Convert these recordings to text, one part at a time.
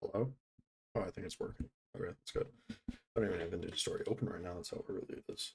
Hello? Oh, I think it's working. Okay, that's good. I don't even have Vintage Story open right now. That's how early it is.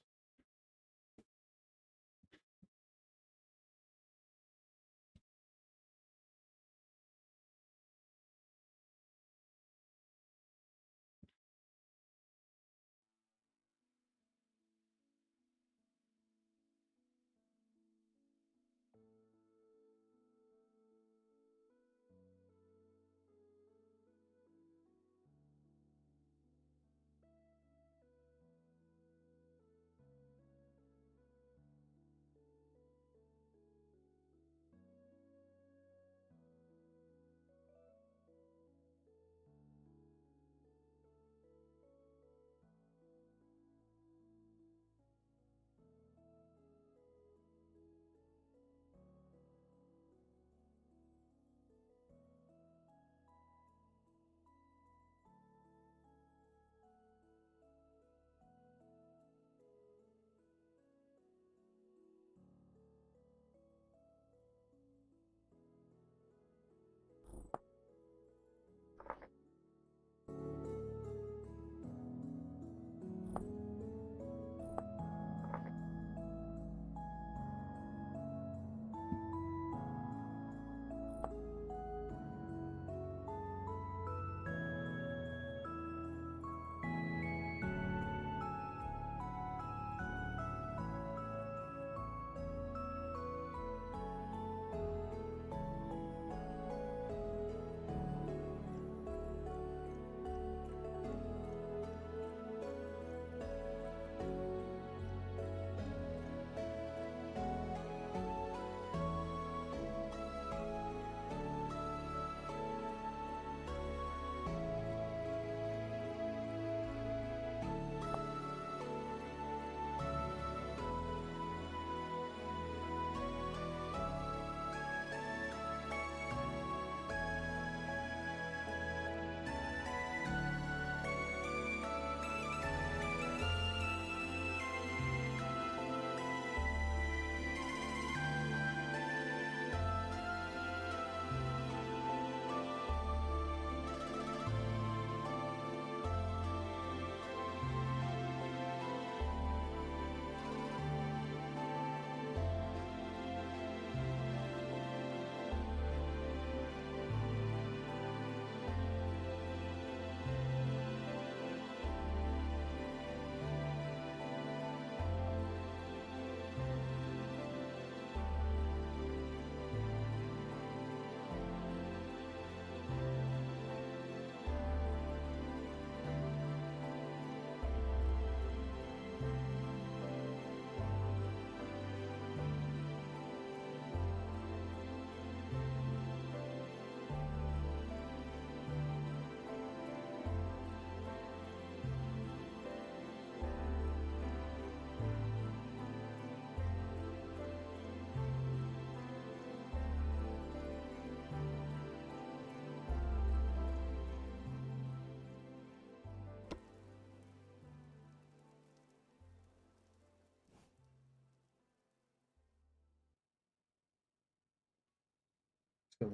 So,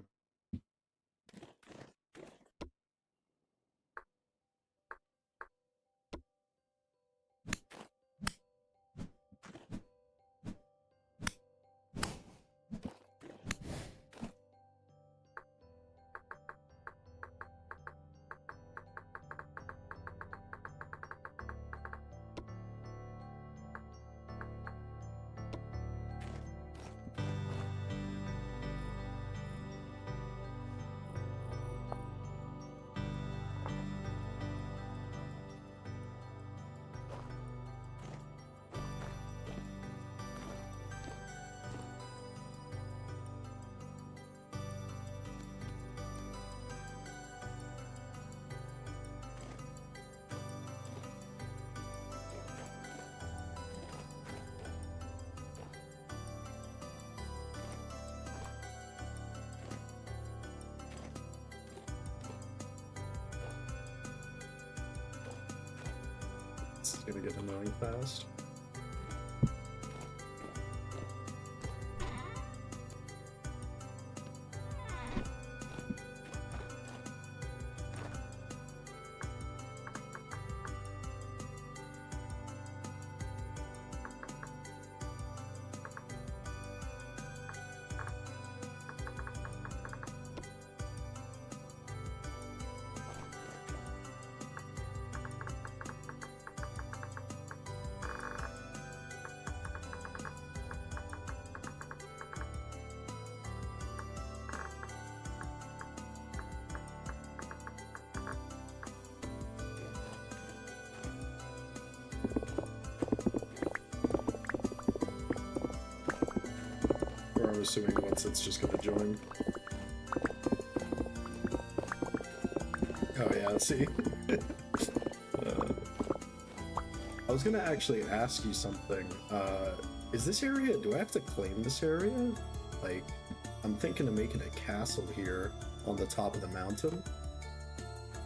it's gonna get annoying fast. I'm assuming once it's just gonna join. Oh yeah, see? I was gonna actually ask you something. Is this area, do I have to claim this area? Like, I'm thinking of making a castle here on the top of the mountain.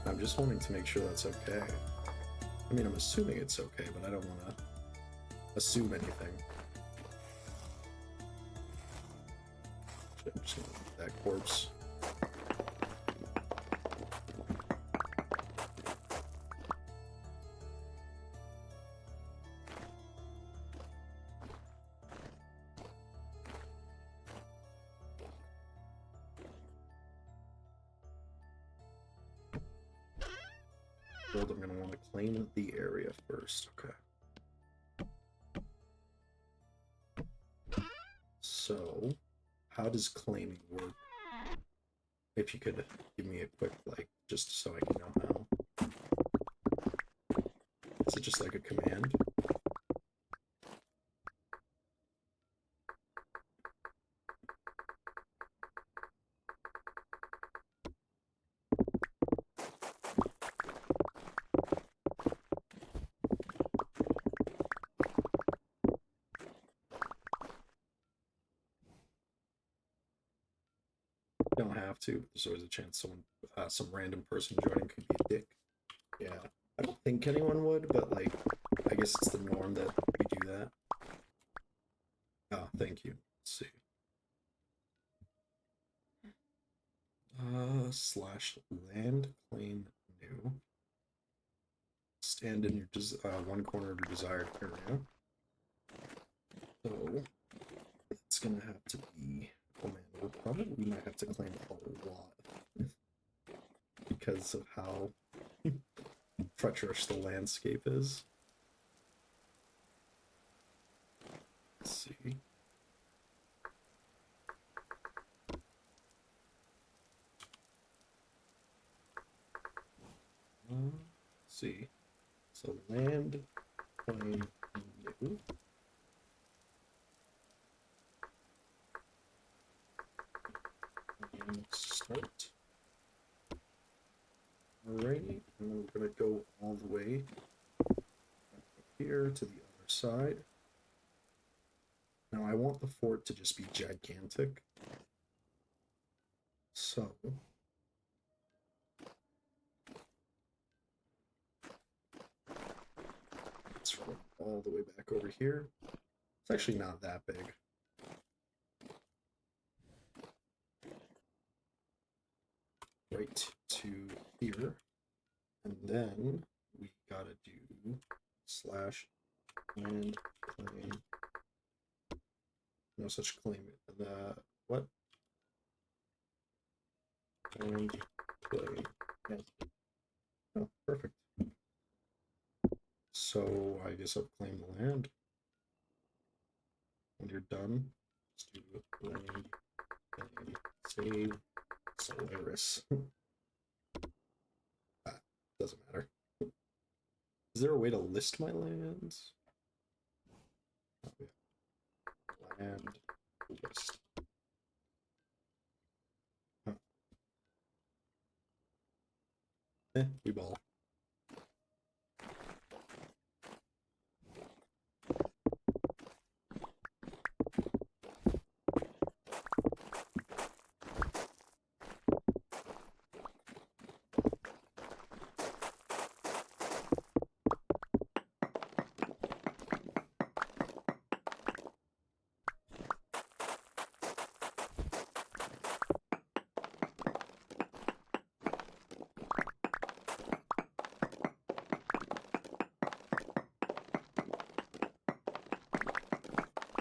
I'm just wanting to make sure that's okay. I mean, I'm assuming it's okay, but I don't want to assume anything. I'm just gonna leave that corpse. I'm going to want to claim the area first. Okay. So, how does claiming work? If you could give me a quick, like, just so I can know how. Is it just like a command? Don't have to, but there's always a chance someone, some random person joining could be a dick. Yeah, I don't think anyone would, but like, I guess it's the norm that we do that. Oh, thank you. Let's see. Slash land claim new. Stand in your one corner of your desired area. So it's gonna have to be. Oh man, we probably might have to claim a lot because of how treacherous the landscape is. Let's see. Let's see. So land claim new. And start. Alrighty, and then we're gonna go all the way here to the other side. Now I want the fort to just be gigantic. So let's run all the way back over here. It's actually not that big. Right to here. And then we gotta do slash land claim. No such claim. What? And claim. Yeah. Oh, perfect. So I guess I'll claim the land. When you're done, just do land claim save Solaris. Doesn't matter. Is there a way to list my lands? Oh, yeah. Land list. Huh. We ball.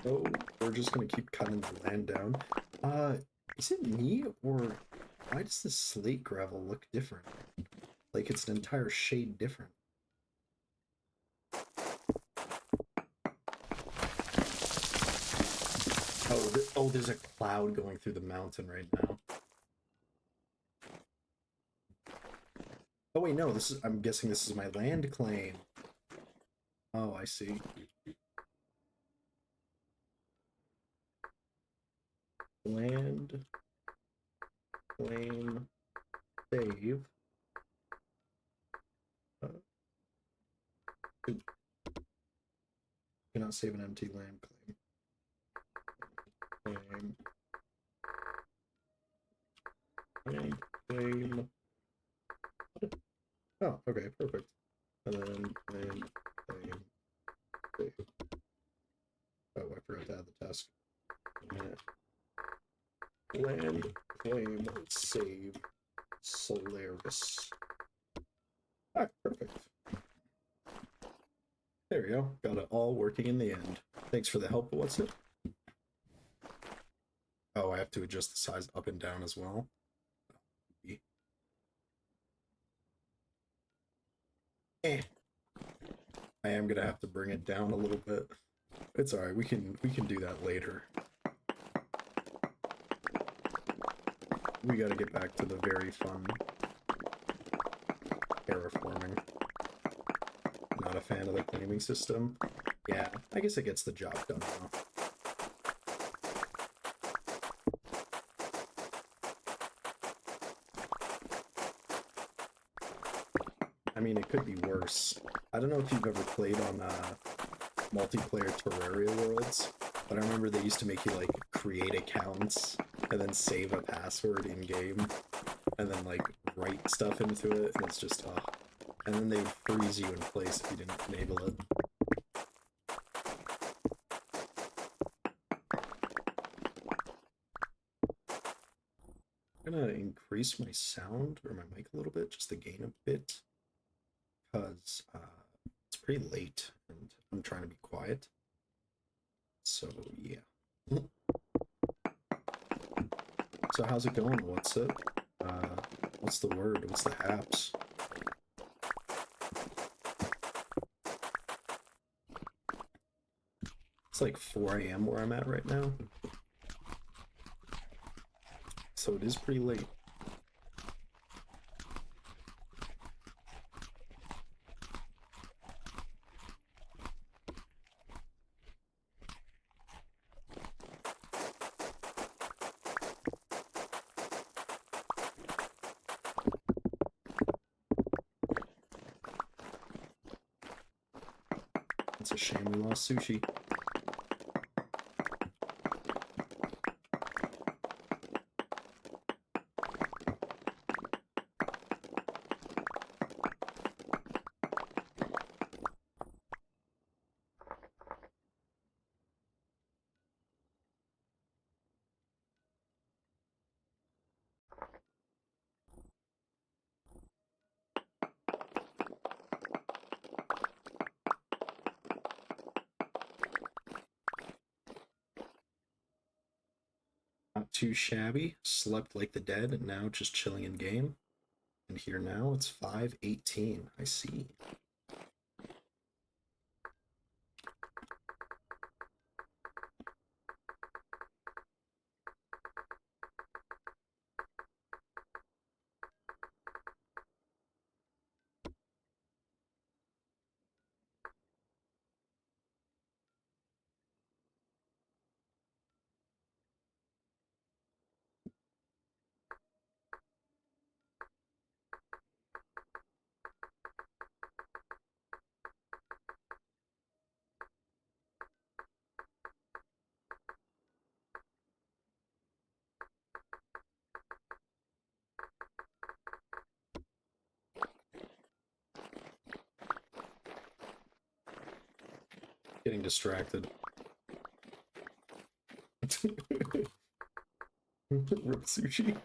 So we're just gonna keep cutting the land down. Is it me, or why does this slate gravel look different? Like it's an entire shade different. Oh, there's a cloud going through the mountain right now. Oh wait, no, I'm guessing this is my land claim. Oh, I see. land, claim, save. Cannot save an empty land claim. Claim. Oh, okay, perfect. And then claim, save. Oh, I forgot to add the task. Land, claim, save, Solaris. Ah, perfect. There we go. Got it all working in the end. Thanks for the help. What's it? Oh, I have to adjust the size up and down as well. I am gonna have to bring it down a little bit. It's alright, we can do that later. We gotta get back to the very fun terraforming. Not a fan of the claiming system. Yeah, I guess it gets the job done now. I mean, it could be worse. I don't know if you've ever played on multiplayer Terraria worlds, but I remember they used to make you like create accounts and then save a password in game and then like write stuff into it, and it's just and then they would freeze you in place if you didn't enable it. I'm gonna increase my sound or my mic a little bit just to gain a bit, because it's pretty late and I'm trying to be quiet. So yeah. So how's it going? What's it? What's the word? What's the haps? It's like 4 AM where I'm at right now. So it is pretty late. It's a shame we lost sushi. Not too shabby. Slept like the dead and now just chilling in game. And here now it's 5:18. I see. Getting distracted. Rip sushi.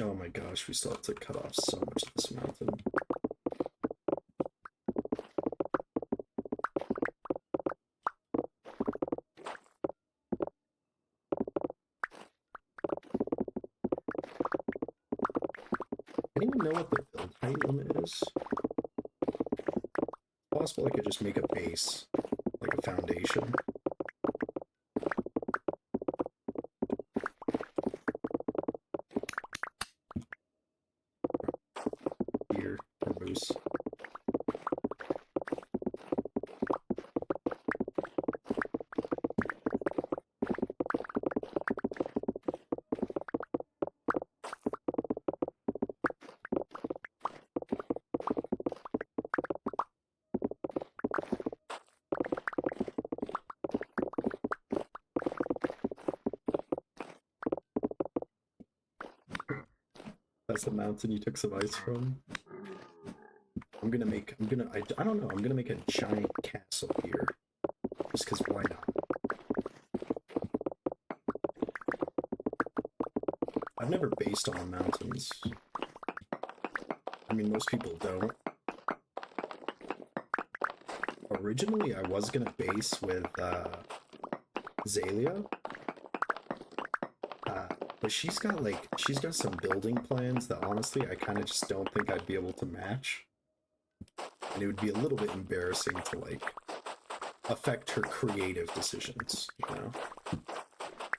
Oh my gosh, we still have to cut off so much of this mountain. Anyone know what the build height limit is? Possible I could just make a base, like a foundation. flowers. That's the mountain you took some ice from. I don't know, I'm gonna make a giant castle here. Just because why not? I've never based on mountains. I mean, most people don't. Originally, I was gonna base with, Zalia. But she's got some building plans that honestly I kind of just don't think I'd be able to match. And it would be a little bit embarrassing to, like, affect her creative decisions, you know?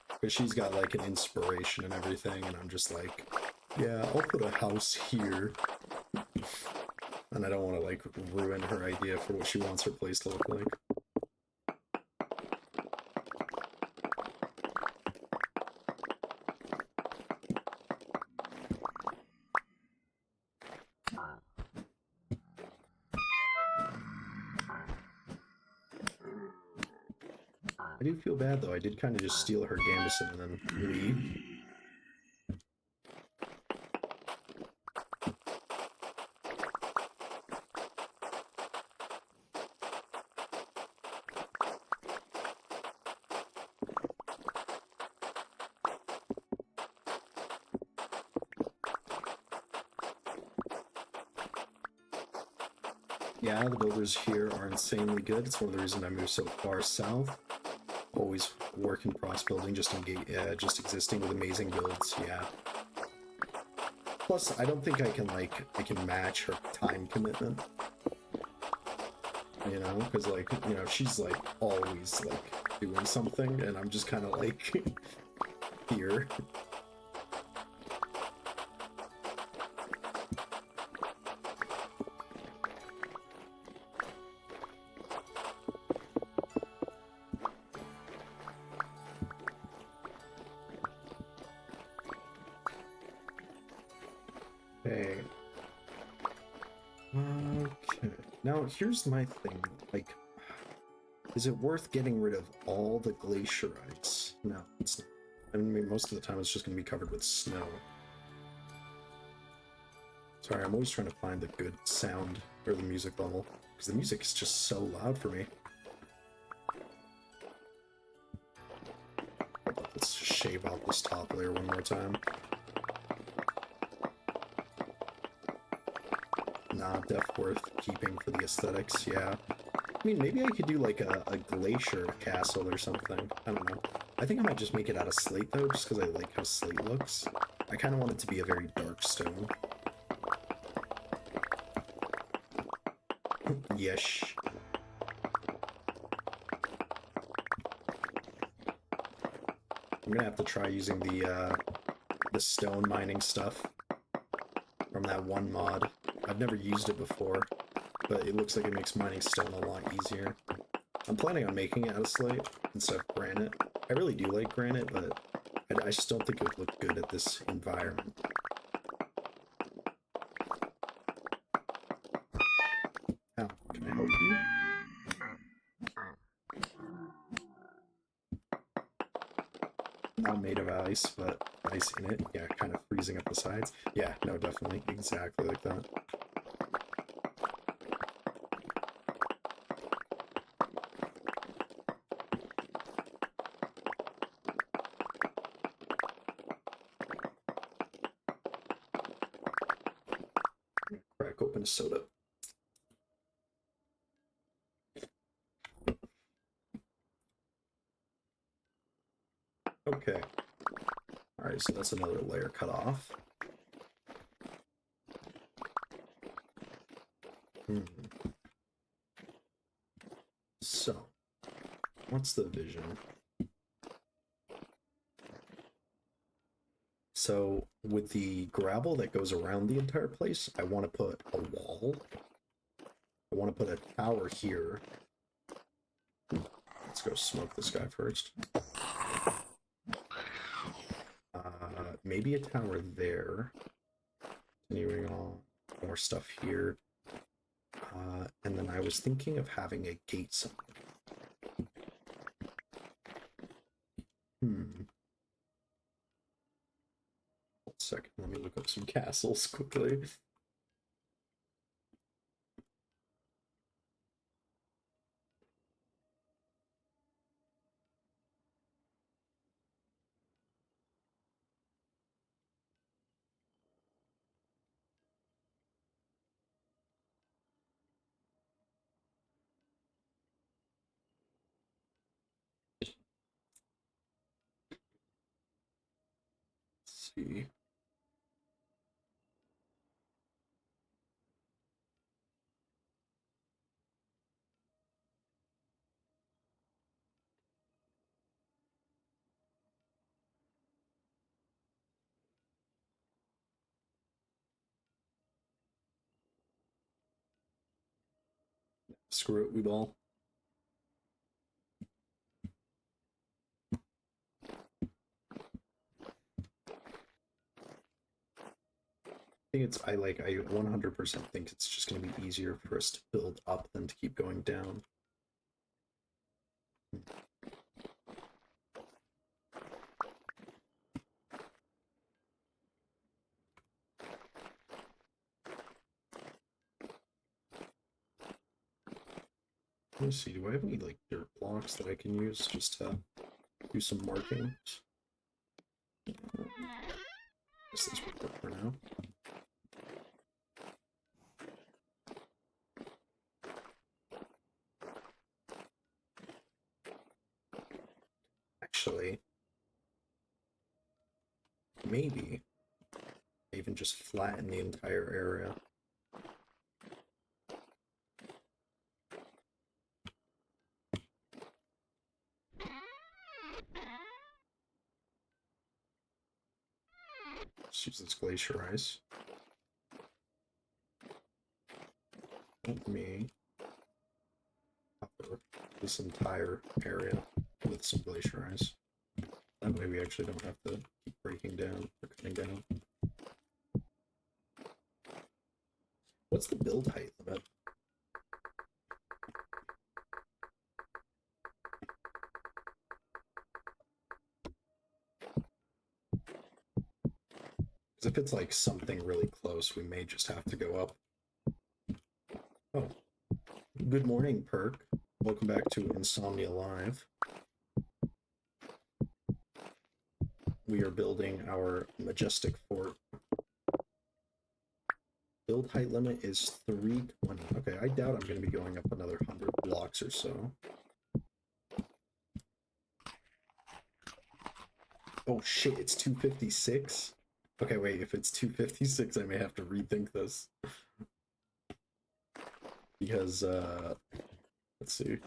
Because she's got, like, an inspiration and everything, and I'm just like, yeah, I'll put a house here. And I don't want to, like, ruin her idea for what she wants her place to look like. I do feel bad, though. I did kind of just steal her Gambison and then leave. Yeah, the builders here are insanely good. It's one of the reasons I moved so far south. Always working cross building, just existing with amazing builds. Yeah. Plus, I don't think I can match her time commitment. You know, because she's like always like doing something, and I'm just kind of like here. Okay. Okay. Now, here's my thing. Like, is it worth getting rid of all the glacier ice? No, it's not. I mean, most of the time it's just going to be covered with snow. Sorry, I'm always trying to find the good sound or the music level, because the music is just so loud for me. Let's shave out this top layer one more time. Nah, def worth keeping for the aesthetics, yeah. I mean, maybe I could do like a glacier castle or something. I don't know. I think I might just make it out of slate though, just because I like how slate looks. I kind of want it to be a very dark stone. Yes. I'm gonna have to try using the stone mining stuff from that one mod. I've never used it before, but it looks like it makes mining stone a lot easier. I'm planning on making it out of slate instead of granite. I really do like granite, but I just don't think it would look good at this environment. How can I help you? Not made of ice, but ice in it. Yeah, kind of freezing up the sides. Yeah, no, definitely. Exactly like that. Crack open a soda. Okay. Alright, so that's another layer cut off. So, what's the vision? So, with the gravel that goes around the entire place, I want to put a wall. I want to put a tower here. Let's go smoke this guy first. Maybe a tower there. Continuing on, more stuff here. And then I was thinking of having a gate somewhere. One second, let me look up some castles quickly. Let's see. Screw it, we ball. I 100% think it's just going to be easier for us to build up than to keep going down. Let me see, do I have any like dirt blocks that I can use just to do some markings? This is worth it for now. Actually, maybe even just flatten the entire area. Let's use this glacier ice. Let me cover this entire area with some glacier ice. That way we actually don't have to keep breaking down or cutting down. What's the build height limit? Because if it's like something really close, we may just have to go up. Oh, good morning, Perk. Welcome back to Insomnia Live. We are building our majestic fort. Build height limit is 320. Okay, I doubt I'm going to be going up another 100 blocks or so. Oh shit, it's 256? Okay, wait, if it's 256, I may have to rethink this. Because, let's see.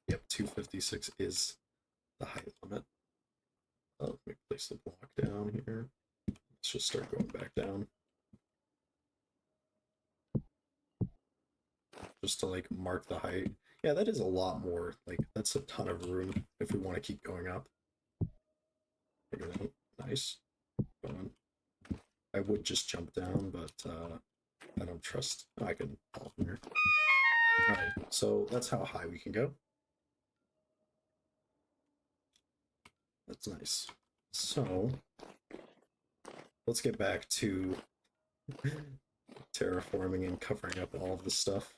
Yep, 256 is the height limit. Let me place the block down here. Let's just start going back down. Just to like mark the height. Yeah, that is a lot more. Like, that's a ton of room if we want to keep going up. Nice. Go on. I would just jump down, but I don't trust. I can fall from here. Alright, so that's how high we can go. That's nice. So, let's get back to terraforming and covering up all of this stuff.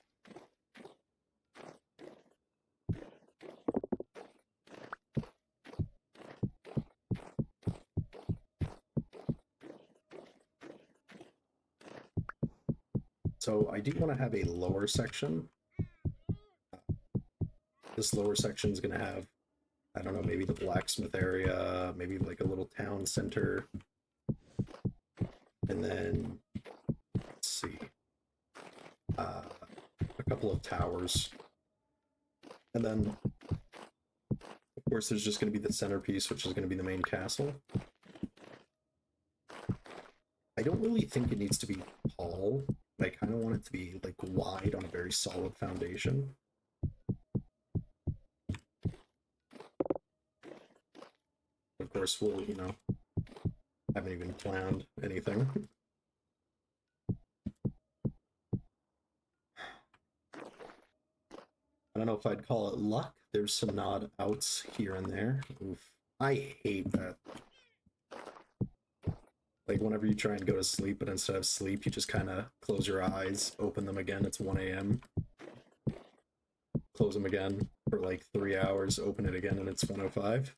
So I do want to have a lower section. This lower section is going to have, I don't know, maybe the blacksmith area, maybe like a little town center. And then, let's see. uh, a couple of towers, and then of course there's just going to be the centerpiece, which is going to be the main castle. I don't really think it needs to be tall. I kind of want it to be like wide on a very solid foundation. Of course, we'll, you know, haven't even planned anything. I don't know if I'd call it luck. There's some nod outs here and there. Oof. I hate that. Like, whenever you try and go to sleep, but instead of sleep, you just kind of close your eyes, open them again, it's 1 a.m. Close them again for like 3 hours, open it again, and it's 1:05.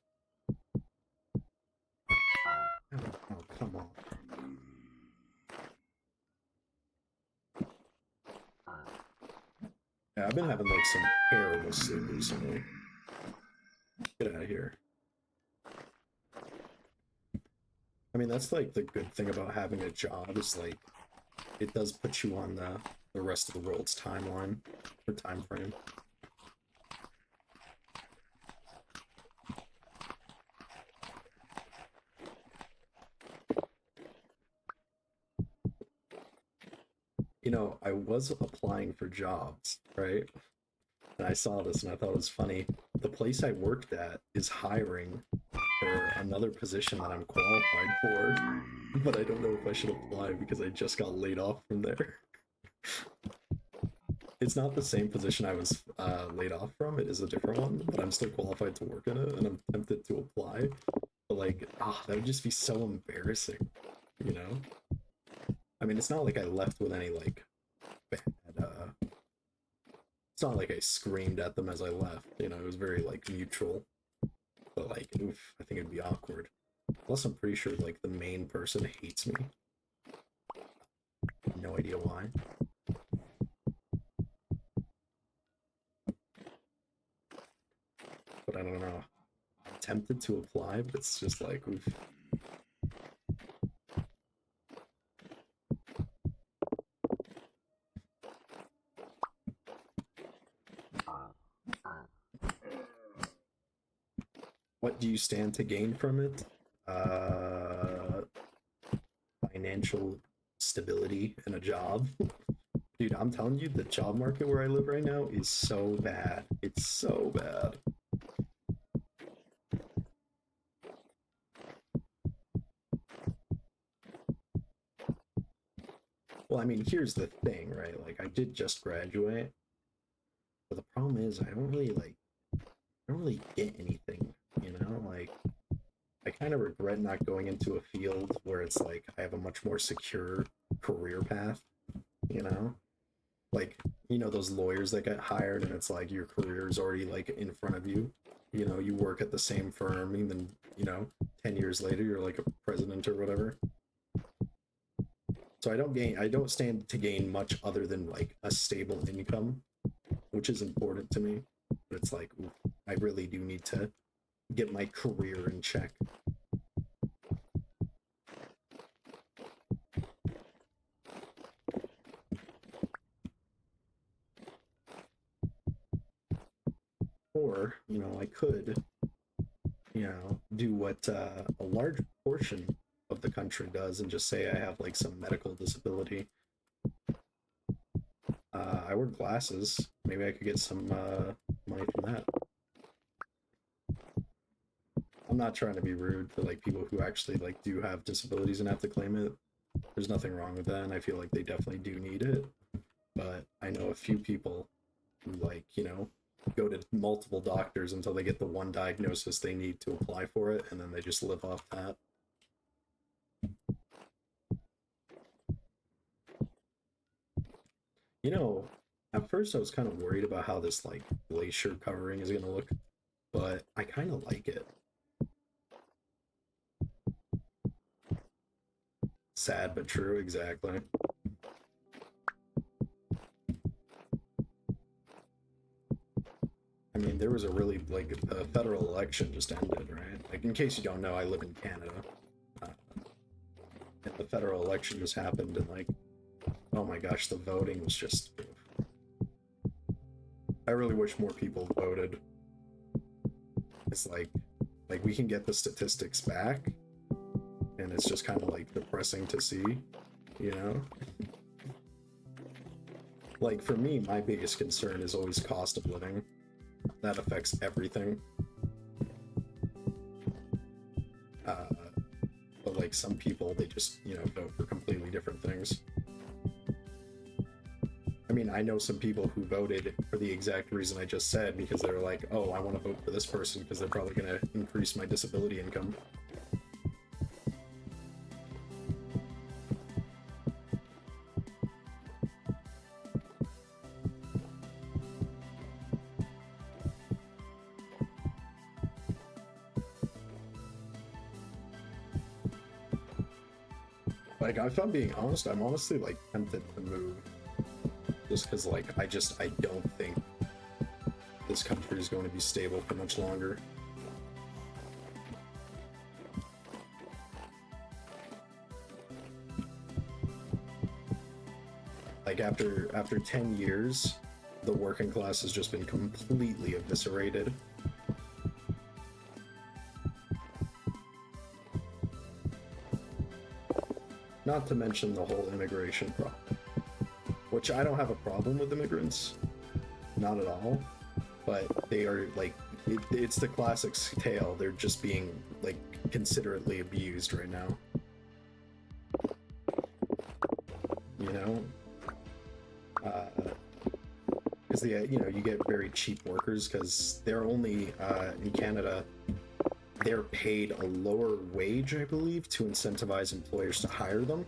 Oh, come on. Yeah, I've been having like some terrible sleep recently. Get out of here. I mean, that's like the good thing about having a job is like it does put you on the rest of the world's timeline or time frame. You know, I was applying for jobs, right? And I saw this and I thought it was funny. The place I worked at is hiring for another position that I'm qualified for, but I don't know if I should apply because I just got laid off from there. It's not the same position I was laid off from. It is a different one, but I'm still qualified to work in it, and I'm tempted to apply. But like, that would just be so embarrassing, you know? I mean, it's not like I left with any like bad. It's not like I screamed at them as I left. You know, it was very like neutral. But like, oof, I think it'd be awkward. Plus, I'm pretty sure like the main person hates me. No idea why. But I don't know. I'm tempted to apply, but it's just like, oof. What do you stand to gain from it? Financial stability and a job. Dude, I'm telling you, the job market where I live right now is so bad. It's so bad. Well, I mean, here's the thing, right? Like, I did just graduate, but the problem is I don't really get anything, you know? Like, I kind of regret not going into a field where it's like I have a much more secure career path, you know? Like, you know, those lawyers that get hired and it's like your career is already like in front of you. You know, you work at the same firm, and then, you know, 10 years later, you're like a president or whatever. So I don't stand to gain much other than like a stable income, which is important to me. But it's like, oof, I really do need to get my career in check. Or, you know, I could, you know, do what a large portion of the country does and just say I have like some medical disability. I wear glasses. Maybe I could get some money from that. I'm not trying to be rude to like people who actually like do have disabilities and have to claim it. There's nothing wrong with that, and I feel like they definitely do need it. But I know a few people who like, you know, go to multiple doctors until they get the one diagnosis they need to apply for it, and then they just live off that. You know, at first I was kind of worried about how this like glacier covering is gonna look, but I kind of like it. Sad but true, exactly. I mean, there was a really like a federal election just ended, right? Like, in case you don't know, I live in Canada. Uh, and the federal election just happened, and like Oh my gosh, the voting was just... I really wish more people voted. It's like we can get the statistics back, and it's just kind of like depressing to see, you know? Like for me, my biggest concern is always cost of living. That affects everything. But like some people, they just, you know, vote for completely different things. I mean, I know some people who voted for the exact reason I just said, because they were like, oh, I want to vote for this person because they're probably going to increase my disability income. Like, if I'm being honest, I'm honestly, like, tempted to move. Just because, like, I don't think this country is going to be stable for much longer. Like, after 10 years, the working class has just been completely eviscerated. Not to mention the whole immigration problem, which I don't have a problem with immigrants, not at all, but they are like, it's the classic tale. They're just being like considerately abused right now. You know, because you know, you get very cheap workers because they're only in Canada. They're paid a lower wage, I believe, to incentivize employers to hire them.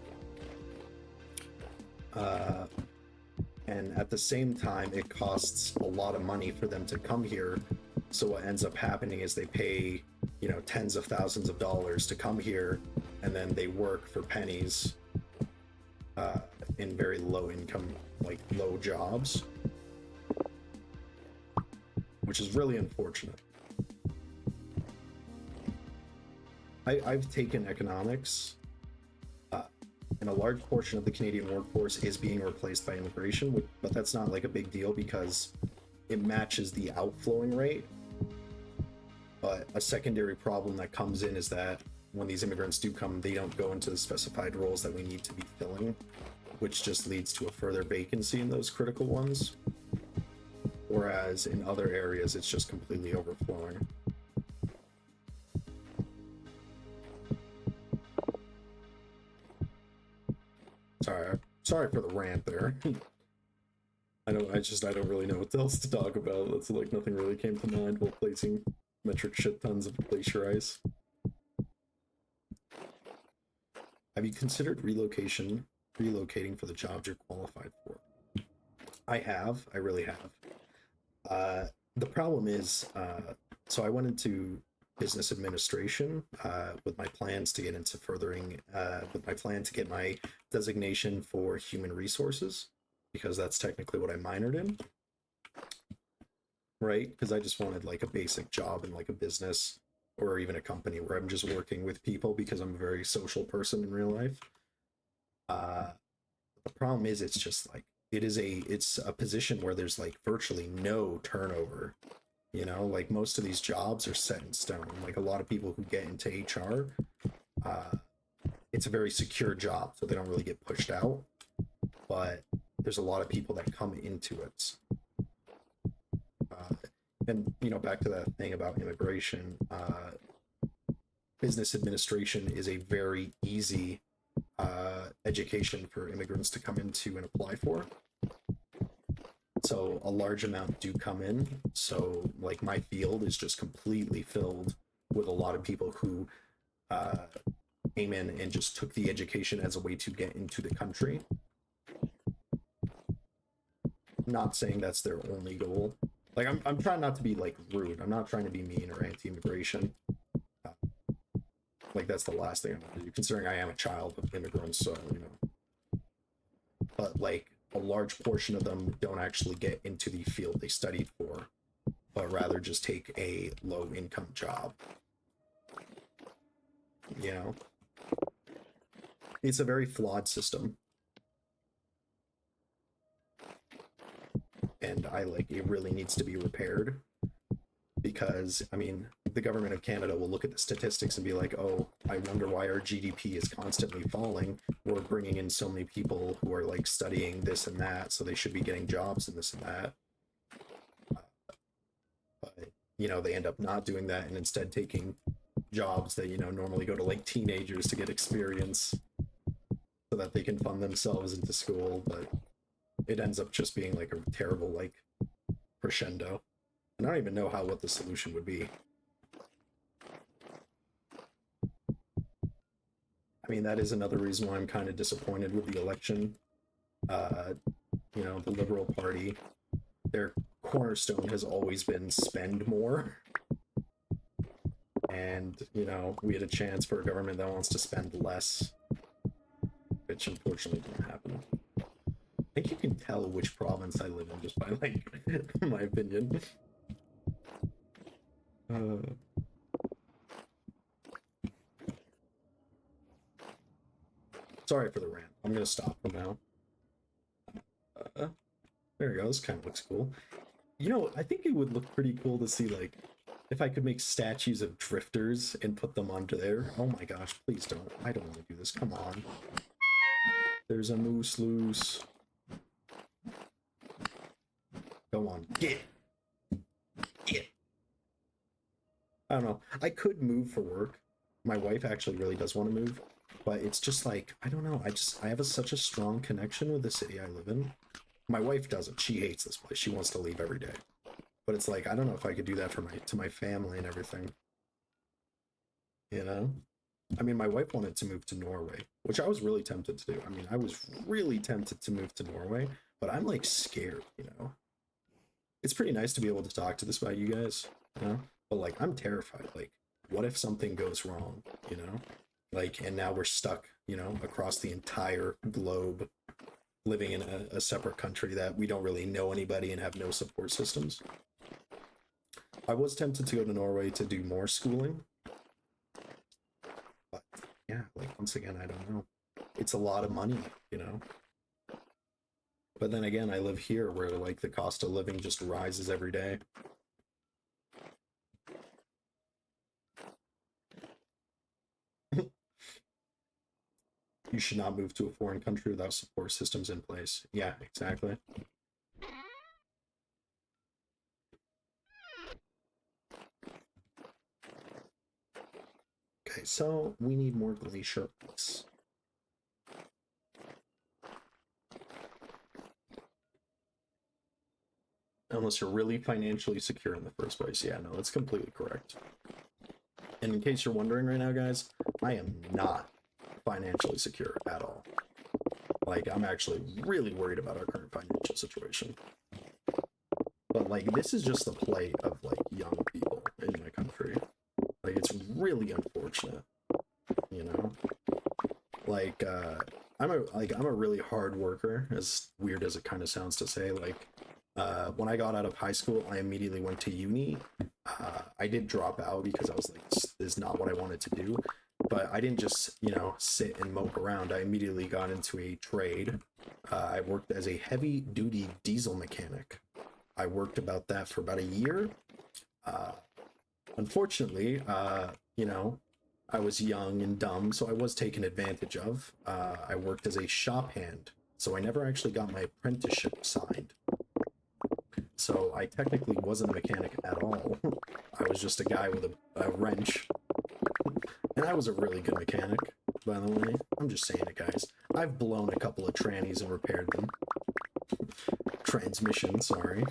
And at the same time, it costs a lot of money for them to come here. So what ends up happening is they pay, you know, tens of thousands of dollars to come here, and then they work for pennies in very low income, like low jobs, which is really unfortunate. I've taken economics, and a large portion of the Canadian workforce is being replaced by immigration, but that's not like a big deal because it matches the outflowing rate. But a secondary problem that comes in is that when these immigrants do come, they don't go into the specified roles that we need to be filling, which just leads to a further vacancy in those critical ones. Whereas in other areas, it's just completely overflowing. Sorry for the rant there. I don't really know what else to talk about. That's like nothing really came to mind while placing metric shit tons of glacier ice. Have you considered relocating for the jobs you're qualified for? I have. I really have. The problem is, so I went into business administration with my plans to get into with my plan to get my designation for human resources, because that's technically what I minored in, right? Because I just wanted like a basic job in like a business or even a company where I'm just working with people, because I'm a very social person in real life. The problem is, it's just like it's a position where there's like virtually no turnover. You know, like most of these jobs are set in stone. Like a lot of people who get into HR, it's a very secure job, so they don't really get pushed out. But there's a lot of people that come into it. And, you know, back to that thing about immigration, business administration is a very easy education for immigrants to come into and apply for. So a large amount do come in. So like my field is just completely filled with a lot of people who came in and just took the education as a way to get into the country. Not saying that's their only goal. Like I'm trying not to be like rude. I'm not trying to be mean or anti-immigration. Like that's the last thing I'm gonna do, considering I am a child of immigrants, so you know. But like a large portion of them don't actually get into the field they studied for, but rather just take a low income job. You know? It's a very flawed system. and it really needs to be repaired. Because, I mean, the government of Canada will look at the statistics and be like, oh, I wonder why our GDP is constantly falling. We're bringing in so many people who are like studying this and that, so they should be getting jobs and this and that. But, you know, they end up not doing that and instead taking jobs that, you know, normally go to like teenagers to get experience so that they can fund themselves into school. But it ends up just being like a terrible, like, crescendo. And I don't even know what the solution would be. I mean, that is another reason why I'm kind of disappointed with the election. You know, the Liberal Party, their cornerstone has always been spend more. And, you know, we had a chance for a government that wants to spend less, which unfortunately didn't happen. I think you can tell which province I live in just by, like, my opinion. Sorry for the rant. I'm gonna stop for now. There we go. This kind of looks cool. You know, I think it would look pretty cool to see, like, if I could make statues of drifters and put them onto there. Oh my gosh, please don't. I don't want to do this. Come on. There's a moose loose. Go on. Get. I don't know. I could move for work. My wife actually really does want to move, but it's just like, I don't know. I have such a strong connection with the city I live in. My wife doesn't. She hates this place. She wants to leave every day. But it's like, I don't know if I could do that for to my family and everything. You know? I mean, my wife wanted to move to Norway, which I was really tempted to do. I mean, I was really tempted to move to Norway, but I'm like scared, you know? It's pretty nice to be able to talk to this about you guys, you know? But like, I'm terrified. Like, what if something goes wrong, you know? Like, and now we're stuck, you know, across the entire globe, living in a separate country that we don't really know anybody and have no support systems. I was tempted to go to Norway to do more schooling. But yeah, like, once again, I don't know. It's a lot of money, you know? But then again, I live here where like the cost of living just rises every day. You should not move to a foreign country without support systems in place. Yeah, exactly. Okay, so we need more glacier ice. Unless you're really financially secure in the first place. Yeah, no, that's completely correct. And in case you're wondering right now, guys, I am not financially secure at all. Like, I'm actually really worried about our current financial situation. But like, this is just the plight of like young people in my country. Like, it's really unfortunate, you know? Like, I'm a really hard worker, as weird as it kind of sounds to say. Like, when I got out of high school, I immediately went to uni. I did drop out because I was like, this is not what I wanted to do. But I didn't just, you know, sit and mope around. I immediately got into a trade. I worked as a heavy-duty diesel mechanic. I worked about that for about a year. Unfortunately, you know, I was young and dumb, so I was taken advantage of. I worked as a shop hand, so I never actually got my apprenticeship signed. So I technically wasn't a mechanic at all. I was just a guy with a wrench. And I was a really good mechanic, by the way. I'm just saying it, guys. I've blown a couple of trannies and repaired them. Transmission, sorry.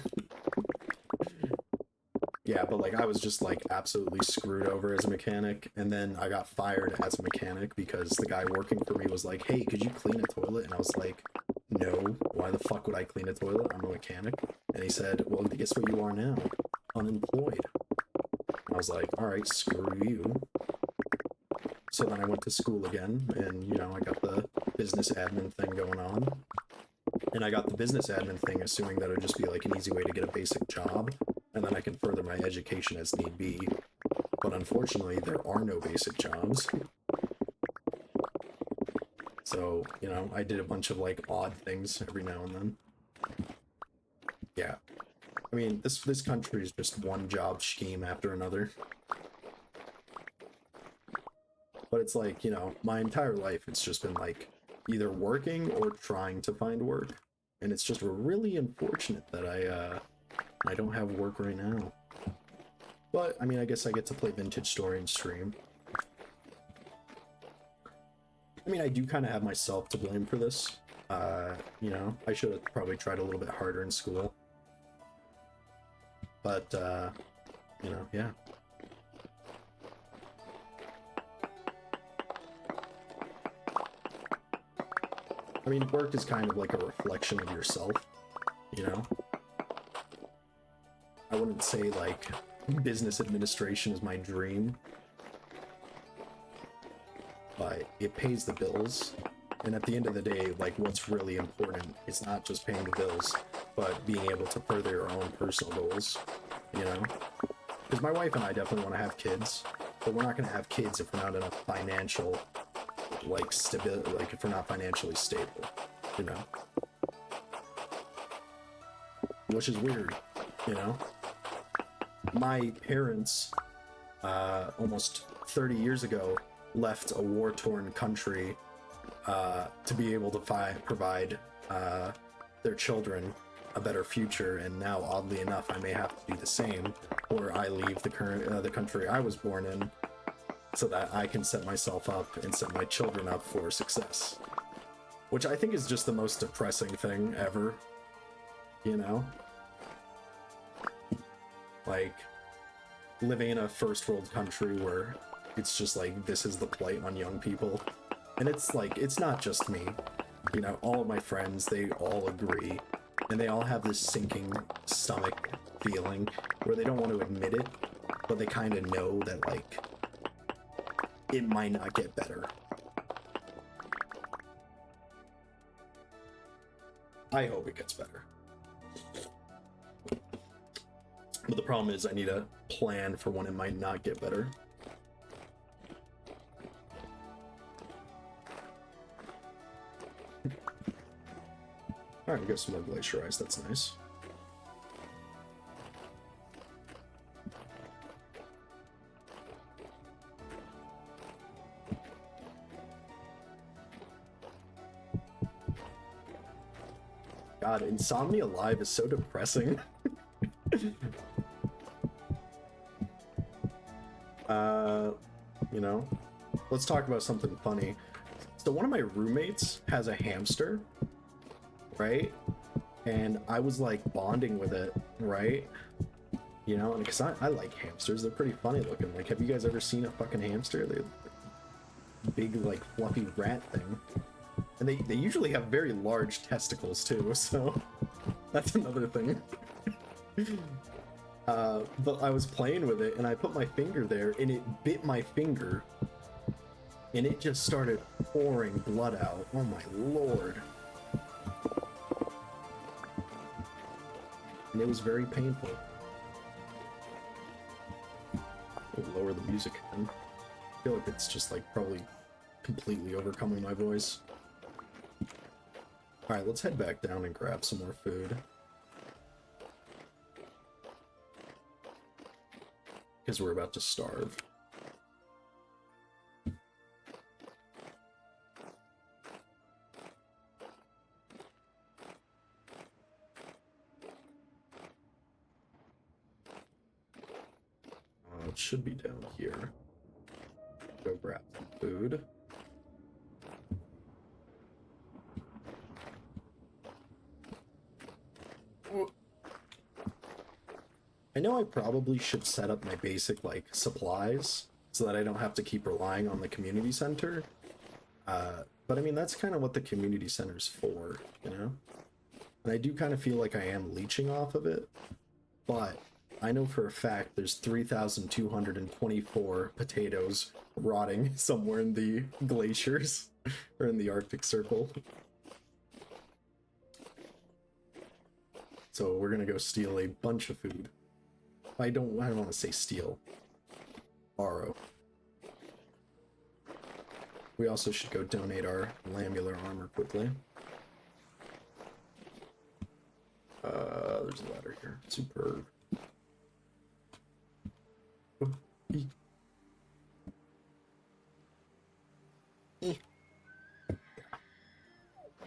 Yeah, but like, I was just like absolutely screwed over as a mechanic. And then I got fired as a mechanic because the guy working for me was like, hey, could you clean a toilet? And I was like, no, why the fuck would I clean a toilet? I'm a mechanic. And he said, well, guess what you are now? Unemployed. I was like, all right, screw you. So then I went to school again, and, you know, I got the business admin thing going on. And I got the business admin thing assuming that it would just be like an easy way to get a basic job, and then I can further my education as need be. But unfortunately, there are no basic jobs. So, you know, I did a bunch of like odd things every now and then. Yeah. I mean, this country is just one job scheme after another. But it's like, you know, my entire life it's just been like either working or trying to find work. And it's just really unfortunate that I don't have work right now. But I mean, I guess I get to play Vintage Story and stream. I mean, I do kind of have myself to blame for this. You know, I should have probably tried a little bit harder in school. But, you know, yeah. I mean, work is kind of like a reflection of yourself, you know? I wouldn't say, like, business administration is my dream, but it pays the bills. And at the end of the day, like, what's really important is not just paying the bills, but being able to further your own personal goals, you know? Because my wife and I definitely want to have kids, but we're not going to have kids if we're not in a financial, like, stability, like, if we're not financially stable, you know? Which is weird, you know? My parents, almost 30 years ago, left a war-torn country to be able to provide their children a better future, and now, oddly enough, I may have to do the same, or I leave the country I was born in, so that I can set myself up and set my children up for success. Which I think is just the most depressing thing ever, you know? Like, living in a first world country where it's just like, this is the plight on young people. And it's like, it's not just me. You know, all of my friends, they all agree. And they all have this sinking stomach feeling where they don't want to admit it, but they kind of know that, like, it might not get better. I hope it gets better. But the problem is I need a plan for when it might not get better. Alright, we got some more glacier ice, that's nice. God, Insomnia Live is so depressing. You know, let's talk about something funny. So one of my roommates has a hamster, right? And I was like bonding with it, right? You know, because I like hamsters. They're pretty funny looking. Like, have you guys ever seen a fucking hamster? They're big, like, fluffy rat thing. And they usually have very large testicles too, so that's another thing. But I was playing with it and I put my finger there and it bit my finger and it just started pouring blood out. Oh my lord. And it was very painful. I'll lower the music again. I feel like it's just like probably completely overcoming my voice. Alright, let's head back down and grab some more food. Because we're about to starve. It should be down here. Go grab some food. I know I probably should set up my basic, like, supplies so that I don't have to keep relying on the community center. But I mean, that's kind of what the community center's for, you know? And I do kind of feel like I am leeching off of it, but I know for a fact there's 3,224 potatoes rotting somewhere in the glaciers or in the Arctic Circle. So we're gonna go steal a bunch of food. I don't want to say steal. Borrow. We also should go donate our lamellar armor quickly. Oh, there's a ladder here. Superb. Oh, eek. Eh.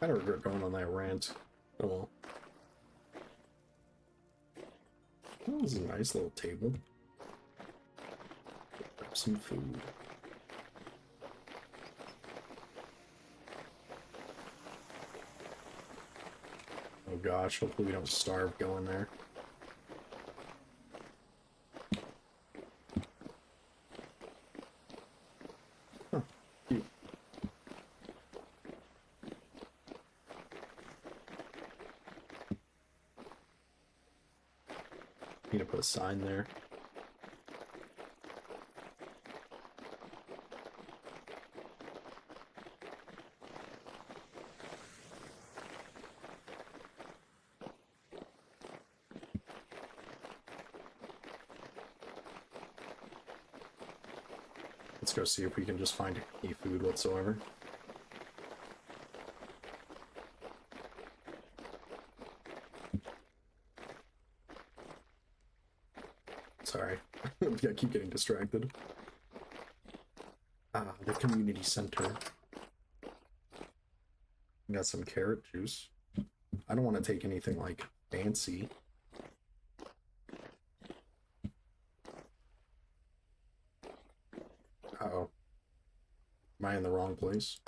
I don't regret going on that rant. Oh well. Oh, this is a nice little table. Grab some food. Oh gosh, hopefully we don't starve going there. Huh, cute. Need to put a sign there. Let's go see if we can just find any food whatsoever. Sorry, I keep getting distracted. Ah, the community center. Got some carrot juice. I don't want to take anything like fancy. Uh-oh. Am I in the wrong place?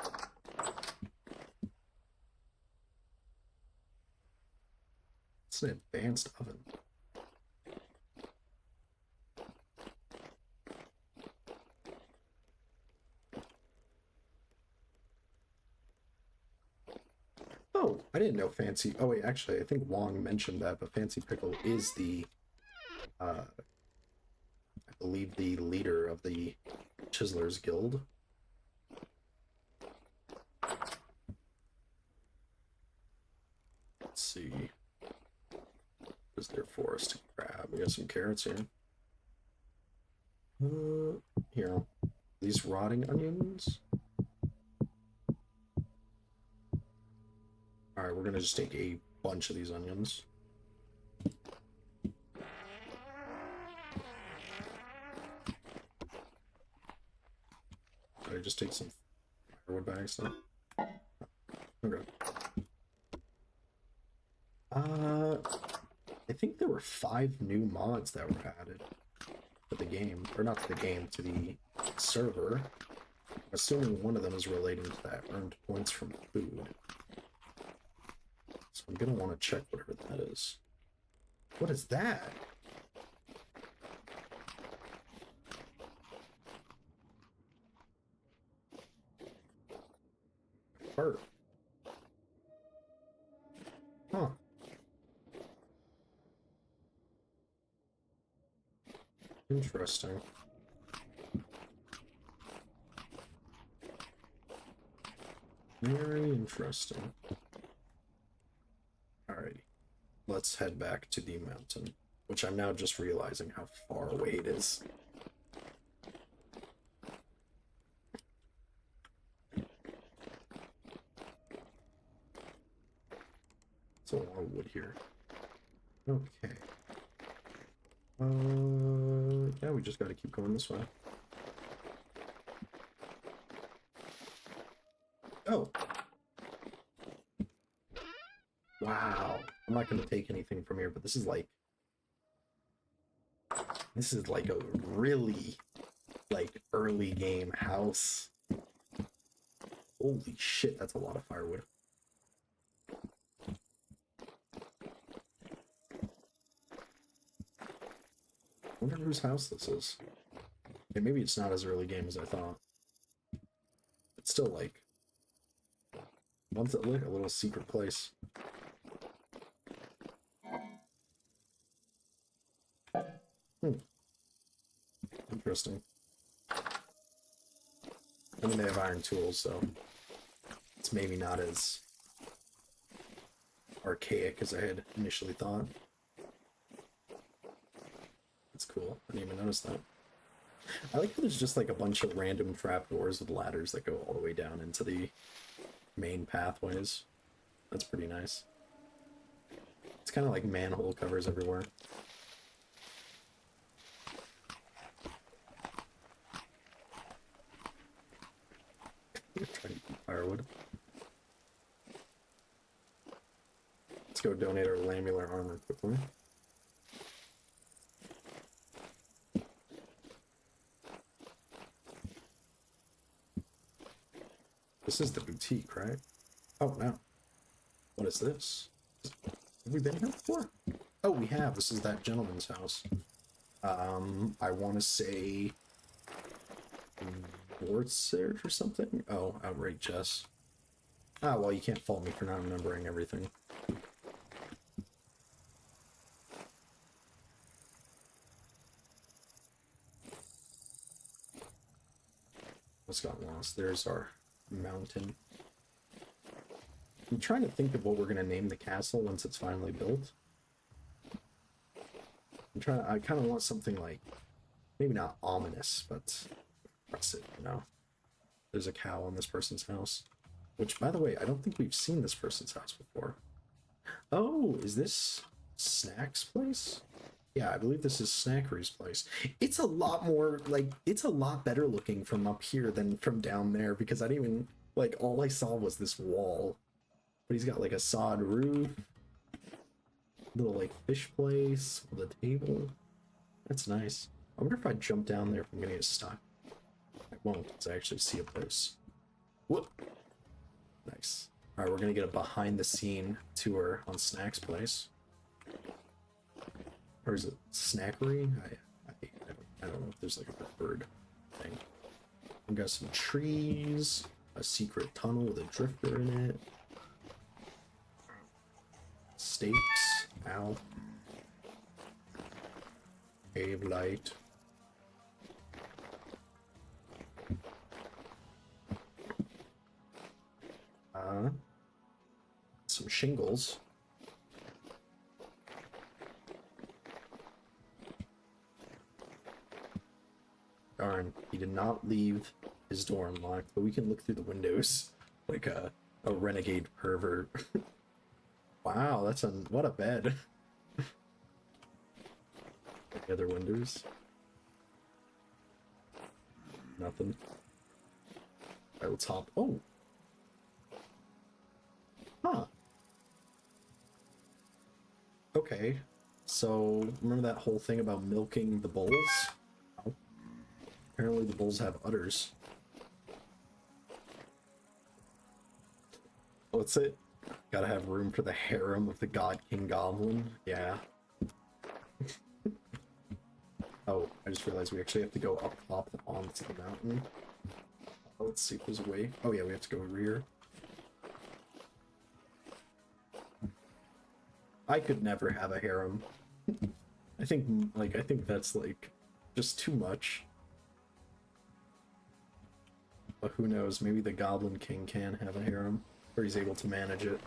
It's an advanced oven. Oh, I didn't know Fancy... Oh wait, actually, I think Wong mentioned that, but Fancy Pickle is the... I believe the leader of the Chiselers Guild. Let's see. What is there for us to grab? We got some carrots here. Here. These rotting onions? Alright, we're gonna just take a bunch of these onions. Did I just take some firewood bags then? Okay. I think there were 5 new mods that were added to the game. Or not to the game, to the server. I'm assuming one of them is relating to that earned points from food. So I'm gonna want to check whatever that is. What is that? Fart. Huh. Interesting. Very interesting. Alrighty. Let's head back to the mountain, which I'm now just realizing how far away it is. It's a lot of wood here. Okay. Yeah, we just gotta keep going this way. Oh. Wow. I'm not gonna take anything from here, but this is like a really early game house. Holy shit, that's a lot of firewood. I wonder whose house this is. Okay, maybe it's not as early game as I thought. It's still like a little secret place. Interesting. I mean, they have iron tools, so it's maybe not as archaic as I had initially thought. That's cool. I didn't even notice that. I like how there's just like a bunch of random trapdoors with ladders that go all the way down into the main pathways. That's pretty nice. It's kind of like manhole covers everywhere. Trying to keep firewood. Let's go donate our lambular armor quickly. This is the boutique, right? Oh, no. What is this? Have we been here before? Oh, we have. This is that gentleman's house. I want to say... Wartser or something? Oh, outright chess. Ah, well, you can't fault me for not remembering everything. What's got lost? There's our mountain. I'm trying to think of what we're gonna name the castle once it's finally built. I kind of want something like, maybe not ominous, but impressive, you know? There's a cow on this person's house. Which, by the way, I don't think we've seen this person's house before. Oh, is this Snack's place? Yeah, I believe this is Snackery's place. It's a lot more, like, it's a lot better looking from up here than from down there, because I didn't even, like, all I saw was this wall. But he's got, like, a sod roof. Little, like, fish place with a table. That's nice. I wonder if I jump down there if I'm gonna get stuck. I won't, because I actually see a place. Whoop! Nice. Alright, we're gonna get a behind-the-scene tour on Snack's place. Or is it Snackery? I don't know if there's like a preferred thing. We've got some trees, a secret tunnel with a drifter in it. Stakes. Ow. Cave light. Some shingles. Darn, he did not leave his door unlocked, but we can look through the windows like a renegade pervert. Wow, that's what a bed. Any other windows? Nothing. Alright, let's hop. Oh! Huh. Okay. So, remember that whole thing about milking the bulls? Oh. Apparently the bulls have udders. What's it? Gotta have room for the harem of the God King Goblin. Yeah. Oh, I just realized we actually have to go up top onto the mountain. Let's see if there's a way. Oh yeah, we have to go rear. I could never have a harem. I think that's like just too much. But who knows, maybe the Goblin King can have a harem, or he's able to manage it.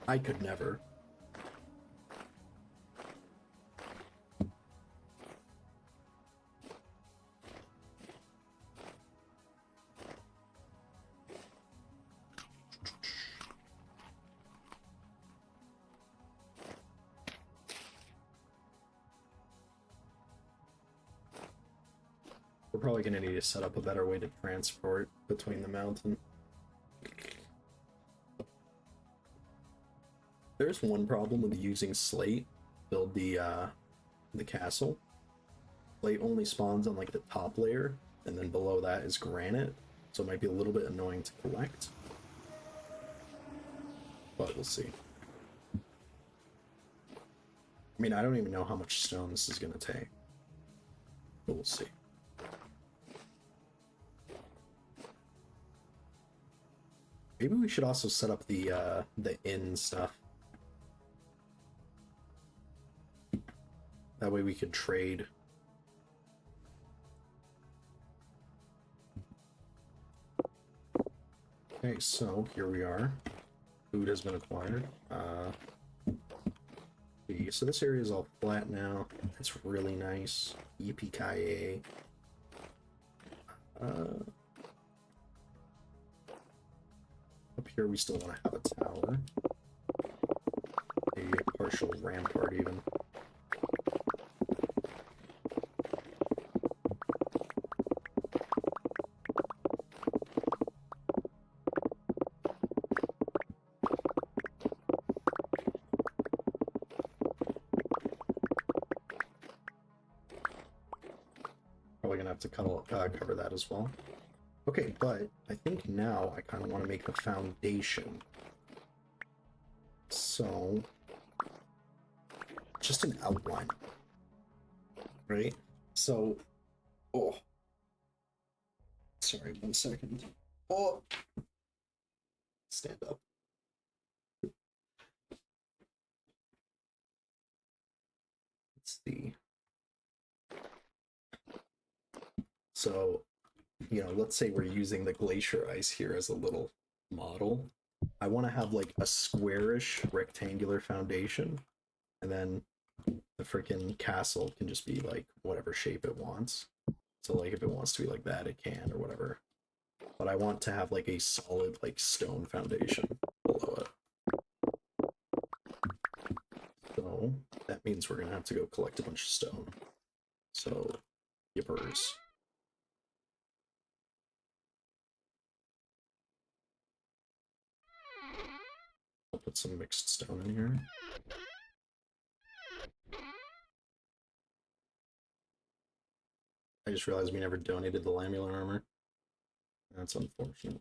I could never. We're probably going to need to set up a better way to transport between the mountain. There's one problem with using slate to build the castle. Slate only spawns on like the top layer, and then below that is granite, so it might be a little bit annoying to collect. But we'll see. I mean, I don't even know how much stone this is going to take. But we'll see. Maybe we should also set up the inn stuff. That way we could trade. Okay, so here we are. Food has been acquired. So this area is all flat now. It's really nice. Yippee-ki-yay. Up here we still want to have a tower. a partial rampart even. Probably gonna have to cover that as well. Okay, but I think now I kind of want to make the foundation. So, just an outline, right? So, oh, sorry, 1 second. Oh, stand up. Let's see. So, let's say we're using the glacier ice here as a little model. I want to have like a squarish rectangular foundation, and then the freaking castle can just be like whatever shape it wants. So like if it wants to be like that, it can or whatever. But I want to have like a solid like stone foundation below it. So that means we're gonna have to go collect a bunch of stone. So yippers. I'll put some mixed stone in here. I just realized we never donated the lamellar armor. That's unfortunate.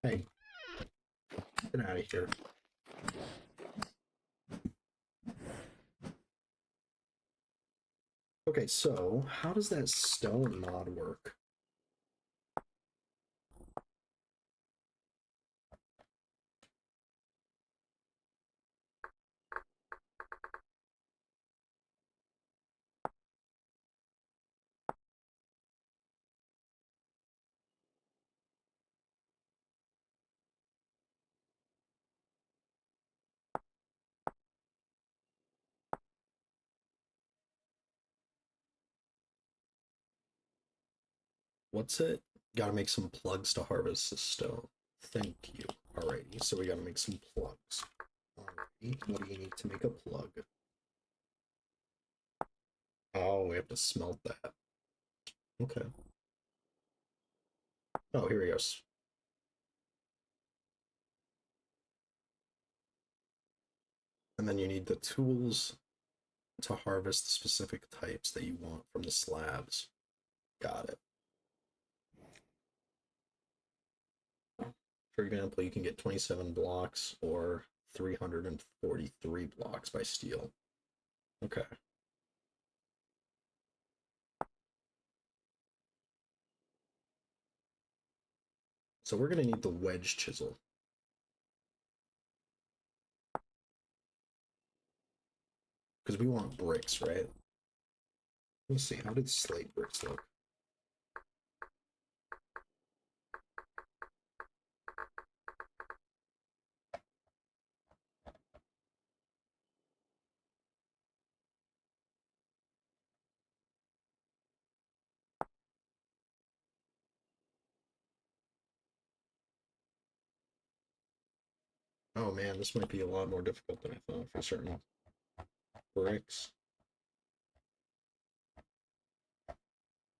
Hey, get out of here. Okay, so how does that stone mod work? What's it? Gotta make some plugs to harvest the stone. Thank you. Alrighty, so we gotta make some plugs. Alrighty, what do you need to make a plug? Oh, we have to smelt that. Okay. Oh, here he goes. And then you need the tools to harvest the specific types that you want from the slabs. Got it. For example, you can get 27 blocks or 343 blocks by steel. Okay. So we're going to need the wedge chisel. Because we want bricks, right? Let me see, how did slate bricks look? Oh man, this might be a lot more difficult than I thought for certain bricks.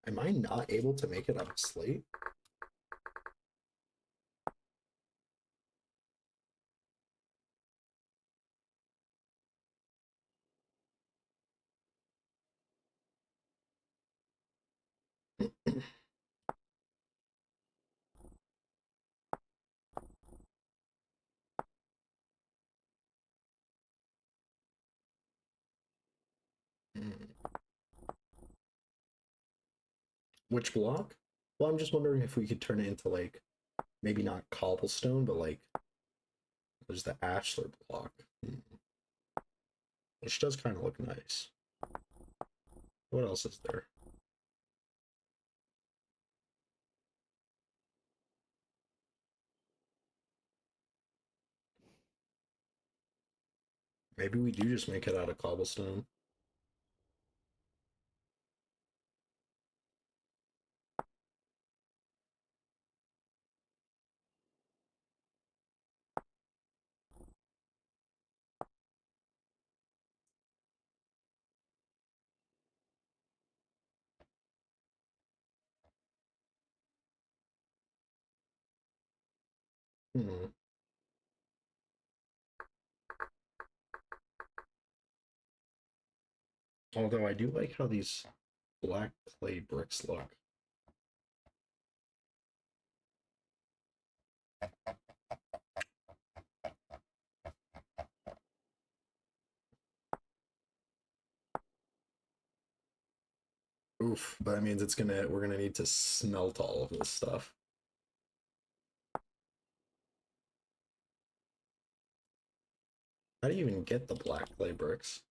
Am I not able to make it out of slate? Which block? Well, I'm just wondering if we could turn it into like, maybe not cobblestone, but like, there's the ashlar block. Which does kind of look nice. What else is there? Maybe we do just make it out of cobblestone. Hmm. Although I do like how these black clay bricks look. Oof, but that means we're gonna need to smelt all of this stuff. How do you even get the black clay bricks?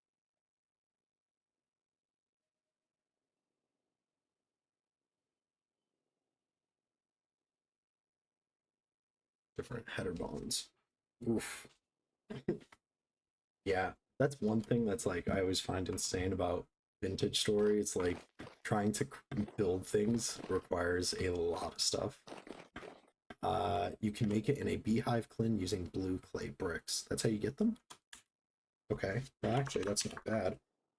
Different header bonds. Oof. Yeah, that's one thing that's like I always find insane about vintage story. It's like trying to build things requires a lot of stuff. You can make it in a beehive clin using blue clay bricks. That's how you get them? Okay. Well, actually, that's not bad.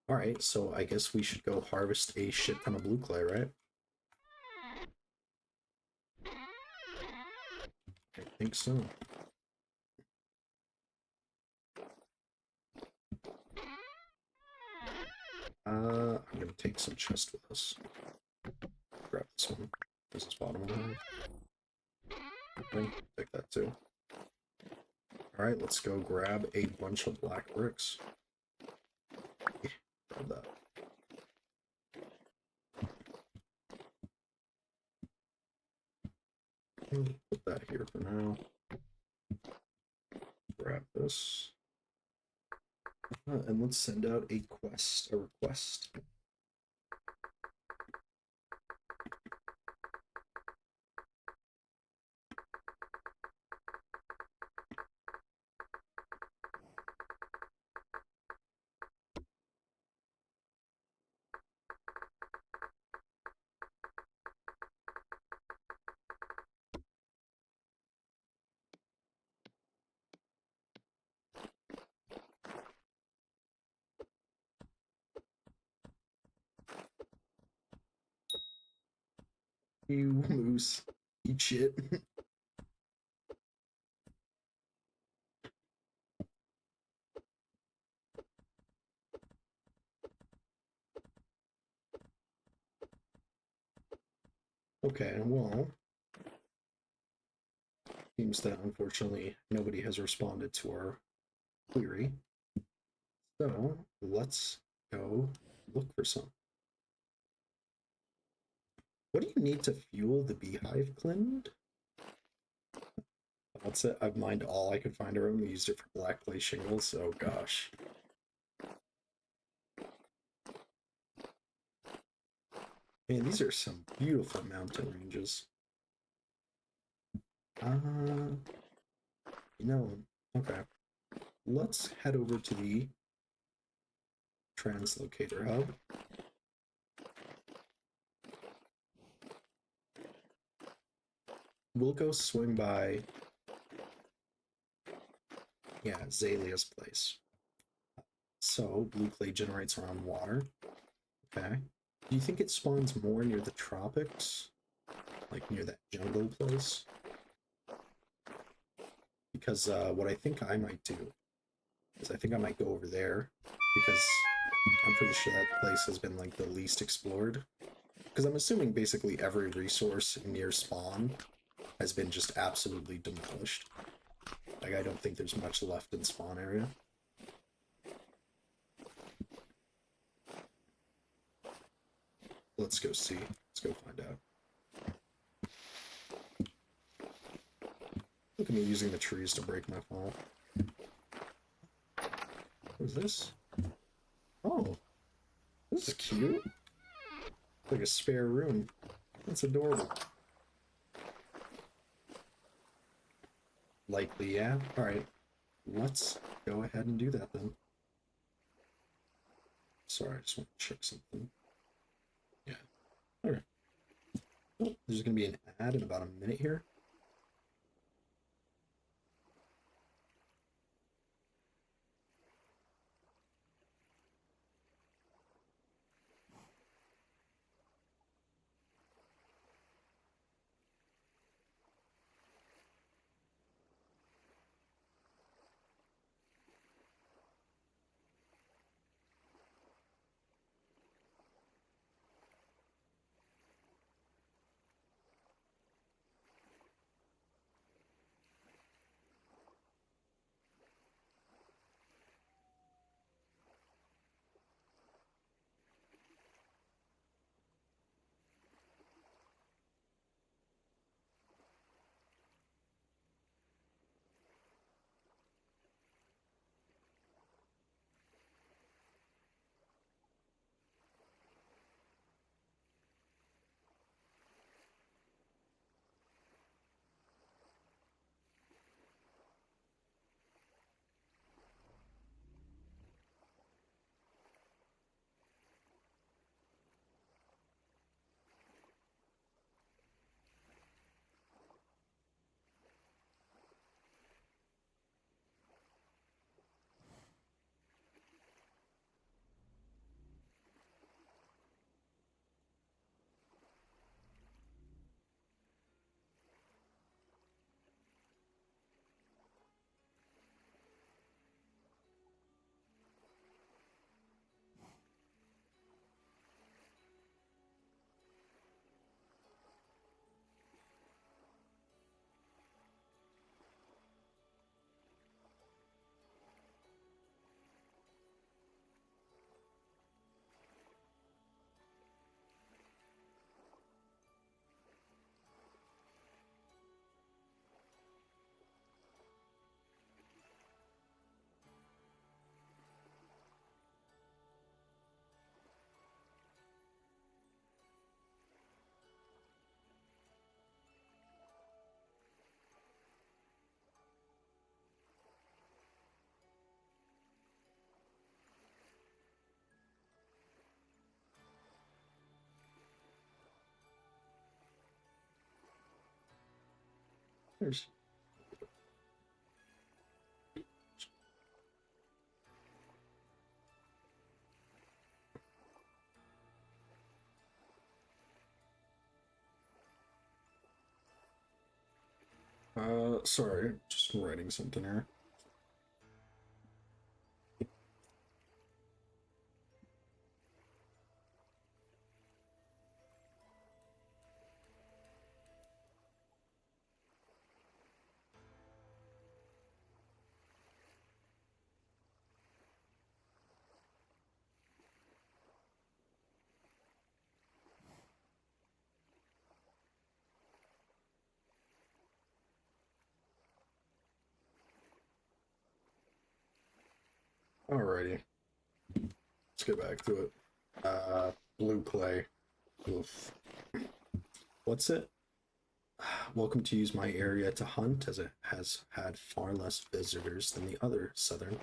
All right, so I guess we should go harvest a shit ton of blue clay, right? I think so. I'm gonna take some chest with us. Grab this one. This is bottom one. Okay, take that too. All right, let's go grab a bunch of black bricks. Yeah, grab that. Put that here for now. Grab this. And let's send out a request. You moose. Eat shit. Okay, well, seems that unfortunately nobody has responded to our query. So let's go look for some. What do you need to fuel the beehive, Clint? That's it. I've mined all I could find around. We used it for black clay shingles. Oh gosh. Man, these are some beautiful mountain ranges. Uh, you know, okay. Let's head over to the translocator hub. We'll go swing by, yeah, Zalia's place. So, blue clay generates around water. Okay. Do you think it spawns more near the tropics? Like near that jungle place? Because what I think I might do is I think I might go over there because I'm pretty sure that place has been like the least explored. Because I'm assuming basically every resource near spawn has been just absolutely demolished. Like I don't think there's much left in spawn area. Let's go see. Let's go find out. Look at me using the trees to break my fall. What is this? Oh, this is cute. Like a spare room. That's adorable. Likely, yeah. Alright. Let's go ahead and do that then. Sorry, I just want to check something. Yeah. Okay. Oh, there's going to be an ad in about a minute here. There's sorry, just writing something here. Alrighty, let's get back to it. Blue clay. Oof. What's it? Welcome to use my area to hunt, as it has had far less visitors than the other southern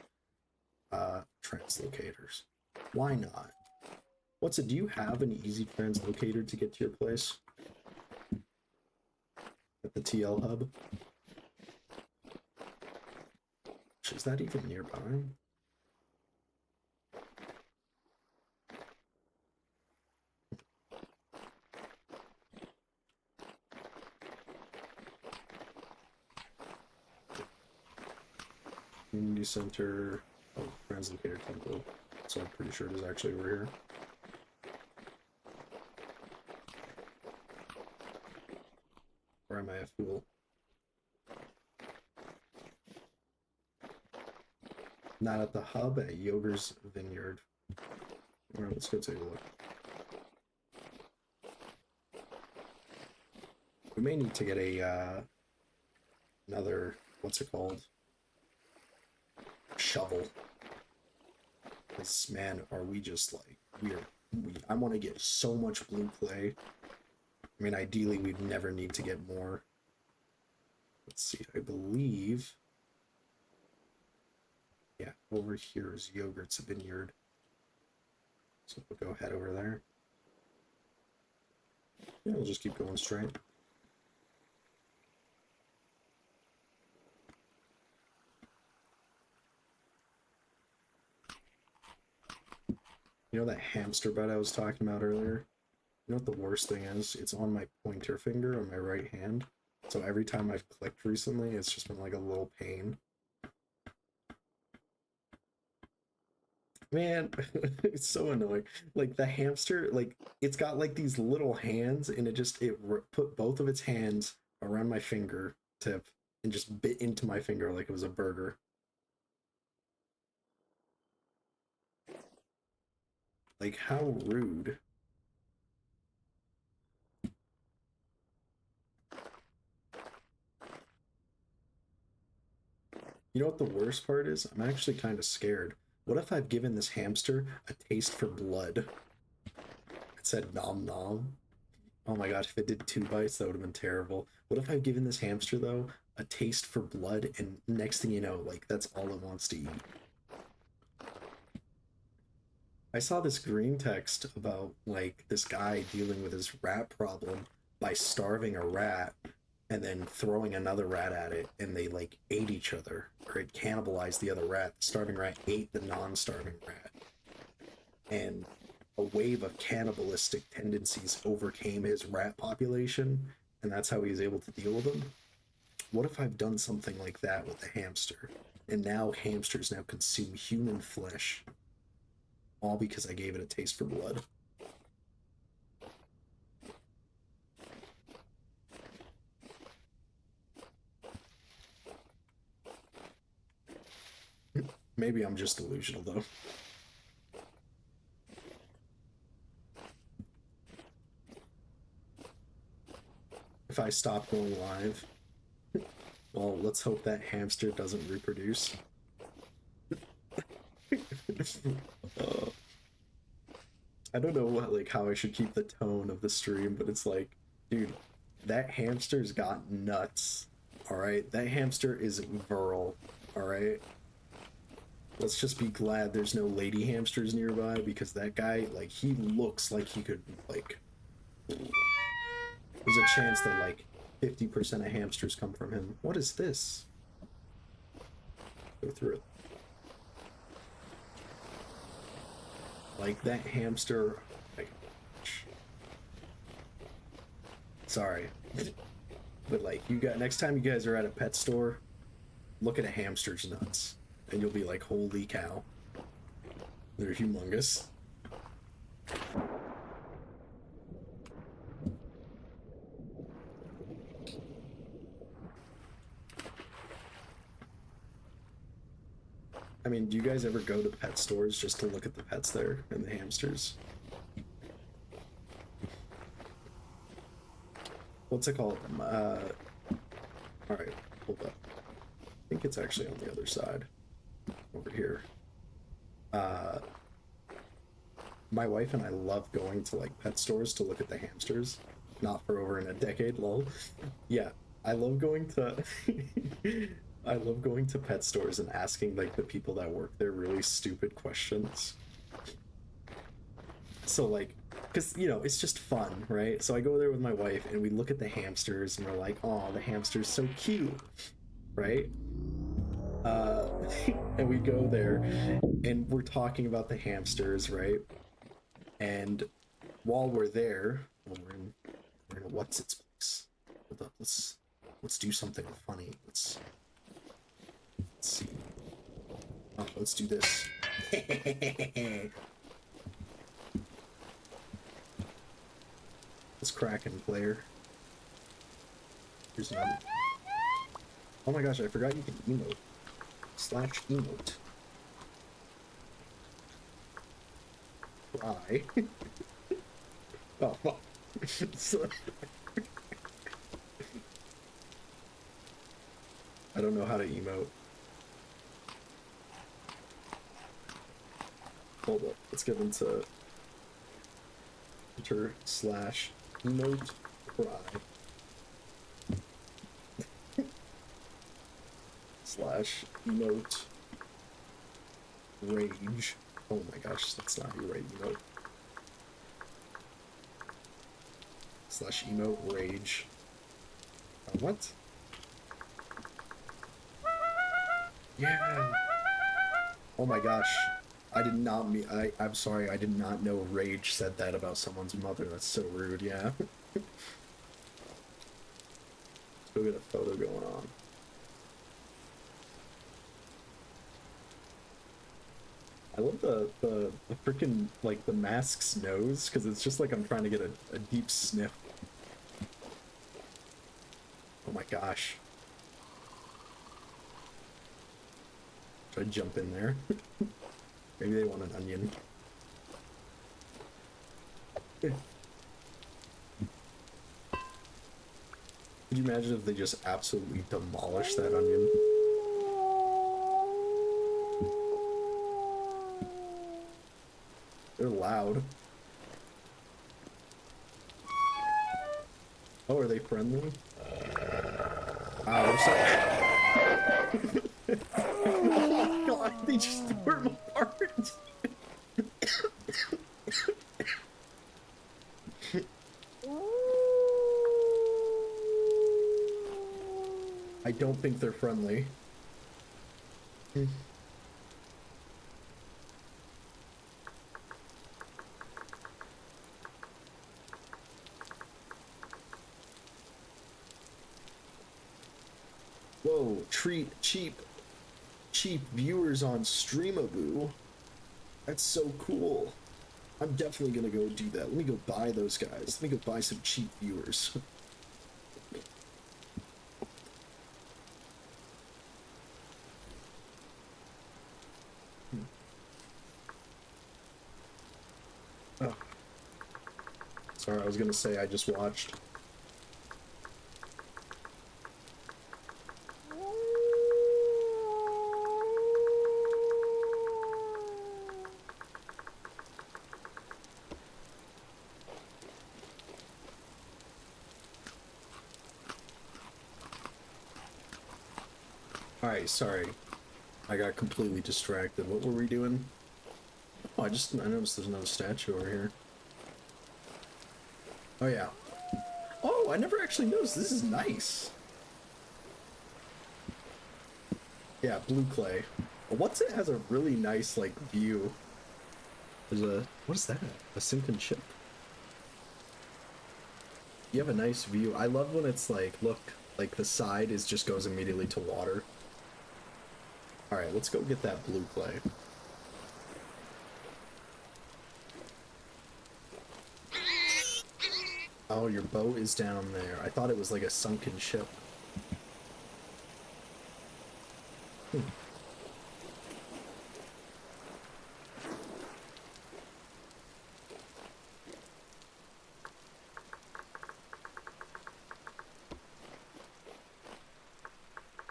translocators. Why not? What's it? Do you have an easy translocator to get to your place at the TL hub? Is that even nearby? Community center. Oh, translocator temple. So I'm pretty sure it is actually over here. Or am I a fool? Not at the hub, at Yoger's Vineyard. Alright, let's go take a look. We may need to get a another, what's it called? Shovel. Because man, are we just like I want to get so much blue clay. I mean, ideally we'd never need to get more. Let's see, I believe, yeah, over here is Yogurt's Vineyard. So we'll go head over there. Yeah, we'll just keep going straight. You know that hamster bed I was talking about earlier? You know what the worst thing is? It's on my pointer finger on my right hand. So every time I've clicked recently, it's just been like a little pain. Man, it's so annoying. Like the hamster, like it's got like these little hands, and it put both of its hands around my finger tip and just bit into my finger like it was a burger. Like, how rude. You know what the worst part is? I'm actually kind of scared. What if I've given this hamster a taste for blood? It said nom nom. Oh my gosh, if it did 2 bites, that would have been terrible. What if I've given this hamster, though, a taste for blood, and next thing you know, like, that's all it wants to eat? I saw this green text about, like, this guy dealing with his rat problem by starving a rat and then throwing another rat at it, and they, like, ate each other, or it cannibalized the other rat. The starving rat ate the non-starving rat. And a wave of cannibalistic tendencies overcame his rat population, and that's how he was able to deal with them. What if I've done something like that with the hamster, and now hamsters now consume human flesh, all because I gave it a taste for blood? Maybe I'm just delusional, though. If I stop going live, well, let's hope that hamster doesn't reproduce. uh, I don't know what, like, how I should keep the tone of the stream, but it's like, dude, that hamster's got nuts. All right, that hamster is virile. All right. Let's just be glad there's no lady hamsters nearby, because that guy, like, he looks like he could, like, there's a chance that, like, 50% of hamsters come from him. What is this? Go through it. Like that hamster. Like, sorry. But like, you got, next time you guys are at a pet store, look at a hamster's nuts. And you'll be like, holy cow. They're humongous. I mean, do you guys ever go to pet stores just to look at the pets there and the hamsters? What's it called? Alright, hold up. I think it's actually on the other side. Over here. My wife and I love going to like pet stores to look at the hamsters. Not for over in a decade, lol. Yeah, I love going to I love going to pet stores and asking like the people that work there really stupid questions. So like, because you know, it's just fun, right? So I go there with my wife and we look at the hamsters and we're like, oh, the hamster's so cute, right? And we go there and we're talking about the hamsters, right? And while we're there, well, we're in a what's its place. Hold up, let's do something funny. Let's see. Oh, let's do this. Let's crack in, player. Here's another. Oh my gosh, I forgot you can emote. /emote. Try. Oh, fuck. I don't know how to emote. Hold up, let's get into enter /emote cry /emote rage. Oh my gosh, that's not your right emote. /emote rage. What? Yeah. Oh my gosh. I did not mean. I'm sorry. I did not know rage said that about someone's mother. That's so rude. Yeah. Let's go get a photo going on. I love the freaking like the mask's nose because it's just like I'm trying to get a deep sniff. Oh my gosh. Should I jump in there? Maybe they want an onion. Could you imagine if they just absolutely demolished that onion? They're loud. Oh, are they friendly? Wow, they're so... Oh god, they just tore him apart! I don't think they're friendly. Whoa, cheap viewers on Streamaboo. That's so cool. I'm definitely gonna go do that. Let me go buy those guys. Let me go buy some cheap viewers. Oh. Sorry, I was gonna say I just watched. Alright, sorry. I got completely distracted. What were we doing? Oh, I noticed there's another statue over here. Oh yeah. Oh, I never actually noticed. This is nice. Yeah, blue clay. What's it has a really nice like view. There's a what is that? A sinking ship. You have a nice view. I love when it's like, look, like the side is just goes immediately to water. All right, let's go get that blue clay. Oh, your boat is down there. I thought it was like a sunken ship.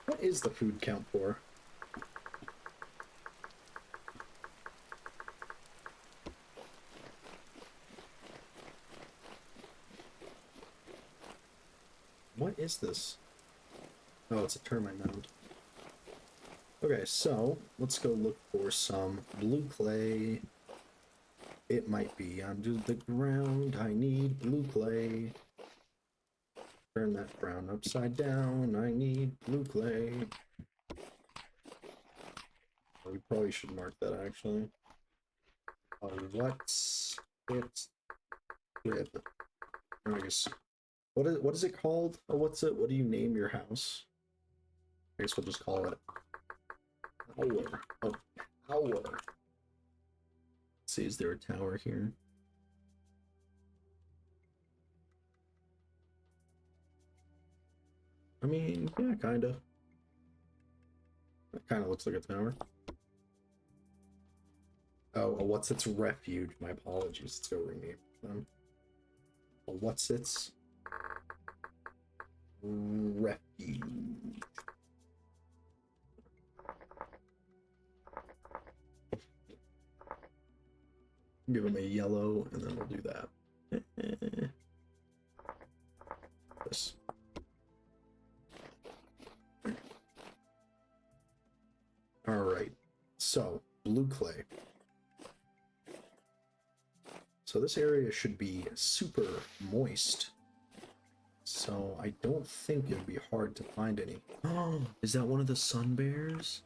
What is the food count for? What is this? Oh, it's a termite mound. Okay, so let's go look for some blue clay. It might be under the ground. I need blue clay. Turn that brown upside down. I need blue clay. We probably should mark that actually. What's it with? I guess what is it called? Oh, what's it? What do you name your house? I guess we'll just call it tower. Oh, tower. Let's see, is there a tower here? I mean, yeah, kinda. That kind of looks like a tower. Oh, what's its refuge? My apologies. Let's go rename them. What's its refuge? Give them a yellow, and then we'll do that. This. All right. So blue clay. So this area should be super moist. So I don't think it'd be hard to find any. Oh, is that one of the sun bears?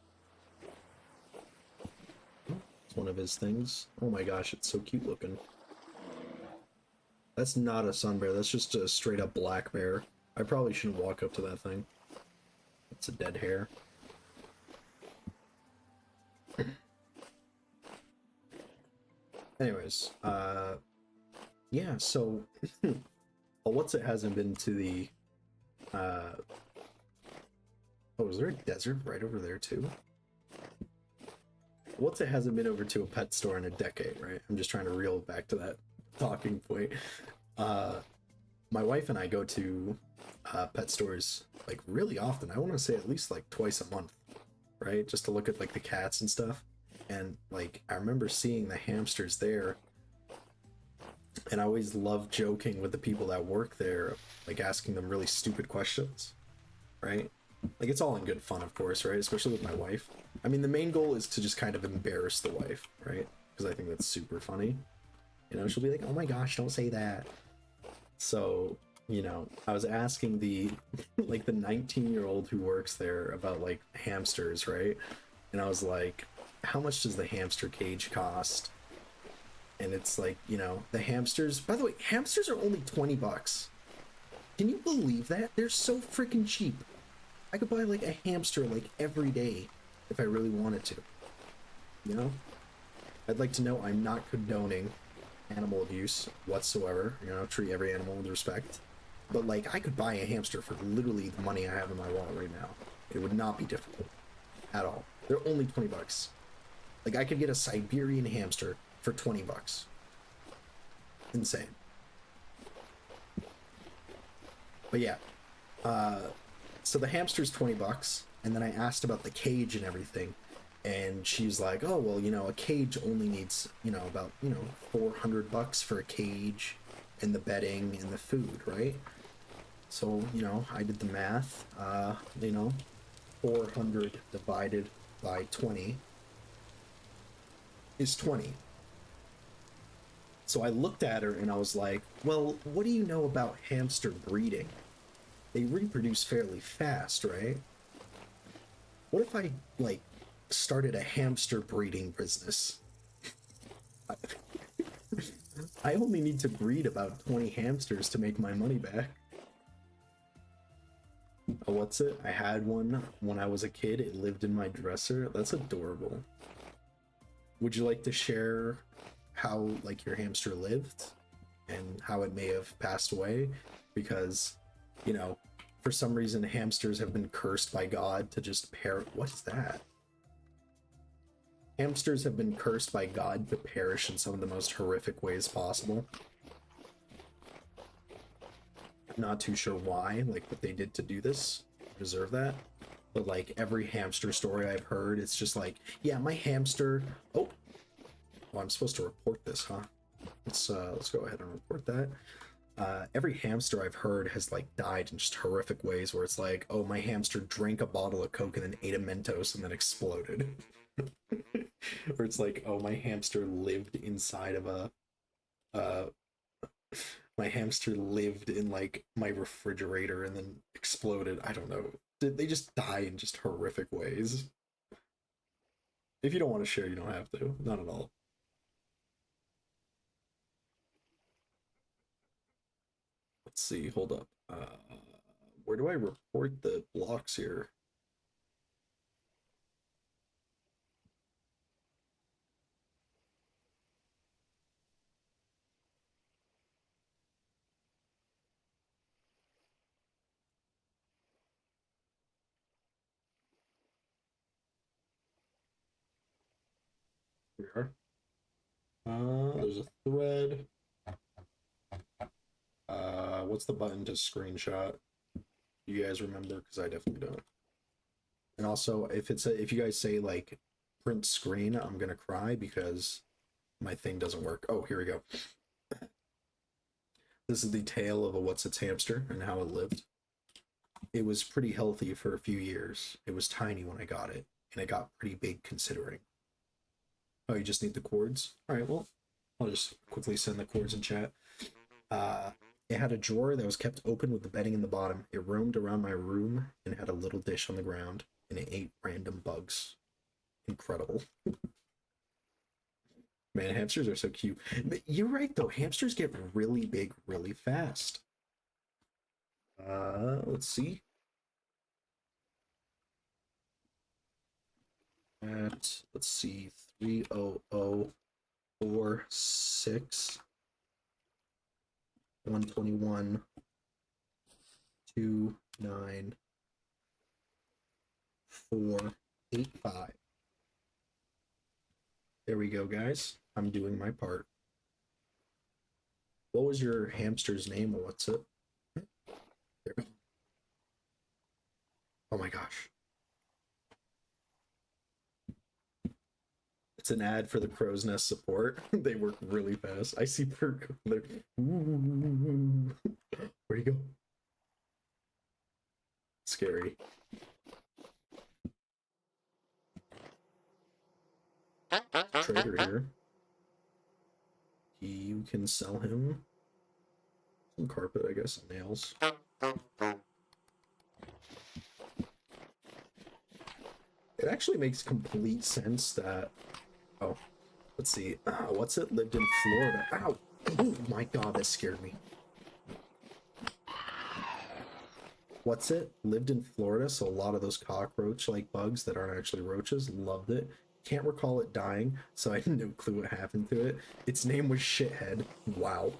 It's one of his things. Oh my gosh, it's so cute looking. That's not a sun bear, that's just a straight up black bear. I probably shouldn't walk up to that thing. It's a dead hare. Anyways, yeah, so what's it hasn't been to the oh, is there a desert right over there too? What's it hasn't been over to a pet store in a decade, right? I'm just trying to reel back to that talking point. My wife and I go to pet stores like really often. I want to say at least like twice a month, right? Just to look at like the cats and stuff. And like I remember seeing the hamsters there, and I always love joking with the people that work there, like asking them really stupid questions, right? Like it's all in good fun, of course, right? Especially with my wife. I mean, the main goal is to just kind of embarrass the wife, right? Because I think that's super funny. You know, she'll be like, "Oh my gosh, don't say that." So, you know, I was asking the like the 19-year-old who works there about like hamsters, right? And I was like, how much does the hamster cage cost? And it's like, you know, the hamsters, by the way, hamsters are only 20 bucks. Can you believe that? They're so freaking cheap. I could buy like a hamster like every day if I really wanted to. You know? I'd like to know I'm not condoning animal abuse whatsoever. You know, treat every animal with respect. But like, I could buy a hamster for literally the money I have in my wallet right now. It would not be difficult at all. They're only 20 bucks. Like, I could get a Siberian hamster for 20 bucks. Insane. But yeah. So the hamster's 20 bucks. And then I asked about the cage and everything. And she's like, oh, well, you know, a cage only needs, you know, about, you know, 400 bucks for a cage and the bedding and the food, right? So, you know, I did the math. You know, 400 divided by 20 is 20. So I looked at her and I was like, well, what do you know about hamster breeding? They reproduce fairly fast, right? What if I, like, started a hamster breeding business? I only need to breed about 20 hamsters to make my money back. Oh, what's it? I had one when I was a kid. It lived in my dresser. That's adorable. Would you like to share how, like, your hamster lived and how it may have passed away? Because, you know, for some reason, hamsters have been cursed by God to just What is that? Hamsters have been cursed by God to perish in some of the most horrific ways possible. I'm not too sure why, like what they did to do this, deserve that. But like every hamster story I've heard, it's just like, yeah, my hamster. Oh, well, I'm supposed to report this, huh? Let's go ahead and report that. Every hamster I've heard has like died in just horrific ways, where it's like, oh, my hamster drank a bottle of Coke and then ate a Mentos and then exploded. Or it's like, oh, my hamster lived inside of a my hamster lived in like my refrigerator and then exploded. I don't know. They just die in just horrific ways. If you don't want to share, you don't have to. Not at all. Let's see. Hold up. Where do I report the blocks here? Here we are. There's a thread. What's the button to screenshot? You guys remember? Because I definitely don't. And also, if you guys say like print screen, I'm gonna cry because my thing doesn't work. Oh, here we go. This is the tale of a what's its hamster and how it lived. It was pretty healthy for a few years. It was tiny when I got it, and it got pretty big considering. Oh, you just need the cords? All right, well, I'll just quickly send the cords in chat. It had a drawer that was kept open with the bedding in the bottom. It roamed around my room and had a little dish on the ground, and it ate random bugs. Incredible. Man, hamsters are so cute. But you're right, though. Hamsters get really big really fast. Let's see. Let's see, 30046 121 29485. There we go, guys. I'm doing my part. What was your hamster's name, or what's it? There. Oh my gosh. It's an ad for the Crow's Nest support. They work really fast. I see Perk. Where'd he go? Scary. Trader here. You can sell him some carpet, I guess, and nails. It actually makes complete sense that. Oh, let's see. What's it? Lived in Florida. Ow! Oh my god, that scared me. What's it? Lived in Florida, so a lot of those cockroach-like bugs that aren't actually roaches. Loved it. Can't recall it dying, so I had no clue what happened to it. Its name was Shithead. Wow.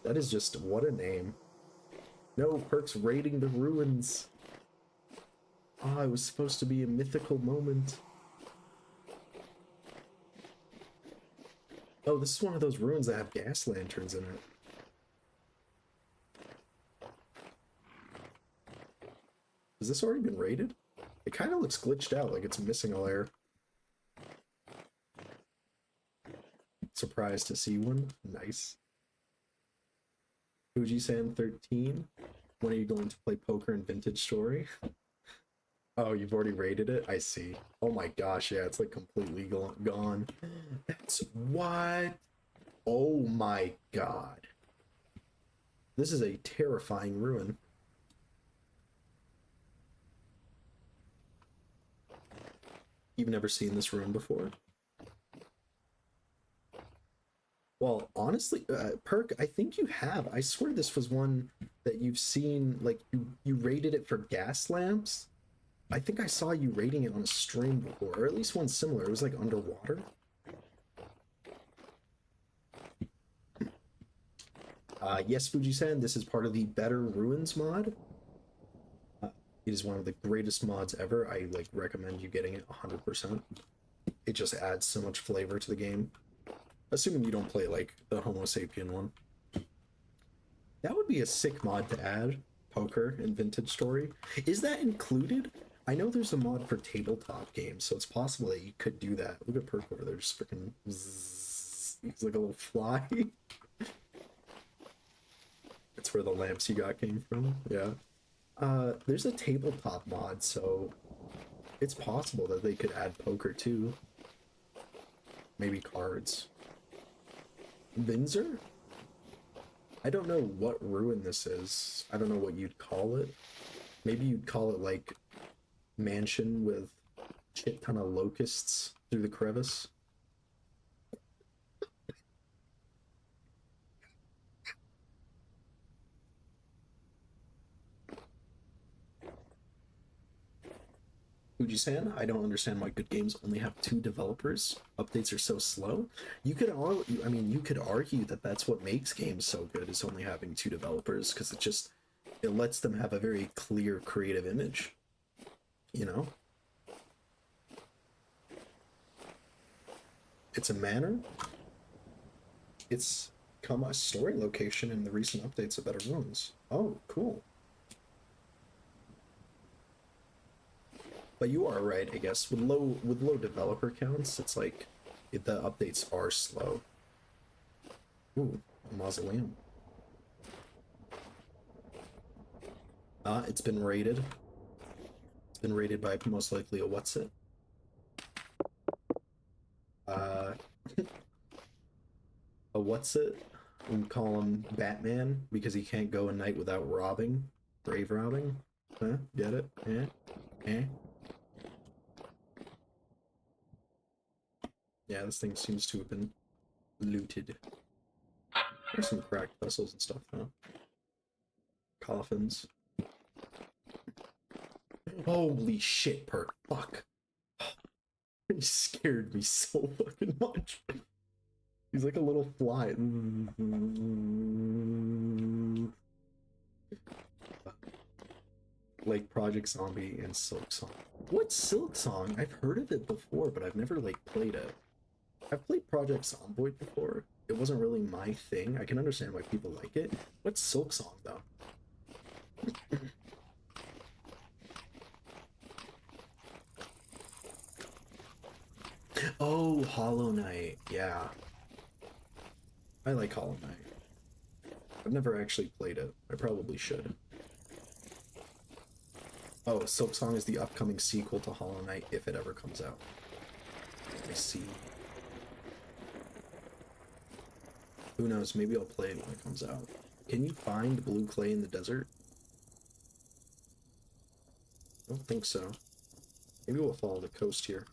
That is just, what a name. No, Perk's raiding the ruins. Ah, it was supposed to be a mythical moment. Oh, this is one of those ruins that have gas lanterns in it. Has this already been raided? It kind of looks glitched out, like it's missing a layer. Surprised to see one. Nice. Fuji-san 13. When are you going to play poker in Vintage Story? Oh, you've already raided it? I see. Oh my gosh, yeah, it's like completely gone. That's what? Oh my god. This is a terrifying ruin. You've never seen this ruin before? Well, honestly, Perk, I think you have. I swear this was one that you've seen, like, you rated it for gas lamps. I think I saw you rating it on a stream before, or at least one similar. It was like underwater. Yes, Fuji-san, this is part of the Better Ruins mod. It is one of the greatest mods ever. I like recommend you getting it 100%. It just adds so much flavor to the game. Assuming you don't play like the Homo sapien one. That would be a sick mod to add. Poker and Vintage Story. Is that included? I know there's a mod for tabletop games, so it's possible that you could do that. Look at Perk over there, just freaking. He's like a little fly. That's where the lamps you got came from. Yeah. There's a tabletop mod, so it's possible that they could add poker too. Maybe cards. Windsor? I don't know what ruin this is. I don't know what you'd call it. Maybe you'd call it like mansion with shit ton of locusts through the crevice. Fuji-san, I don't understand why good games only have 2 developers. Updates are so slow. You could I mean, you could argue that that's what makes games so good, is only having 2 developers, because it lets them have a very clear creative image. You know? It's a manor. It's come a story location in the recent updates of Better Ruins. Oh, cool. But you are right, I guess. With low developer counts, it's like the updates are slow. Ooh, a mausoleum. It's been raided. It's been raided by most likely a what's it? A what's it? We call him Batman because he can't go a night without robbing. Grave robbing. Huh? Get it? Eh? Eh? Yeah, this thing seems to have been looted. There's some cracked vessels and stuff, huh? Coffins. Holy shit, Perk. Fuck. He scared me so fucking much. He's like a little fly. Like Project Zombie and Silk Song. What's Silk Song? I've heard of it before, but I've never like played it. I've played Project Zomboid before. It wasn't really my thing. I can understand why people like it. What's Silk Song though? Oh, Hollow Knight. Yeah. I like Hollow Knight. I've never actually played it. I probably should. Oh, Silk Song is the upcoming sequel to Hollow Knight if it ever comes out. I see. Who knows? Maybe I'll play it when it comes out. Can you find blue clay in the desert? I don't think so. Maybe we'll follow the coast here.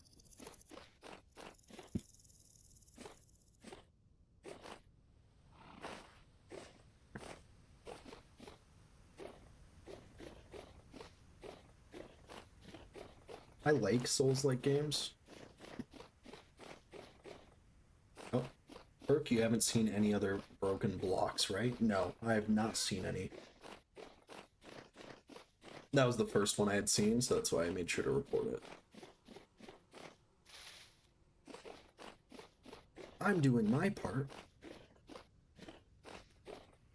I like Souls-like games. Oh, Burke, you haven't seen any other broken blocks, right? No, I have not seen any. That was the first one I had seen, so that's why I made sure to report it. I'm doing my part.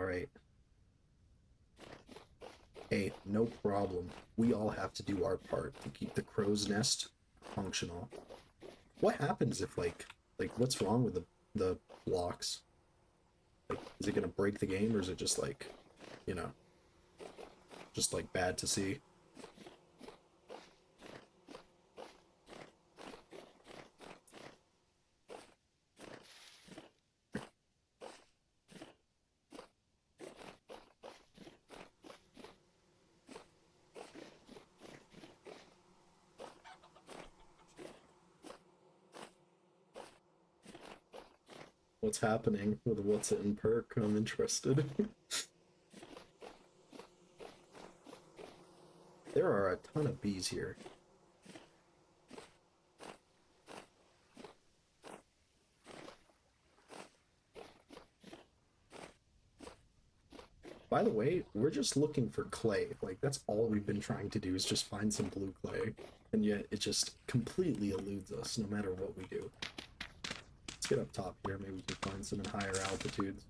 Alright. Hey, no problem. We all have to do our part to keep the crow's nest functional. What happens if, like what's wrong with the blocks? Like, is it gonna break the game, or is it just like, you know, just like bad to see? what's happening with what's it in perk. I'm interested. There are a ton of bees here. By the way, we're just looking for clay. Like, that's all we've been trying to do is just find some blue clay. And yet it just completely eludes us no matter what we do. Let's get up top here. Maybe we can find some in higher altitudes.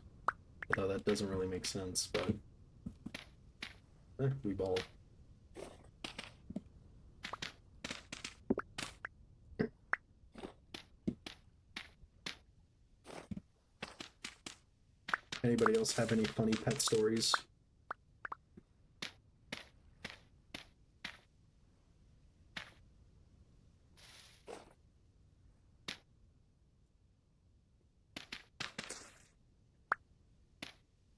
Although that doesn't really make sense, but... we ball. Anybody else have any funny pet stories?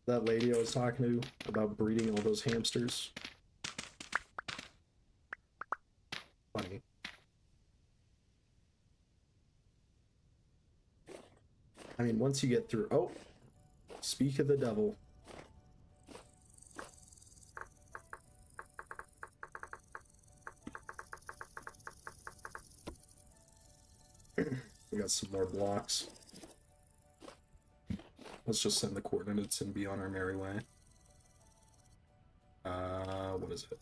That lady I was talking to about breeding all those hamsters. Funny. I mean, once you get through... Oh! Speak of the devil. We got some more blocks. Let's just send the coordinates and be on our merry way. What is it?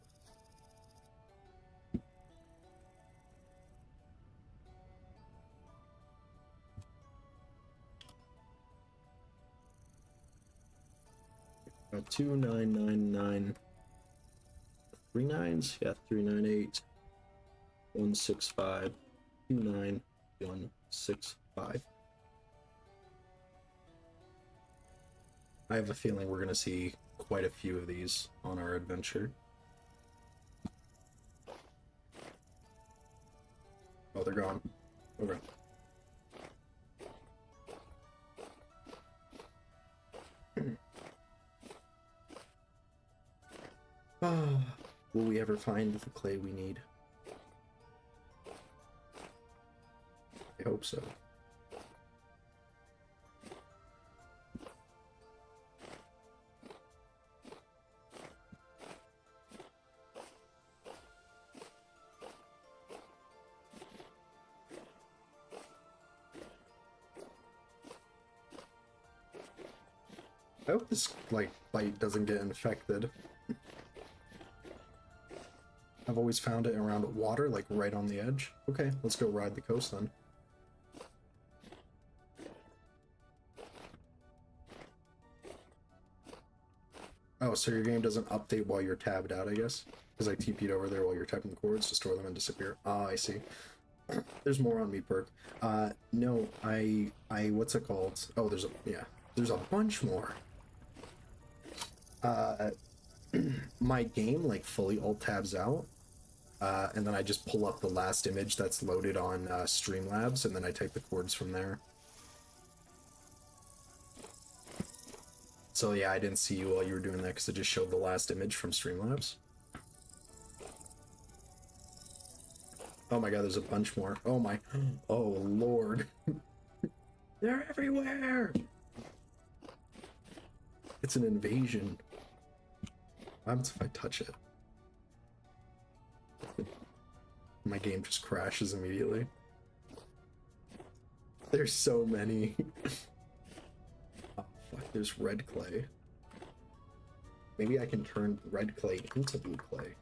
Got 2999 3 nines? Yeah, 398 165 29165. I have a feeling we're gonna see quite a few of these on our adventure. Oh, they're gone. Okay. Will we ever find the clay we need? I hope so. I hope this, like, bite doesn't get infected. I've always found it around water, like right on the edge. Okay, let's go ride the coast then. Oh, so your game doesn't update while you're tabbed out, I guess? Because I TP'd over there while you're typing the chords to store them and disappear. Ah, I see. There's more on me, perk. No, what's it called? Oh, there's a bunch more. My game, like, fully alt tabs out, and then I just pull up the last image that's loaded on Streamlabs, and then I type the chords from there. So yeah, I didn't see you while you were doing that because it just showed the last image from Streamlabs. Oh my god, there's a bunch more. Oh my... Oh lord. They're everywhere! It's an invasion. What happens if I touch it? My game just crashes immediately. There's so many. Oh fuck, there's red clay. Maybe I can turn red clay into blue clay.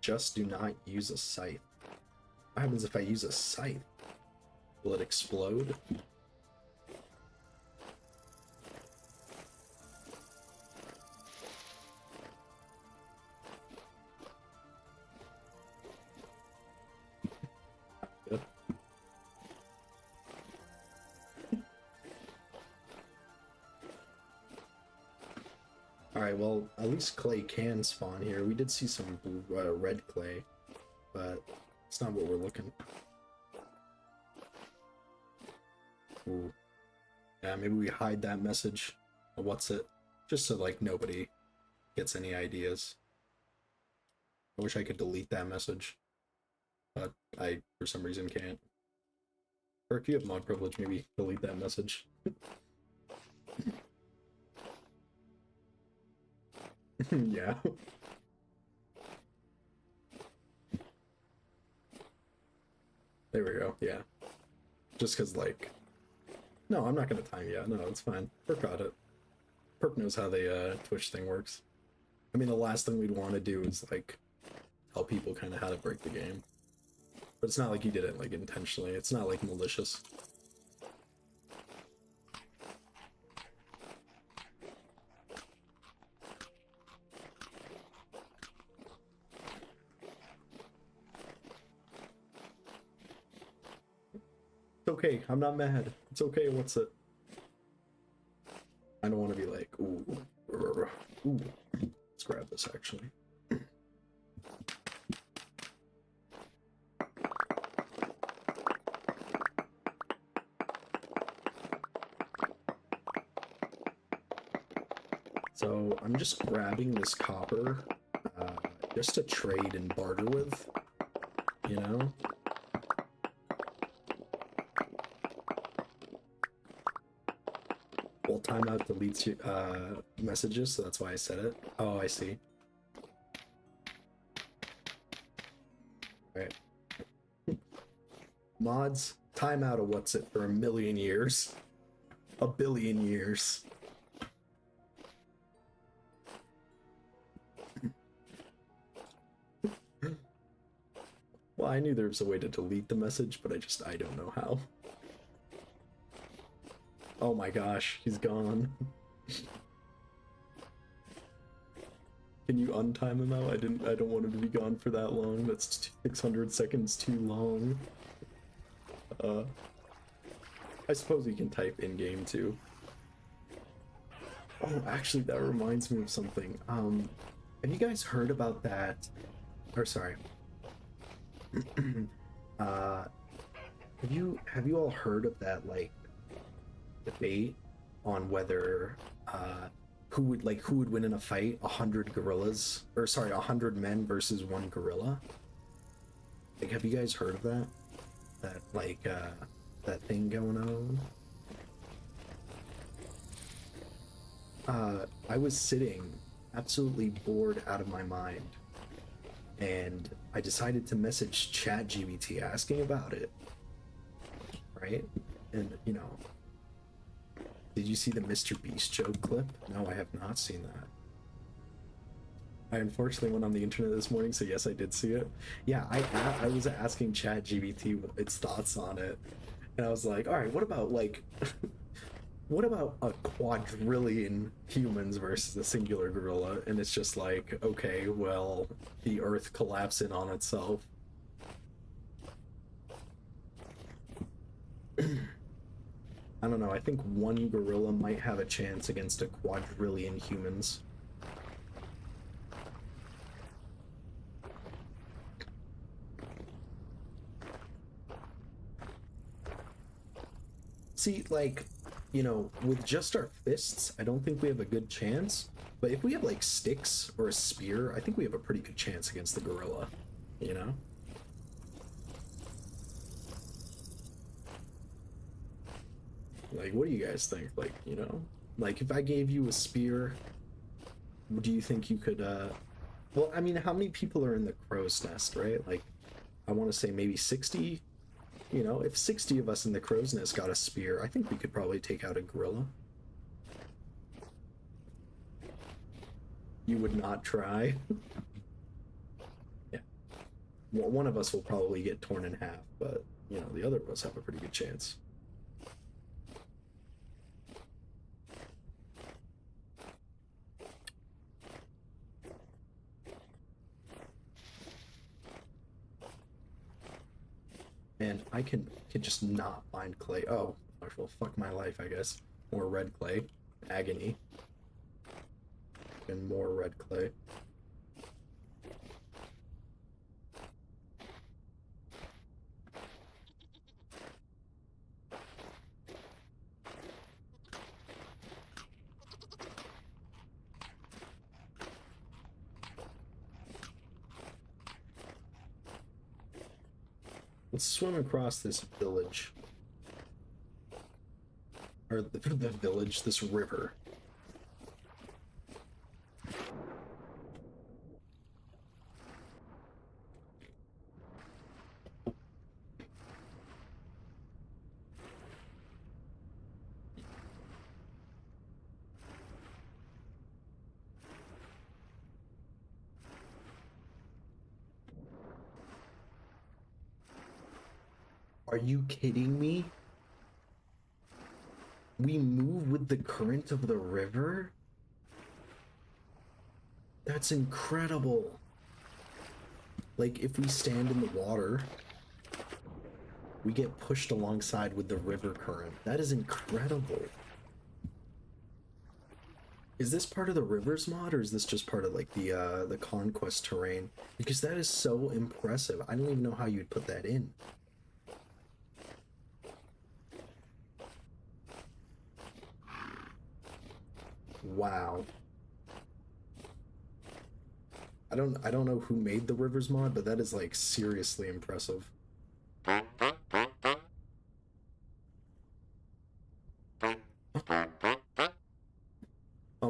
Just do not use a scythe. What happens if I use a scythe? Will it explode? Good. Alright, well, at least clay can spawn here. We did see some blue, red clay, but it's not what we're looking for. Ooh. Yeah, maybe we hide that message. What's it? Just so, like, nobody gets any ideas. I wish I could delete that message, but I, for some reason, can't. Or if you have mod privilege, maybe delete that message. Yeah. There we go, yeah. Just because, like... No, I'm not gonna time you. No, it's fine. Perk got it. Perk knows how the Twitch thing works. I mean, the last thing we'd want to do is, like, tell people kind of how to break the game. But it's not like you did it, like, intentionally. It's not, like, malicious. It's okay, I'm not mad. It's okay, what's it? I don't want to be like, ooh, ooh. Let's grab this, actually. So I'm just grabbing this copper just to trade and barter with, you know? Well, timeout deletes messages, so that's why I said it. Oh, I see. Alright. Mods, timeout of what's it for a million years. A billion years. Well, I knew there was a way to delete the message, but I don't know how. Oh my gosh, he's gone. Can you untime him out? I don't want him to be gone for that long. That's 600 seconds too long. I suppose you can type in-game too. Oh, actually, that reminds me of something. Have you guys heard about that? Or sorry. Have you all heard of that, like, debate on whether who would win in a fight, 100 gorillas, or sorry, 100 men versus 1 gorilla? Like, have you guys heard of that? That, like, that thing going on? I was sitting absolutely bored out of my mind, and I decided to message ChatGPT asking about it, right? And, you know, did you see the Mr. Beast joke clip? No, I have not seen that. I unfortunately went on the internet this morning, so yes, I did see it. Yeah, I was asking ChatGPT its thoughts on it, and I was like, all right, what about, like, what about a quadrillion humans versus a singular gorilla? And it's just like, okay, well, the Earth collapsing on itself. I don't know, I think 1 gorilla might have a chance against a quadrillion humans. See, like, you know, with just our fists, I don't think we have a good chance. But if we have, like, sticks or a spear, I think we have a pretty good chance against the gorilla, you know? Like, what do you guys think? Like, you know? Like, if I gave you a spear, do you think you could, well, I mean, how many people are in the crow's nest, right? Like, I want to say maybe 60? You know, if 60 of us in the crow's nest got a spear, I think we could probably take out a gorilla. You would not try? Yeah. Well, one of us will probably get torn in half, but, you know, the other of us have a pretty good chance. And I can just not find clay. Oh, well, fuck my life, I guess. More red clay. Agony. And more red clay. Let's swim across this village. Or the village, this river. Are you kidding me? We move with the current of the river? That's incredible. Like, if we stand in the water, we get pushed alongside with the river current. That is incredible. Is this part of the rivers mod, or is this just part of, like, the conquest terrain? Because that is so impressive. I don't even know how you'd put that in. Wow. I don't know who made the rivers mod, but that is like seriously impressive. Oh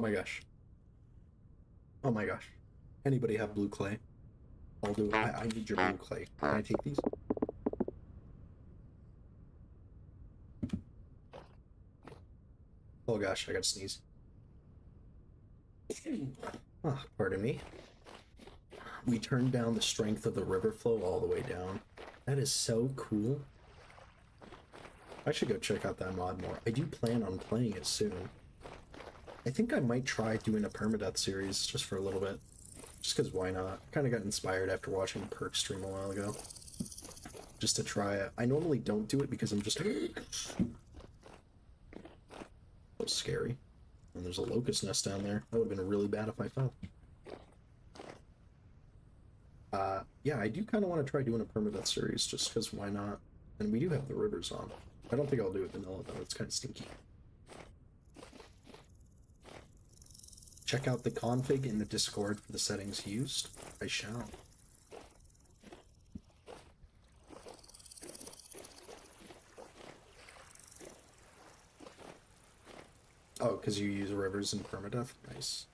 my gosh. Oh my gosh. Anybody have blue clay? I'll do it. I need your blue clay. Can I take these? Oh gosh, I gotta sneeze. Oh, pardon me. We turned down the strength of the river flow all the way down. That is so cool. I should go check out that mod more. I do plan on playing it soon. I think I might try doing a permadeath series just for a little bit. Just because why not? Kind of got inspired after watching Perk stream a while ago. Just to try it. I normally don't do it because I'm just... So scary. And there's a locust nest down there. That would have been really bad if I fell. Yeah, I do kind of want to try doing a permadeath series, just because why not? And we do have the rivers on. I don't think I'll do it vanilla, though. It's kind of stinky. Check out the config in the Discord for the settings used. I shall. Oh, because you use rivers in permadeath? Nice.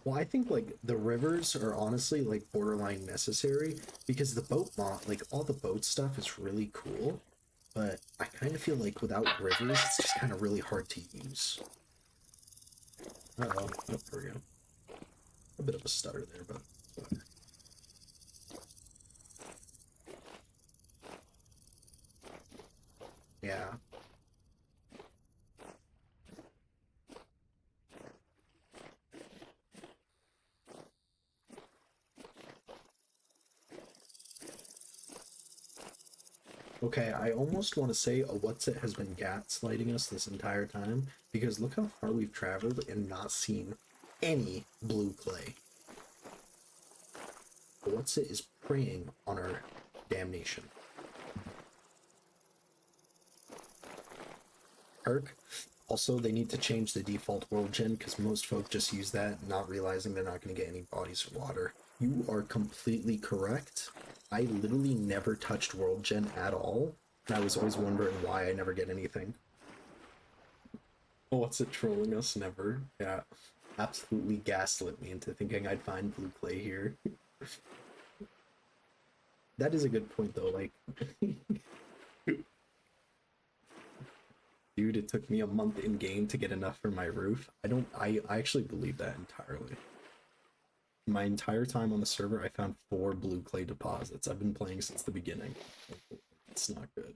Well, I think, like, the rivers are honestly, like, borderline necessary, because the boat mod, like, all the boat stuff is really cool, but I kind of feel like without rivers, it's just kind of really hard to use. Uh-oh, there we go. A bit of a stutter there, but whatever. Yeah. Okay, I almost want to say a what's it has been gaslighting us this entire time, because look how far we've traveled and not seen any blue clay. What's it is preying on our damnation. Perk. Also, they need to change the default world gen, because most folk just use that, not realizing they're not going to get any bodies of water. You are completely correct. I literally never touched world gen at all, and I was always wondering why I never get anything. Oh, what's it trolling us? Never. Yeah. Absolutely gaslit me into thinking I'd find blue clay here. That is a good point, though, like... Dude, it took me a month in-game to get enough for my roof. I actually believe that entirely. My entire time on the server, I found 4 blue clay deposits. I've been playing since the beginning. It's not good.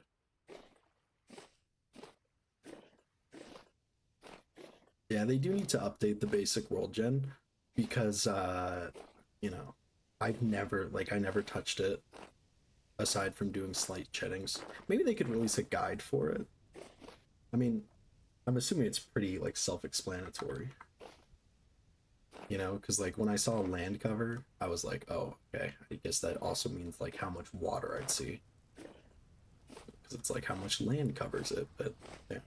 Yeah, they do need to update the basic world gen, because, you know, I never touched it, aside from doing slight chettings. Maybe they could release a guide for it. I mean, I'm assuming it's pretty, like, self-explanatory. You know, because, like, when I saw land cover, I was like, oh, okay, I guess that also means, like, how much water I'd see. Because it's like how much land covers it, but, yeah.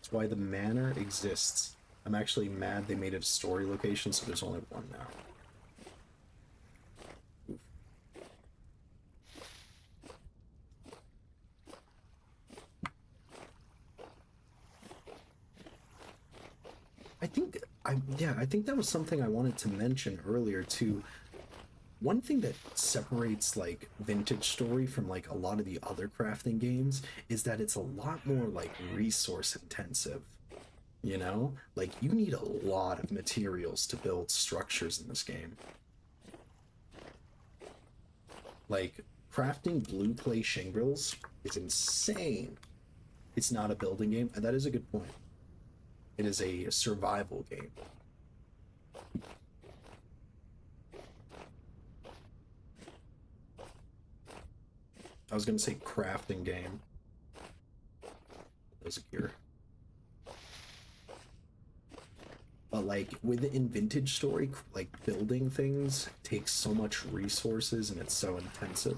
That's why the manor exists. I'm actually mad they made it a story location, so there's only one now. Oof. I think that was something I wanted to mention earlier too. One thing that separates like Vintage Story from like a lot of the other crafting games is that it's a lot more like resource intensive. You know, like you need a lot of materials to build structures in this game. Like crafting blue clay shingles is insane. It's not a building game, and that is a good point. It is a survival game. I was gonna say crafting game. That was a gear. But like within Vintage Story, like building things takes so much resources and it's so intensive.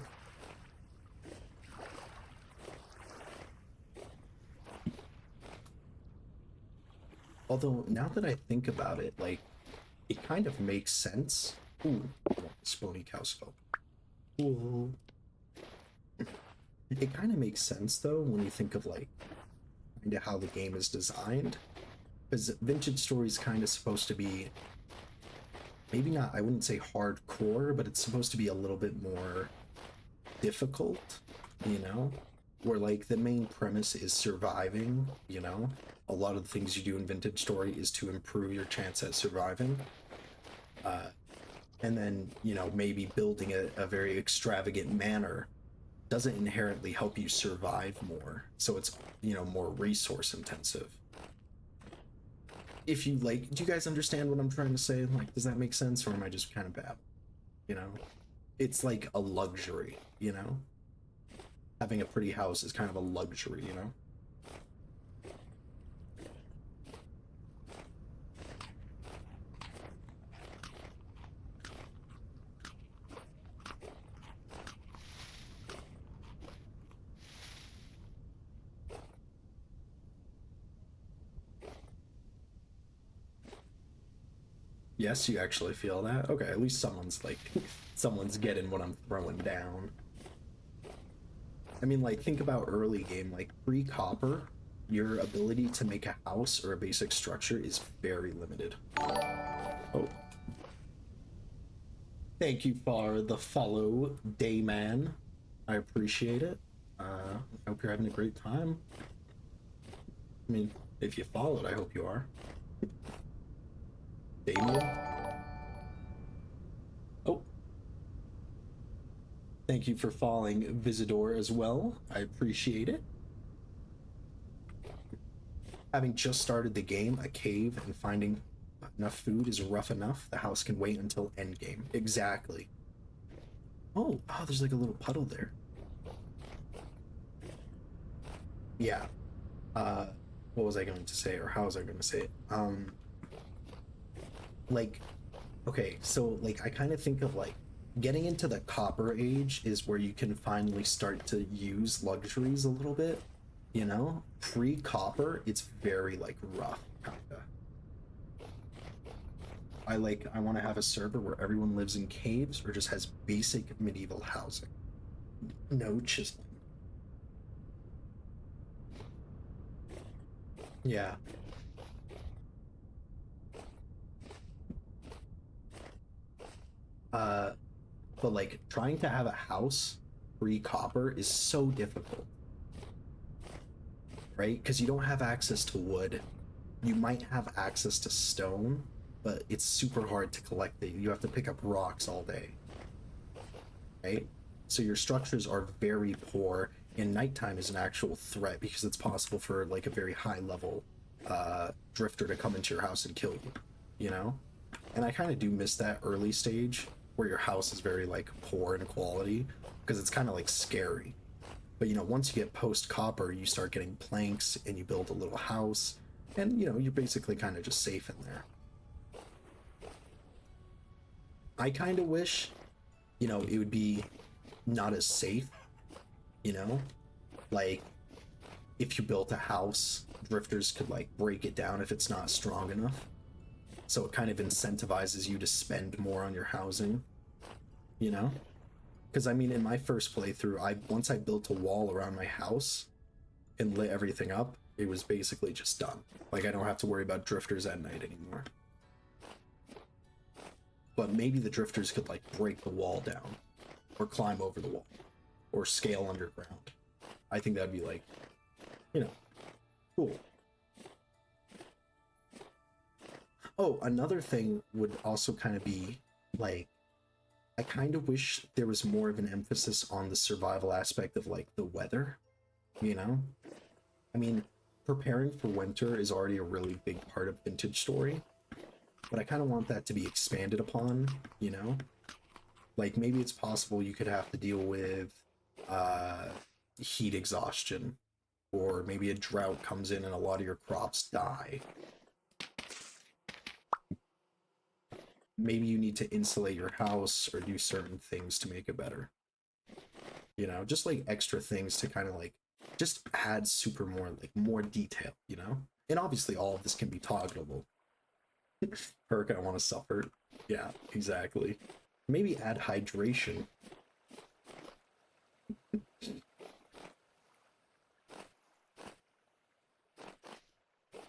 Although now that I think about it, like it kind of makes sense. Ooh, Spony cow skull. Ooh. It kind of makes sense though when you think of like kind of how the game is designed, because Vintage Story is kind of supposed to be maybe not, I wouldn't say hardcore, but it's supposed to be a little bit more difficult, you know? Where like the main premise is surviving, you know? A lot of the things you do in Vintage Story is to improve your chance at surviving. And then, you know, maybe building a very extravagant manor doesn't inherently help you survive more. So it's, you know, more resource intensive. If you like, do you guys understand what I'm trying to say? Like, does that make sense, or am I just kind of bad? You know, it's like a luxury, you know? Having a pretty house is kind of a luxury, you know? Yes, you actually feel that? Okay, at least someone's like, someone's getting what I'm throwing down. I mean, like, think about early game, like pre-copper, your ability to make a house or a basic structure is very limited. Oh. Thank you for the follow, Dayman. I appreciate it. I hope you're having a great time. I mean, if you followed, I hope you are. Damien? Oh. Thank you for following Visidor as well. I appreciate it. Having just started the game, a cave and finding enough food is rough enough. The house can wait until endgame. Exactly. Oh, there's like a little puddle there. Yeah. What was I going to say, or how was I going to say it? Like, okay, so like I kind of think of like getting into the copper age is where you can finally start to use luxuries a little bit, you know? Pre-copper, it's very like rough, kinda. I want to have a server where everyone lives in caves or just has basic medieval housing. No chiseling. Yeah. Uh, but like trying to have a house pre-copper is so difficult, right? Because you don't have access to wood. You might have access to stone, but it's super hard to collect it. You have to pick up rocks all day, right? So your structures are very poor, and nighttime is an actual threat because it's possible for like a very high level drifter to come into your house and kill you, you know? And I kind of do miss that early stage where your house is very like poor in quality because it's kind of like scary. But you know, once you get post copper, you start getting planks and you build a little house, and you know, you're basically kind of just safe in there. I kind of wish, you know, it would be not as safe, you know? Like, if you built a house, drifters could like break it down if it's not strong enough. So it kind of incentivizes you to spend more on your housing, you know? Because I mean, in my first playthrough, once I built a wall around my house and lit everything up, it was basically just done. Like, I don't have to worry about drifters at night anymore. But maybe the drifters could like break the wall down, or climb over the wall, or scale underground. I think that'd be like, you know, cool. Oh, another thing would also kind of be like, I kind of wish there was more of an emphasis on the survival aspect of like the weather, you know? I mean, preparing for winter is already a really big part of Vintage Story, but I kind of want that to be expanded upon, you know? Like, maybe it's possible you could have to deal with heat exhaustion, or maybe a drought comes in and a lot of your crops die. Maybe you need to insulate your house or do certain things to make it better. You know, just like extra things to kind of like just add more detail, you know? And obviously all of this can be toggleable. Perk, I want to suffer. Yeah, exactly. Maybe add hydration.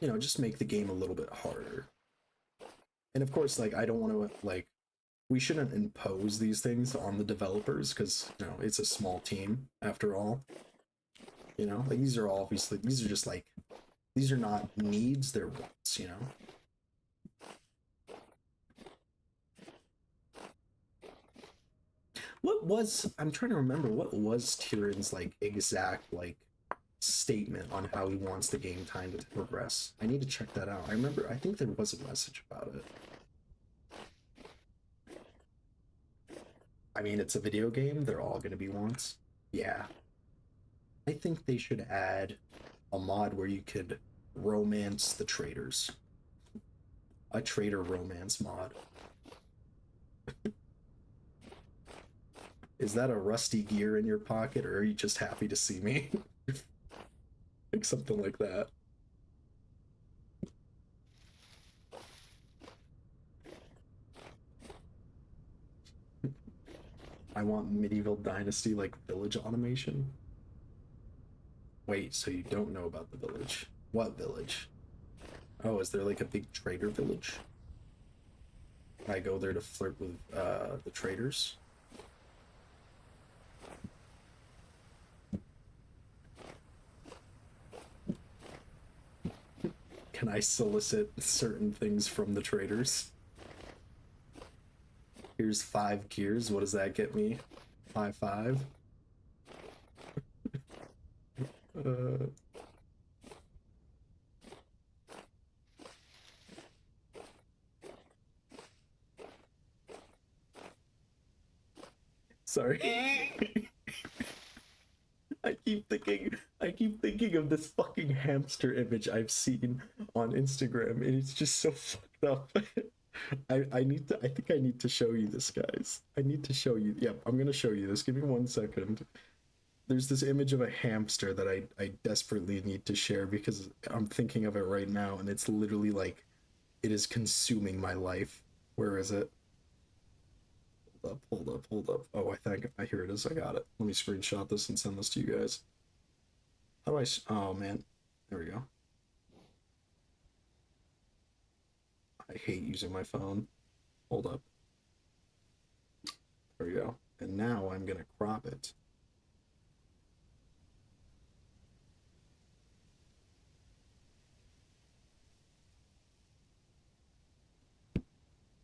You know, just make the game a little bit harder. And of course, like, I don't want to, like, we shouldn't impose these things on the developers because, you know, it's a small team after all. You know, like, these are just like, these are not needs, they're wants, you know? I'm trying to remember, what was Tyrion's, like, exact, like, statement on how he wants the game time to progress? I need to check that out. I think there was a message about it. I mean, it's a video game, they're all gonna be wants. Yeah. I think they should add a mod where you could romance the traders. A trader romance mod. Is that a rusty gear in your pocket, or are you just happy to see me? Like something like that. I want medieval dynasty like village automation. Wait, so you don't know about the village? What village? Oh, is there like a big trader village? Can I go there to flirt with the traders? Can I solicit certain things from the traders? Here's 5 gears. What does that get me? 5. uh... Sorry. I keep thinking of this fucking hamster image I've seen on Instagram, and it's just so fucked up. I think I need to show you this, guys. I need to show you. Yep, I'm gonna show you this. Give me 1 second. There's this image of a hamster that I desperately need to share because I'm thinking of it right now, and it's literally like, it is consuming my life. Where is it? Hold up. Oh, I think here it is. I got it. Let me screenshot this and send this to you guys. How do I? Oh man, there we go. I hate using my phone. Hold up. There we go. And now I'm gonna crop it.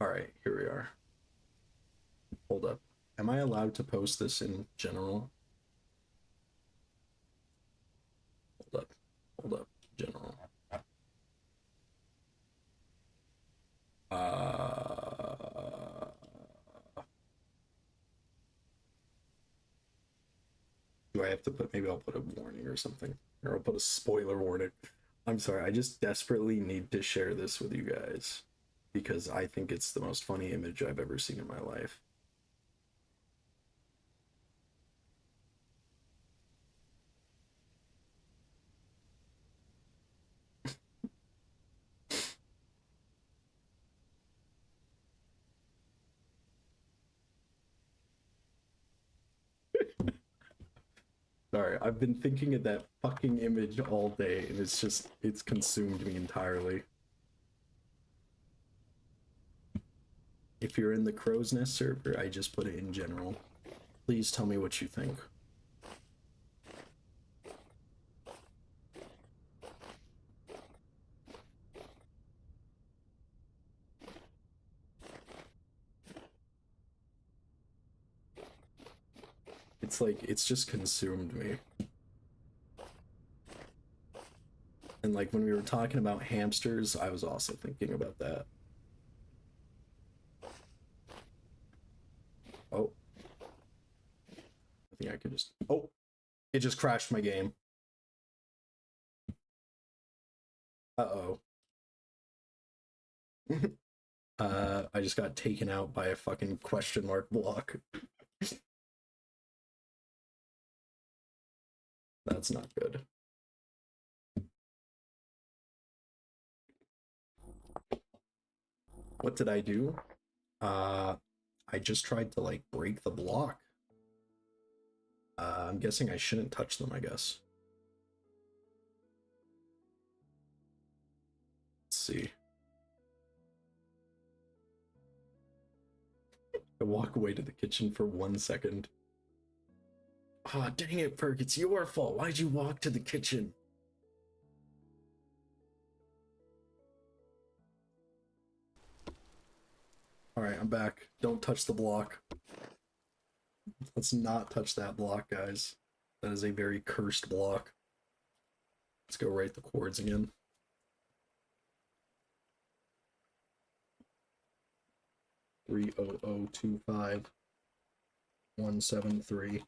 All right, here we are. Hold up. Am I allowed to post this in general? Hold up. General. Do I have to put, maybe I'll put a warning or something, or I'll put a spoiler warning. I'm sorry, I just desperately need to share this with you guys because I think it's the most funny image I've ever seen in my life. Sorry, I've been thinking of that fucking image all day, and it's consumed me entirely. If you're in the Crow's Nest server, I just put it in general. Please tell me what you think. It's like, it's just consumed me. And like when we were talking about hamsters, I was also thinking about that. Oh. I think I could just... Oh! It just crashed my game. Uh-oh. I just got taken out by a fucking question mark block. That's not good. What did I do? I just tried to like break the block. I'm guessing I shouldn't touch them, I guess. Let's see. I walk away to the kitchen for 1 second. Ah, oh, dang it, Perk, it's your fault. Why'd you walk to the kitchen? Alright, I'm back. Don't touch the block. Let's not touch that block, guys. That is a very cursed block. Let's go write the chords again. Three oh oh 25 173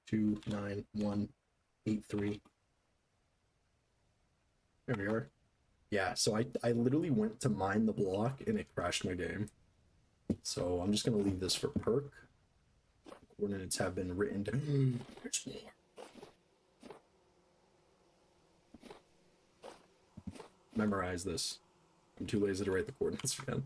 29183. There we are. Yeah, so I literally went to mine the block and it crashed my game. So I'm just gonna leave this for Perk. Coordinates have been written down. There's more. Memorize this. I'm too lazy to write the coordinates again.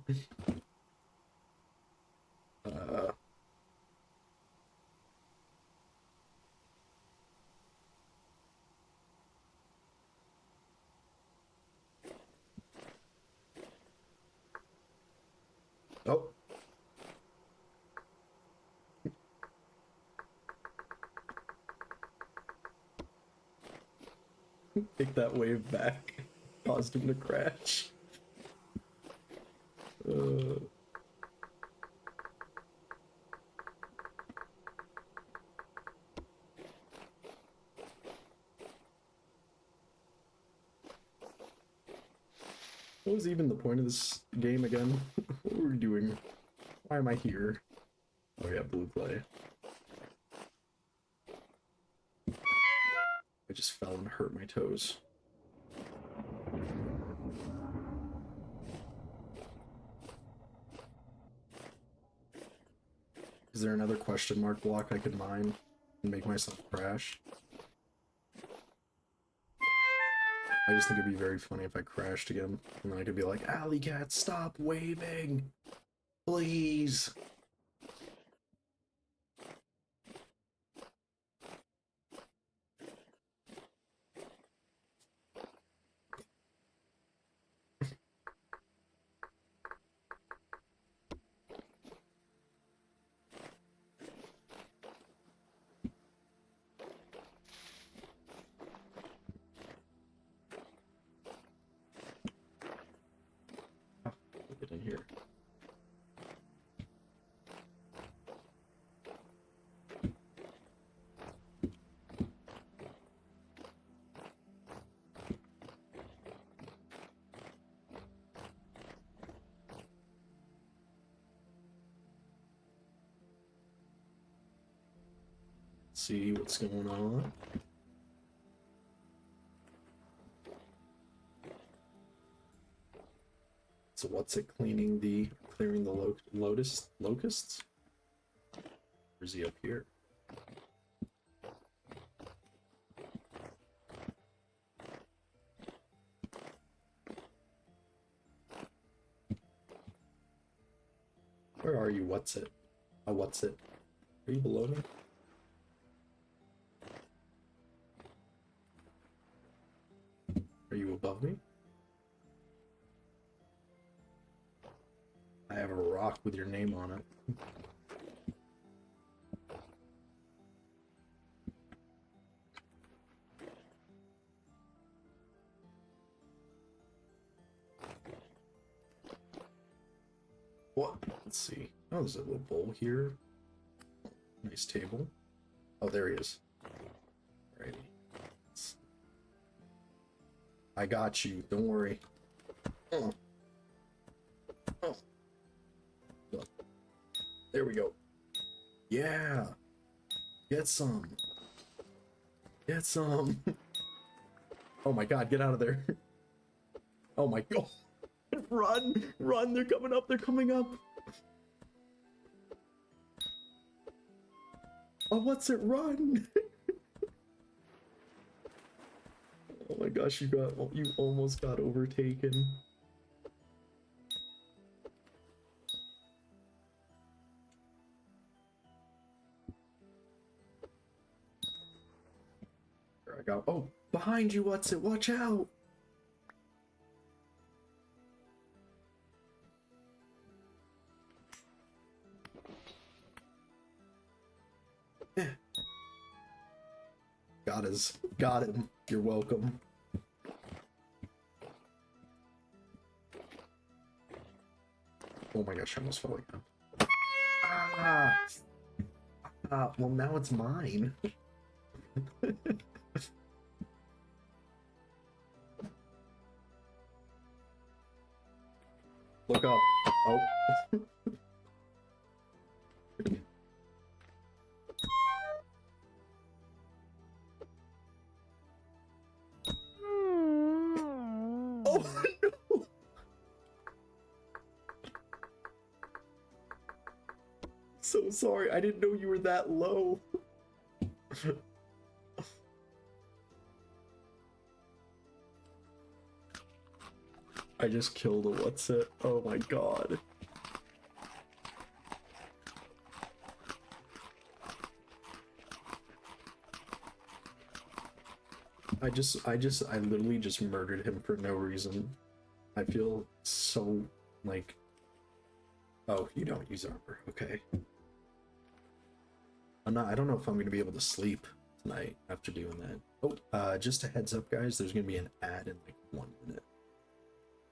Oh. Take that wave back. Caused him to crash. What was even the point of this game again? What were we doing? Why am I here? Oh yeah, blue clay. I just fell and hurt my toes. Is there another question mark block I could mine and make myself crash? I just think it'd be very funny if I crashed again. And then I could be like, Alley Cat, stop waving! Please! Get in here. See what's going on. So what's it clearing the locusts? Or is he up here? Where are you? What's it? What's it? Are you below me? you above me? I have a rock with your name on it. What? Let's see. Oh, there's a little bowl here. Nice table. Oh, there he is. Alrighty. I got you. Don't worry. Oh. Oh. There we go. Yeah. Get some. Get some. Oh my god, get out of there. Oh my god. Run! Run! They're coming up! They're coming up! Oh, what's it? Run! Oh my gosh, you almost got overtaken. There I go. Oh, behind you, what's it? Watch out! Got him. You're welcome. Oh my gosh, I almost fell again. Well now it's mine. Look up. Oh. Oh no! So sorry, I didn't know you were that low. I just killed a what's it? Oh my god. I literally just murdered him for no reason. I feel so, like... Oh, you don't use armor, okay. I don't know if I'm gonna be able to sleep tonight after doing that. Oh, just a heads up guys, there's gonna be an ad in like 1 minute.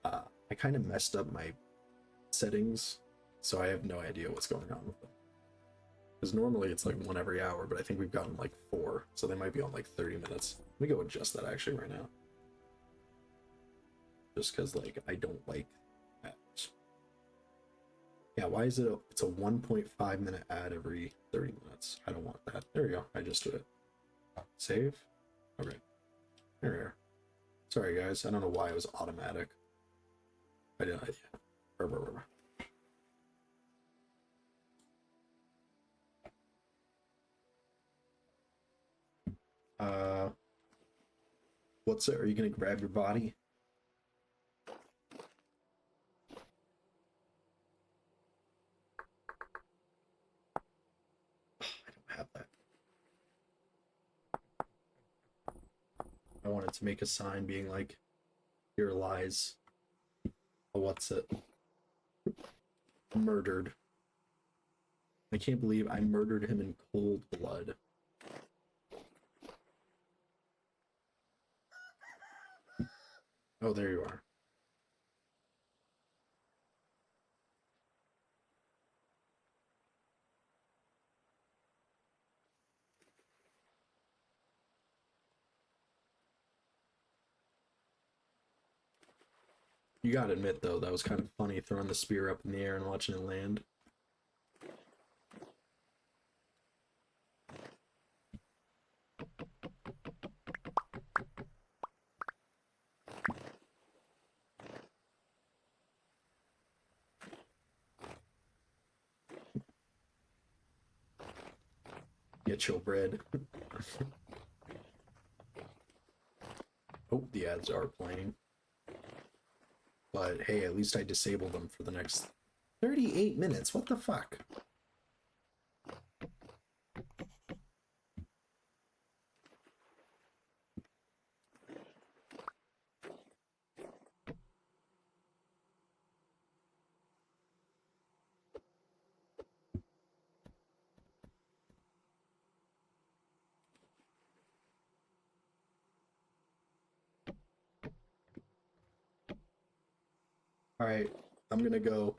I kind of messed up my settings, so I have no idea what's going on with them. Because normally it's like 1 every hour, but I think we've gotten like 4, so they might be on like 30 minutes. Let me go adjust that actually right now. Just because like I don't like ads. Yeah, why is it it's a 1.5 minute ad every 30 minutes? I don't want that. There we go. I just did it. Save. Okay. There we are. Sorry guys, I don't know why it was automatic. I didn't. What's it? Are you gonna grab your body? I don't have that. I wanted to make a sign being like, here lies. What's it? Murdered. I can't believe I murdered him in cold blood. Oh, there you are. You gotta admit, though, that was kind of funny throwing the spear up in the air and watching it land. Get your bread. Oh, the ads are playing. But hey, at least I disabled them for the next 38 minutes. What the fuck? All right, I'm gonna go.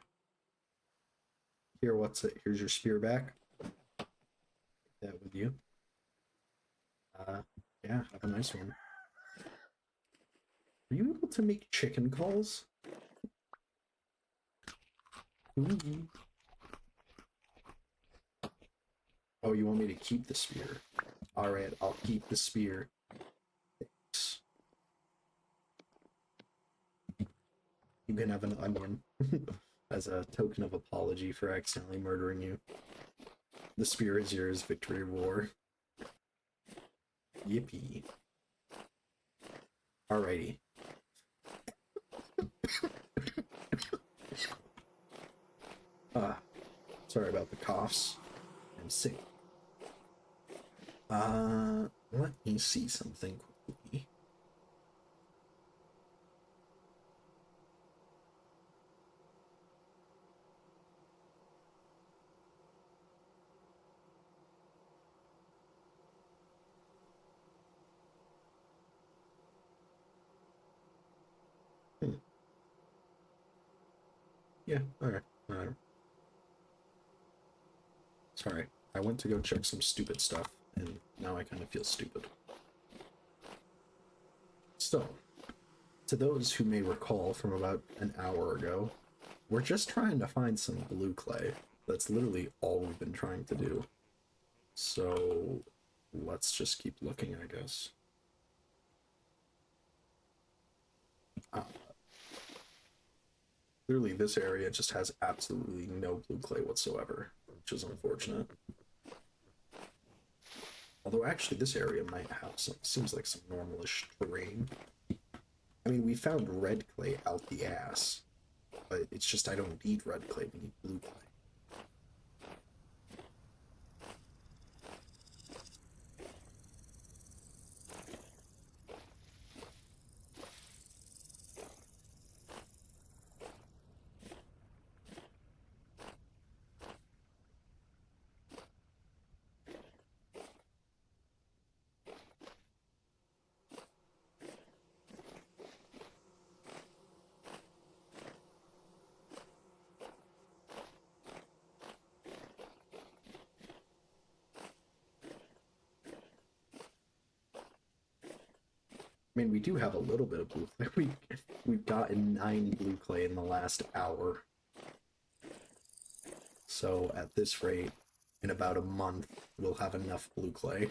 Here, what's it? Here's your spear back. Take that with you. Yeah, have a nice one. Are you able to make chicken calls? Ooh. Oh, you want me to keep the spear? Alright, I'll keep the spear. Thanks. You can have an onion as a token of apology for accidentally murdering you. The spear is yours, victory war. Yippee. Alrighty. Sorry about the coughs. I'm sick. Let me see something quickly. Yeah, alright. Sorry, I went to go check some stupid stuff, and now I kind of feel stupid. So, to those who may recall from about an hour ago, we're just trying to find some blue clay. That's literally all we've been trying to do. So, let's just keep looking, I guess. Clearly, this area just has absolutely no blue clay whatsoever, which is unfortunate. Although, actually, this area might have some, seems like some normalish terrain. I mean, we found red clay out the ass, but it's just I don't need red clay, we need blue clay. I mean, we do have a little bit of blue clay. We've gotten 9 blue clay in the last hour. So at this rate, in about a month, we'll have enough blue clay.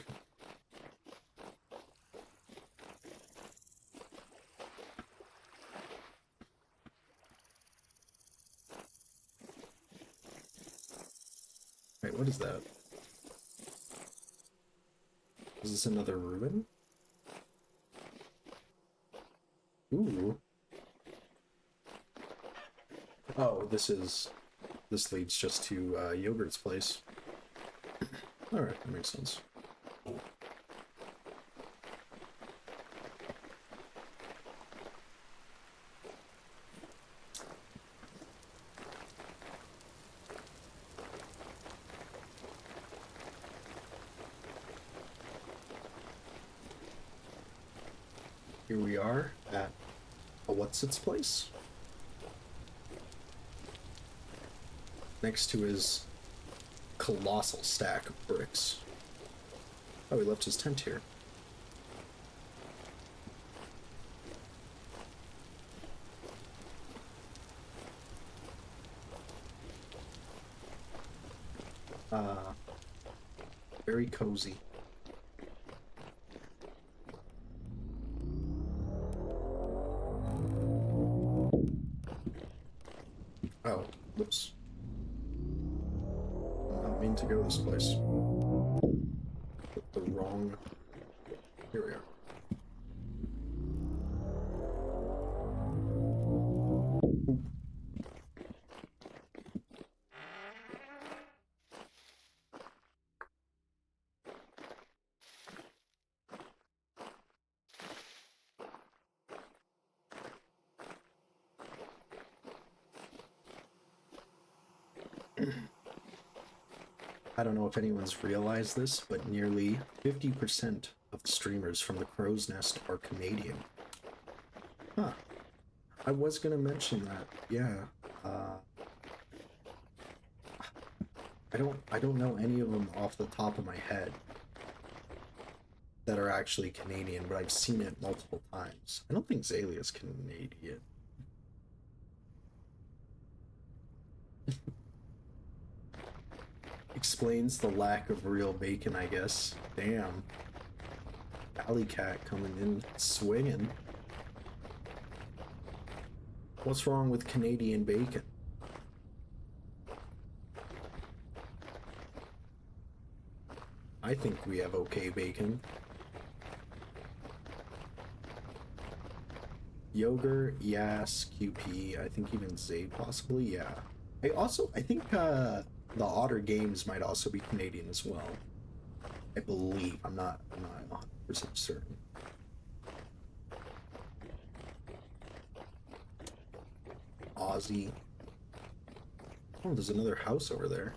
Wait, what is that? Is this another ruin? Ooh. Oh, this leads just to Yogurt's place. Alright, that makes sense. Here we are at a what's-its place. Next to his colossal stack of bricks. Oh, he left his tent here. Very cozy. Oh, whoops. I don't mean to go this place. Put the wrong... Here we are. I don't know if anyone's realized this, but nearly 50% of the streamers from the Crow's Nest are Canadian. Huh. I was gonna mention that. Yeah. Uh, I don't know any of them off the top of my head that are actually Canadian, but I've seen it multiple times. I don't think Zalia's Canadian. Explains the lack of real bacon, I guess. Damn. Alley cat coming in swinging. What's wrong with Canadian bacon? I think we have okay bacon. Yogurt, Yas, QP, I think even Zay possibly, yeah. I think the Otter Games might also be Canadian as well. I believe. I'm not 100% certain. Aussie. Oh, there's another house over there.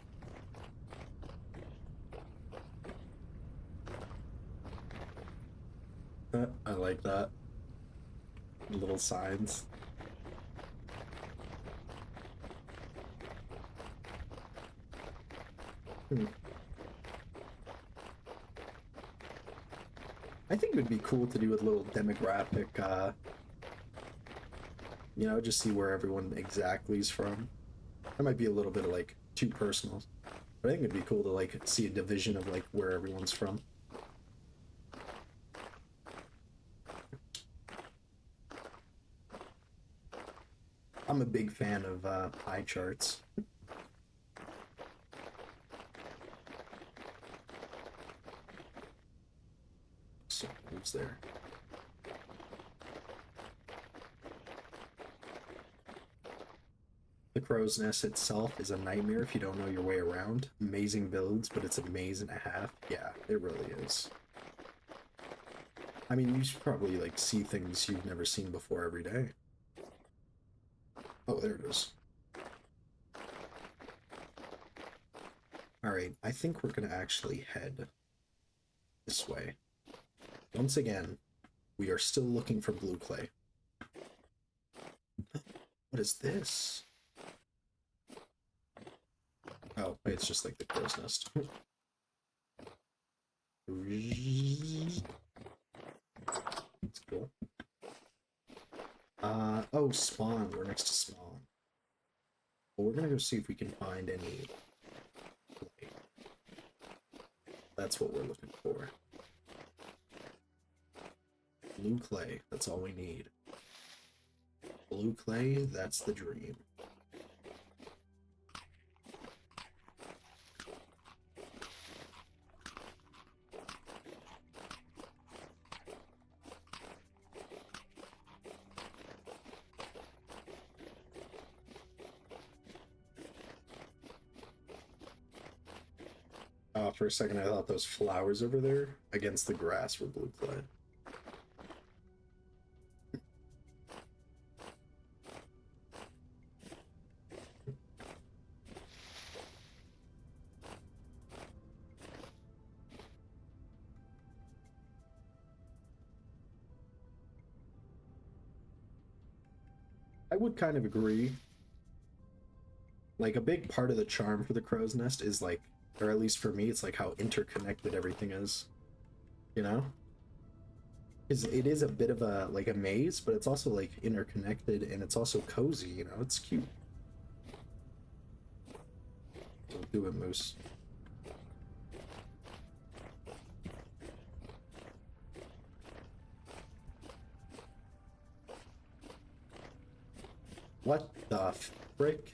I like that. Little signs. Hmm. I think it would be cool to do a little demographic, just see where everyone exactly is from. That might be a little bit of like too personal. But I think it'd be cool to like see a division of like where everyone's from. I'm a big fan of pie charts. So who's there? The Crow's Nest itself is a nightmare if you don't know your way around. Amazing builds, but it's a maze and a half. Yeah, it really is. I mean, you should probably like see things you've never seen before every day. Oh, there it is. Alright, I think we're gonna actually head this way. Once again, we are still looking for blue clay. What is this? Oh, it's just like the crow's nest. That's cool. Oh, spawn. We're next to spawn. Well, we're gonna go see if we can find any clay. That's what we're looking for. Blue clay. That's all we need. Blue clay, that's the dream. For a second, I thought those flowers over there against the grass were blue clay. I would kind of agree. Like, a big part of the charm for the crow's nest is like, or at least for me, it's like how interconnected everything is. You know? Because it is a bit of a like a maze, but it's also like interconnected and it's also cozy, you know, it's cute. Don't do it, Moose. What the frick?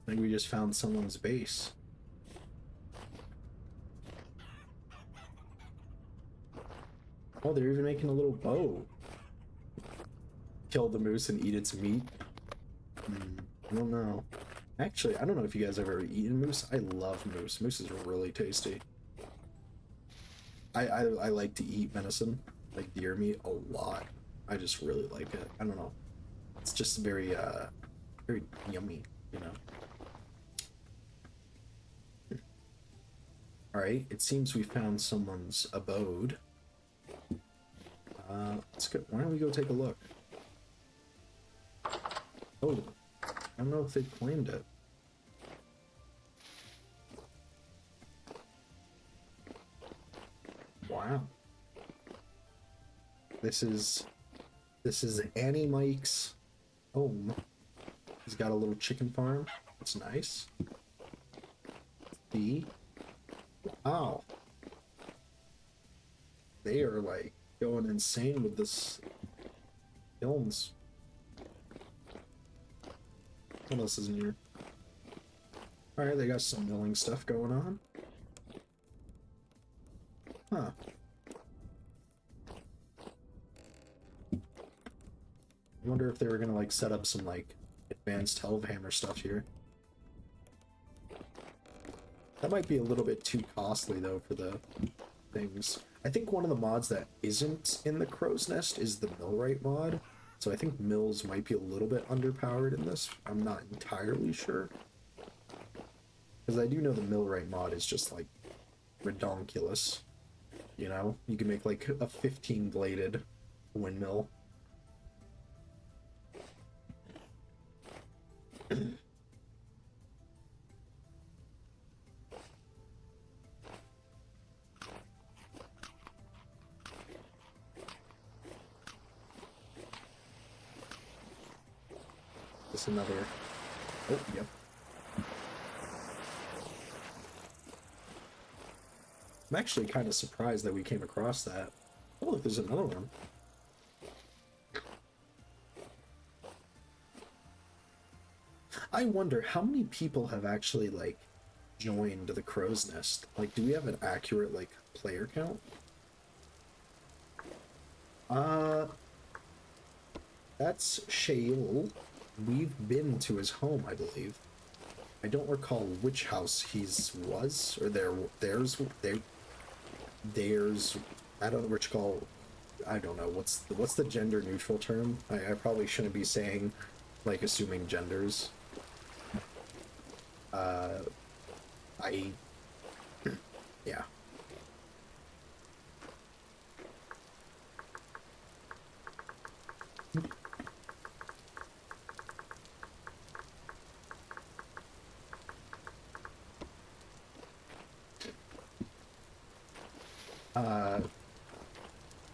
I think we just found someone's base. Oh, they're even making a little bow. Kill the moose and eat its meat. I don't know. Actually, I don't know if you guys have ever eaten moose. I love moose. Moose is really tasty. I like to eat venison, like deer meat, a lot. I just really like it. I don't know. It's just very very yummy, you know. Alright, it seems we found someone's abode. Let's go. Why don't we go take a look? Oh, I don't know if they claimed it. Wow. This is Annie Mike's home. He's got a little chicken farm. It's nice. The Wow. They are like going insane with this kilns. What else is in here? Alright, they got some milling stuff going on. Huh. I wonder if they were gonna like set up some like advanced Hellhammer stuff here. That might be a little bit too costly though for the things. I think one of the mods that isn't in the Crow's Nest is the Millwright mod. So I think mills might be a little bit underpowered in this. I'm not entirely sure. Because I do know the Millwright mod is just like redonkulous. You know? You can make like a 15-bladed windmill. Just another... Oh, yep. I'm actually kind of surprised that we came across that. Oh, look, there's another one. I wonder how many people have actually, like, joined the Crow's Nest. Like, do we have an accurate, like, player count? That's Shael. We've been to his home, I believe. I don't recall which house he's was, or theirs, I don't know what you call, I don't know, what's the gender neutral term? I probably shouldn't be saying, like, assuming genders. Yeah.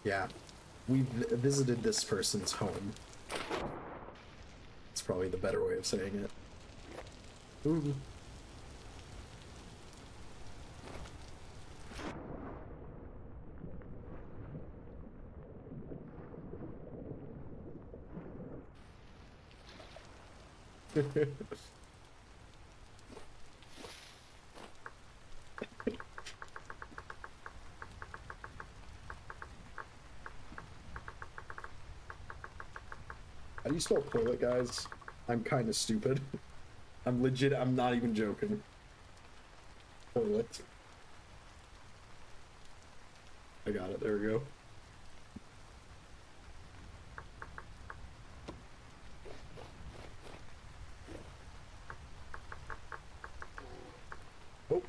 Yeah. We've visited this person's home. It's probably the better way of saying it. Ooh. How do you spell toilet, guys? I'm kind of stupid. I'm legit, I'm not even joking. Toilet. I got it, there we go. Oh.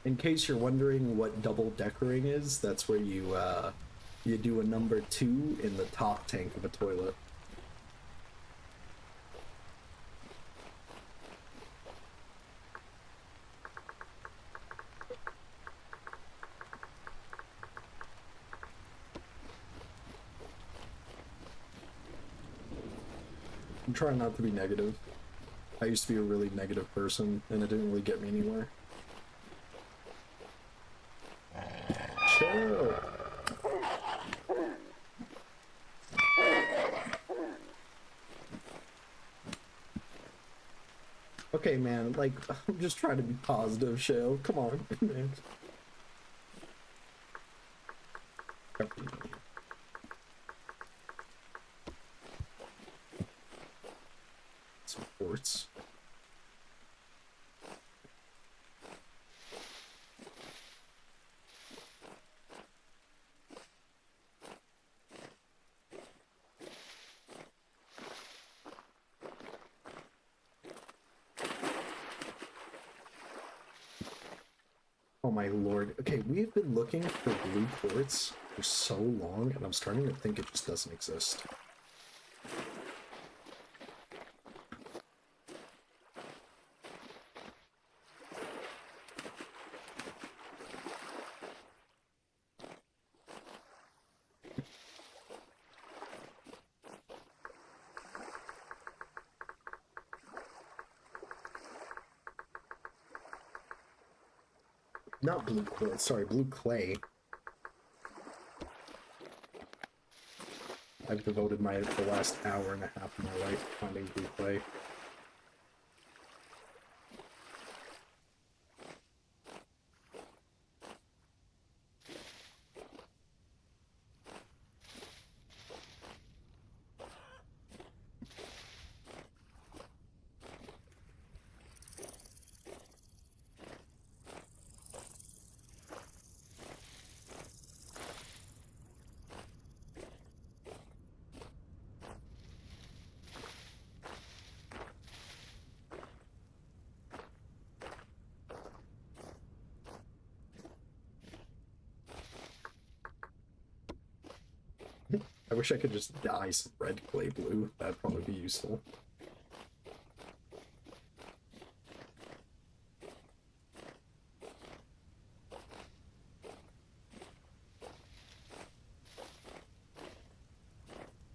In case you're wondering what double deckering is, that's where you do a number 2 in the top tank of a toilet. I'm trying not to be negative. I used to be a really negative person, and it didn't really get me anywhere. Chill. Okay, man, like, I'm just trying to be positive, Shale. Come on, man. Some quartz. Oh my lord. Okay, we've been looking for blue quartz for so long, and I'm starting to think it just doesn't exist. Not blue quartz, sorry, blue clay. I've devoted the last hour and a half of my life finding blue clay. I wish I could just dye some red clay blue. That'd probably be useful.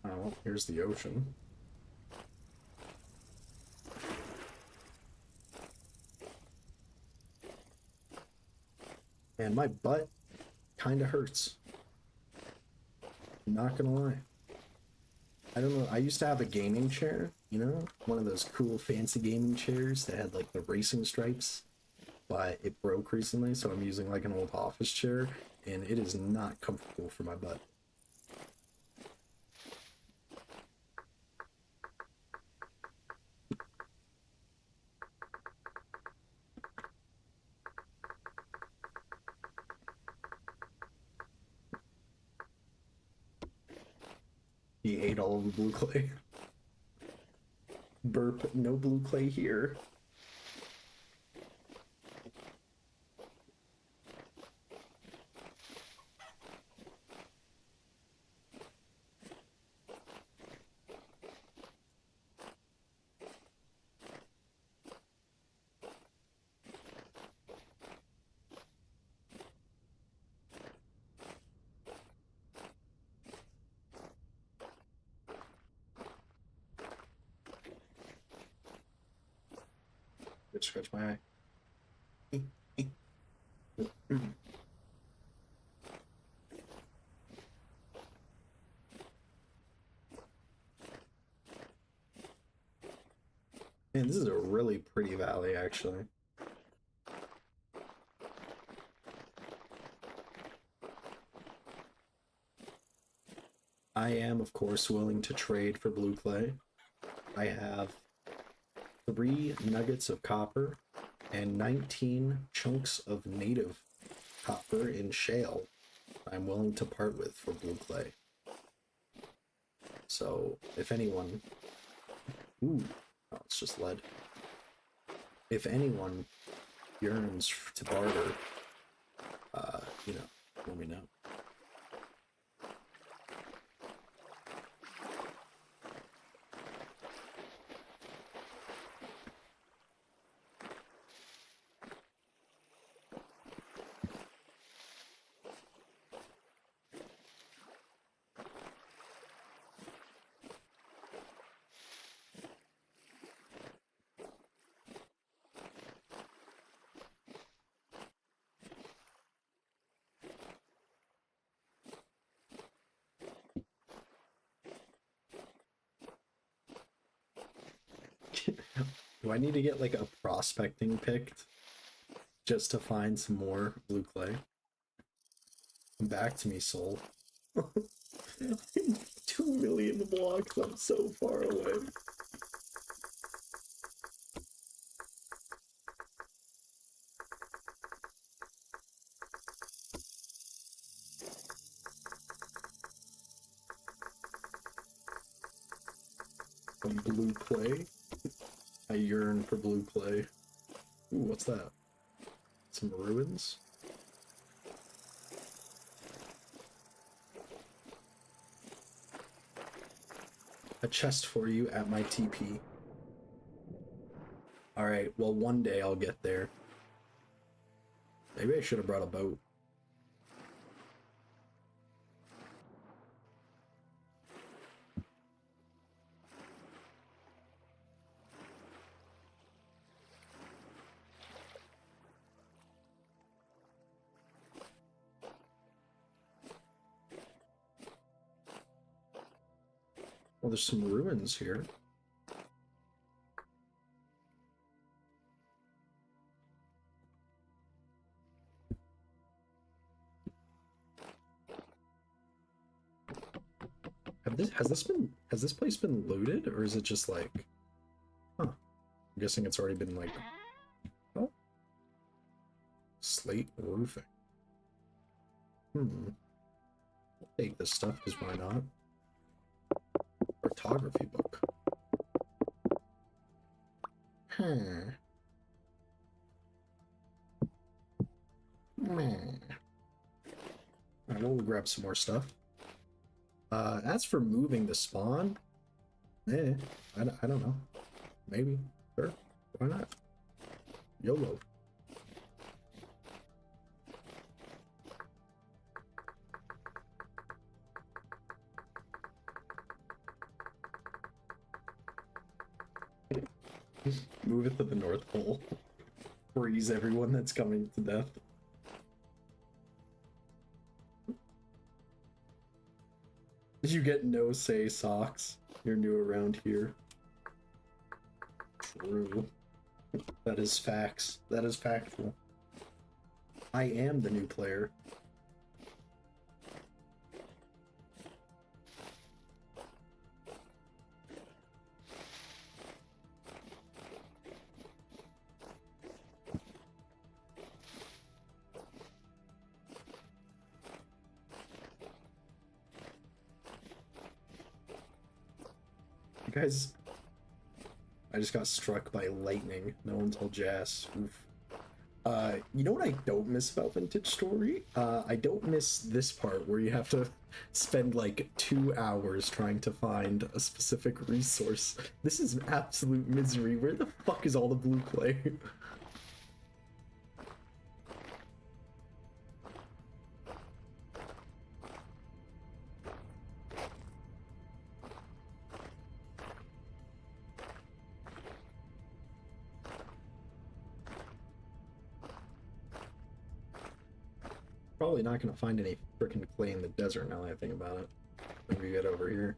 Oh, well, here's the ocean. And my butt kind of hurts. Not gonna lie. I don't know. I used to have a gaming chair, you know, one of those cool fancy gaming chairs that had like the racing stripes, but it broke recently, so I'm using like an old office chair, and it is not comfortable for my butt. He ate all of the blue clay. Burp, no blue clay here. Just scratch my eye. Man, this is a really pretty valley, actually. I am, of course, willing to trade for blue clay. I have 3 nuggets of copper and 19 chunks of native copper in shale I'm willing to part with for blue clay. So, if anyone... Ooh, oh, it's just lead. If anyone yearns to barter, you know, let me know. Do I need to get like a prospecting picked just to find some more blue clay? Come back to me, soul. 2 million blocks, I'm so far away. Some blue clay. I yearn for blue clay. Ooh, what's that? Some ruins? a chest for you at my TP. Alright, well, one day I'll get there. Maybe I should have brought a boat. Well, there's some ruins here. Has this place been looted, or is it just like, huh? I'm guessing it's already been like, oh, slate roofing. I'll take this stuff because why not? Photography book. Alright, we'll grab some more stuff. As for moving the spawn, I don't know. Maybe. Sure. Why not? YOLO. Move it to the North Pole. Freeze everyone that's coming to death. You get no say, Socks. You're new around here. True. That is facts. That is factual. I am the new player. Guys, I just got struck by lightning. No one told Jas. Oof. You know what I don't miss about Vintage Story? I don't miss this part where you have to spend like 2 hours trying to find a specific resource. This is absolute misery. Where the fuck is all the blue clay? Probably not gonna find any freaking clay in the desert now that I think about it. Let me get over here.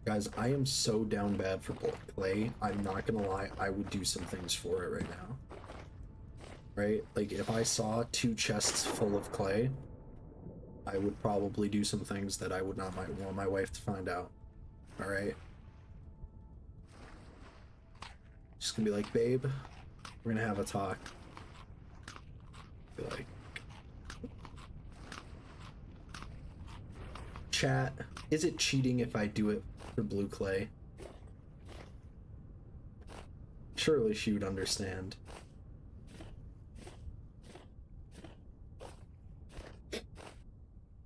Guys, I am so down bad for black clay. I'm not gonna lie, I would do some things for it right now. Right? Like, if I saw 2 chests full of clay, I would probably do some things that I would not want my wife to find out. Alright? Just gonna be like, babe, we're gonna have a talk. Like, chat, is it cheating if I do it for blue clay? Surely she would understand.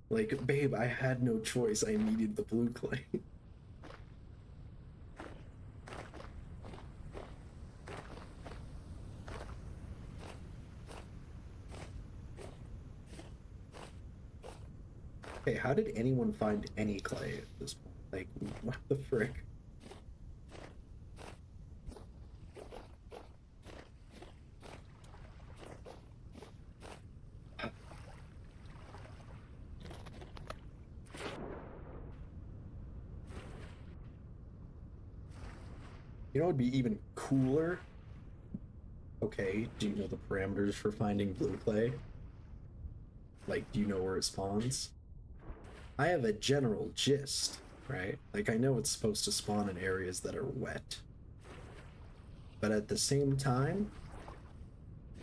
Like, babe, I had no choice. I needed the blue clay. Hey, how did anyone find any clay at this point? Like, what the frick? You know what would be even cooler? Okay, do you know the parameters for finding blue clay? Like, do you know where it spawns? I have a general gist, right? Like, I know it's supposed to spawn in areas that are wet. But at the same time,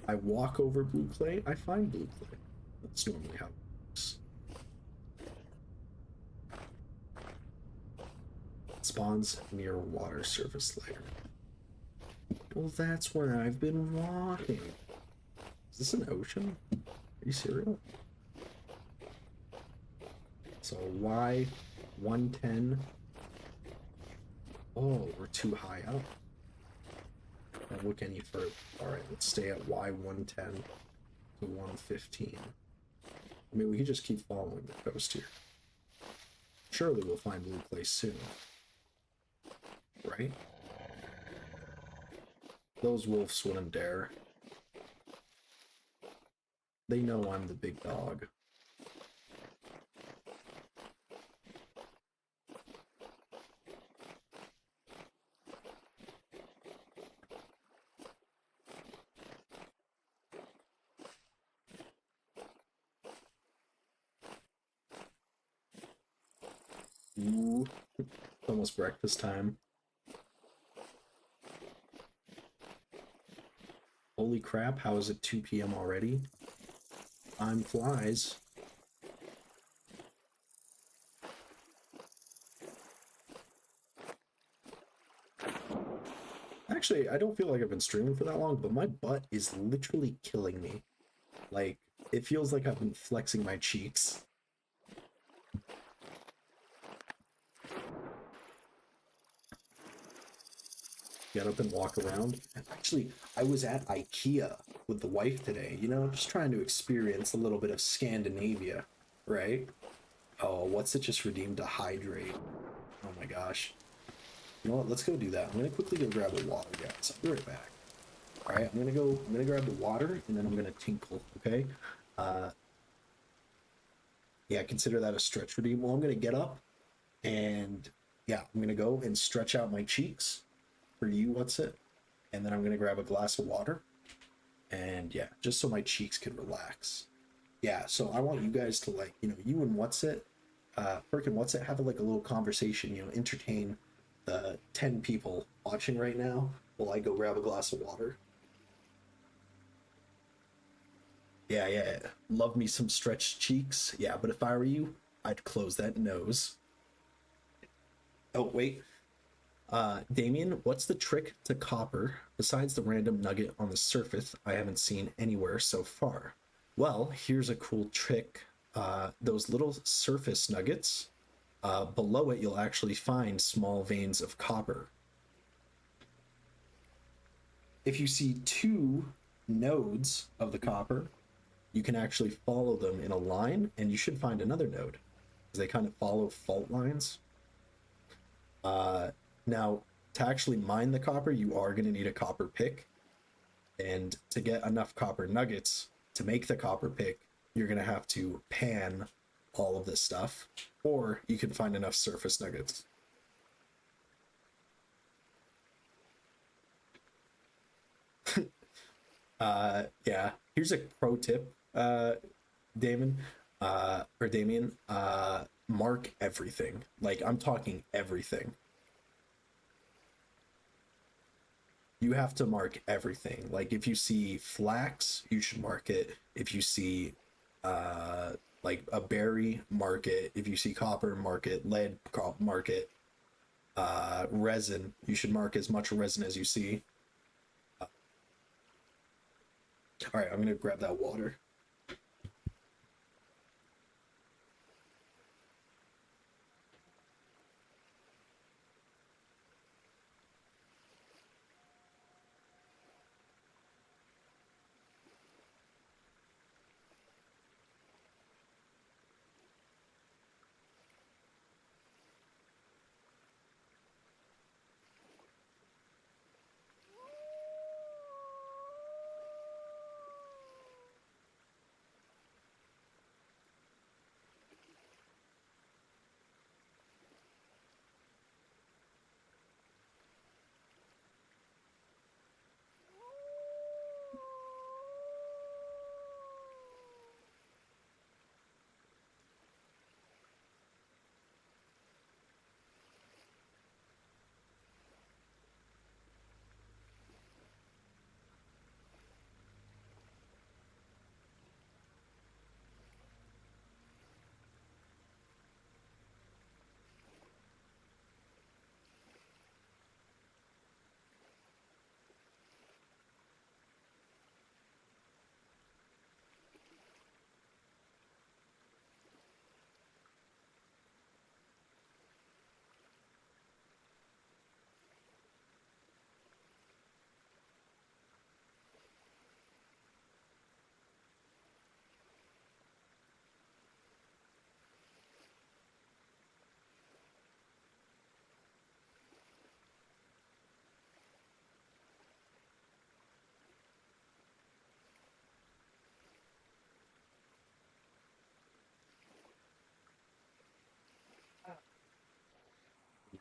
I walk over blue clay, I find blue clay. That's normally how it works. It spawns near water surface layer. Well, that's where I've been walking. Is this an ocean? Are you serious? So Y 110. Oh, we're too high up. Can't look any further. Alright, let's stay at Y 110 to 115. I mean, we could just keep following the coast here. Surely we'll find Blue Place soon. Right? Those wolves wouldn't dare. They know I'm the big dog. Ooh, it's almost breakfast time. Holy crap, how is it 2 p.m. already? Time flies. Actually, I don't feel like I've been streaming for that long, but my butt is literally killing me. Like, it feels like I've been flexing my cheeks. Get up and walk around. Actually, I was at IKEA with the wife today, you know, just trying to experience a little bit of Scandinavia, right? Oh, what's it just redeemed to hydrate? Oh my gosh. You know what? Let's go do that. I'm gonna quickly go grab a water, guys. I'll be right back. All right, I'm gonna grab the water and then I'm gonna tinkle. Okay. Yeah, consider that a stretch redeem. Well, I'm gonna get up and yeah, I'm gonna go and stretch out my cheeks for you. What's it? And then I'm gonna grab a glass of water and yeah, just so my cheeks can relax. Yeah, so I want you guys to like, you know, you and what's it, Perk and what's it, have like a little conversation, you know, entertain the 10 people watching right now while I go grab a glass of water. Yeah, yeah, love me some stretched cheeks. Yeah, but if I were you, I'd close that nose. Oh, wait. Damien, what's the trick to copper besides the random nugget on the surface I haven't seen anywhere so far? Well, here's a cool trick. Those little surface nuggets, below it, you'll actually find small veins of copper. If you see two nodes of the copper, you can actually follow them in a line, and you should find another node. They kind of follow fault lines. Now, to actually mine the copper, you are going to need a copper pick. And to get enough copper nuggets to make the copper pick, you're going to have to pan all of this stuff, or you can find enough surface nuggets. Yeah, here's a pro tip, Damon, or Damien. Mark everything. Like, I'm talking everything. You have to mark everything. Like, if you see flax, you should mark it. If you see like a berry, mark it. If you see copper, mark it. Lead, mark it. Resin, you should mark as much resin as you see. All right, I'm gonna grab that water.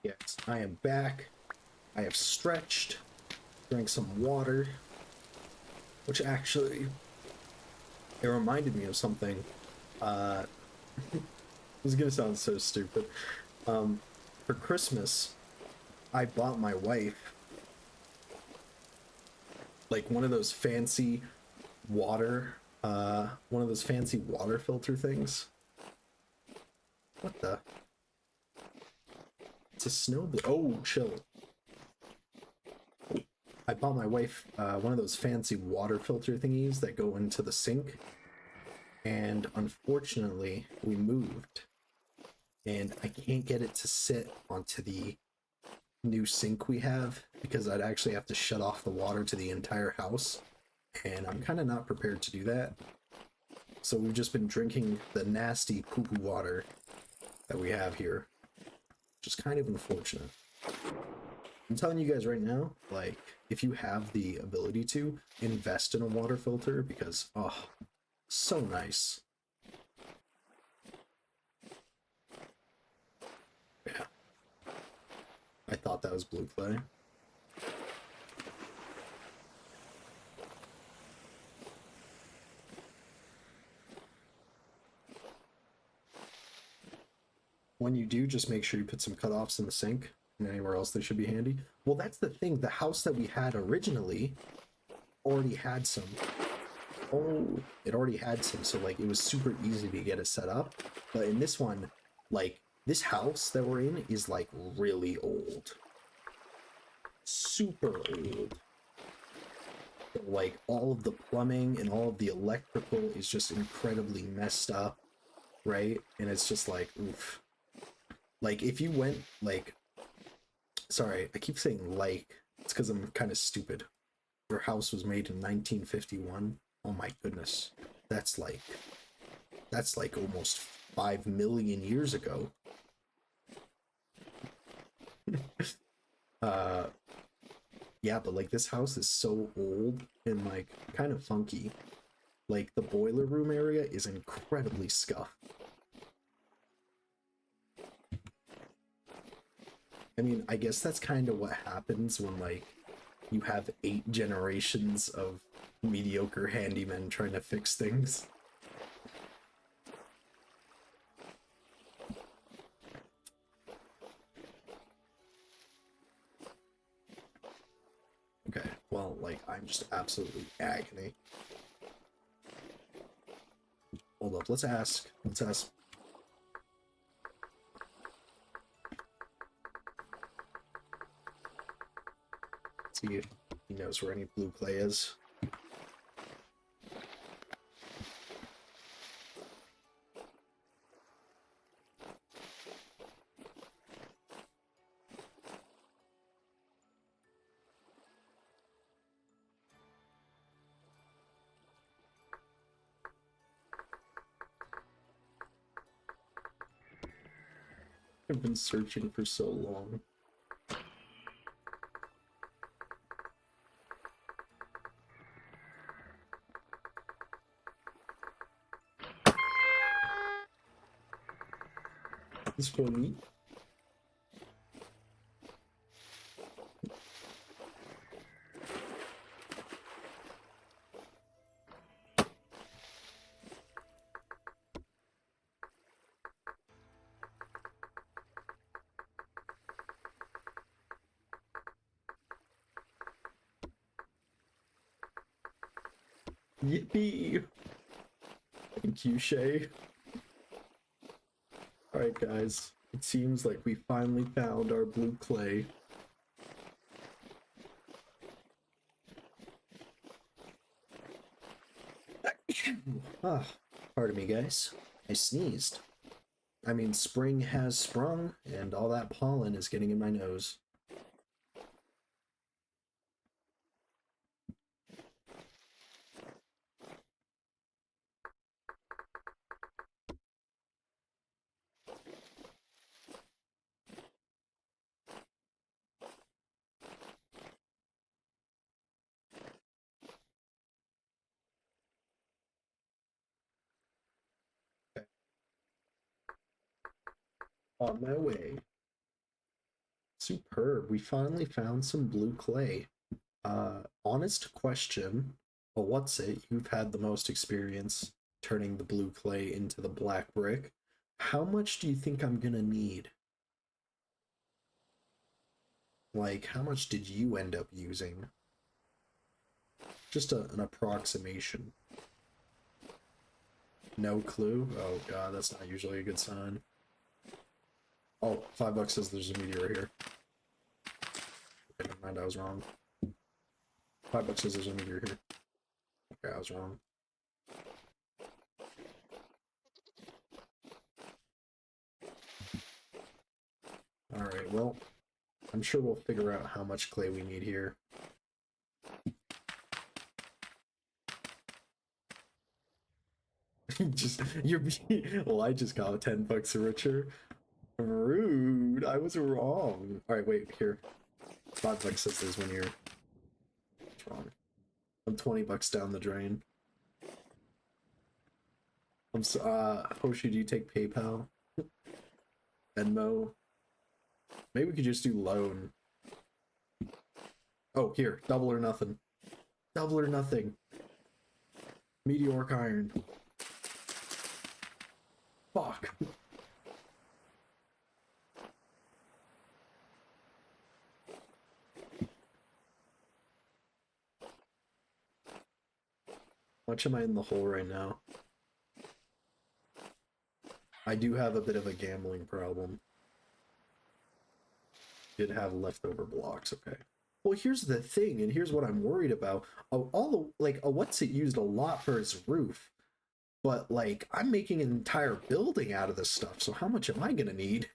Yes, I am back. I have stretched, drank some water, which actually, it reminded me of something. Uh, this is gonna sound so stupid. For Christmas, I bought my wife like one of those fancy water filter things. What the? It's a snow. Oh, chill. I bought my wife one of those fancy water filter thingies that go into the sink, and unfortunately, we moved, and I can't get it to sit onto the new sink we have because I'd actually have to shut off the water to the entire house, and I'm kind of not prepared to do that. So we've just been drinking the nasty poo-poo water that we have here, which is kind of unfortunate. I'm telling you guys right now, like, if you have the ability to, invest in a water filter because, oh, so nice. Yeah. I thought that was blue clay. When you do, just make sure you put some cutoffs in the sink and anywhere else they should be handy. Well, that's the thing. The house that we had originally already had some. Oh, it already had some, so like it was super easy to get it set up. But in this one, like this house that we're in is like really old. Super old. Like all of the plumbing and all of the electrical is just incredibly messed up, right? And it's just like, oof. Like if you went like, sorry, I keep saying like, it's because I'm kind of stupid. Your house was made in 1951. Oh my goodness. That's like almost 5 million years ago. uh yeah, but like this house is so old and like kind of funky. Like the boiler room area is incredibly scuffed. I mean, I guess that's kind of what happens when like you have 8 generations of mediocre handymen trying to fix things. Okay, well, like I'm just absolutely agony. Hold up, let's ask. See if he knows where any blue clay is. I've been searching for so long. It's for me. Yippee! Thank you, Shay. Alright, guys. It seems like we finally found our blue clay. Ah, pardon me, guys. I sneezed. I mean, spring has sprung, and all that pollen is getting in my nose. Okay. On my way. Superb. We finally found some blue clay. Honest question. Well, what's it? You've had the most experience turning the blue clay into the black brick. How much do you think I'm gonna need? Like, how much did you end up using? Just an approximation. No clue? Oh god, that's not usually a good sign. Oh, $5 says there's a meteor here. Okay, never mind, I was wrong. $5 says there's a meteor here. Okay, I was wrong. Alright, well, I'm sure we'll figure out how much clay we need here. Well, I just got $10 richer. Rude. I was wrong. All right, wait here. $5 says there's one here. What's wrong? I'm $20 down the drain. I'm so, Hoshi, do you take PayPal? Venmo? Maybe we could just do loan. Oh, here, double or nothing. Double or nothing. Meteoric iron. Fuck. How much am I in the hole right now? I do have a bit of a gambling problem. Did have leftover blocks, okay. Well, here's the thing, and here's what I'm worried about. All the, like, what's it used a lot for its roof, but, like, I'm making an entire building out of this stuff, so how much am I gonna need?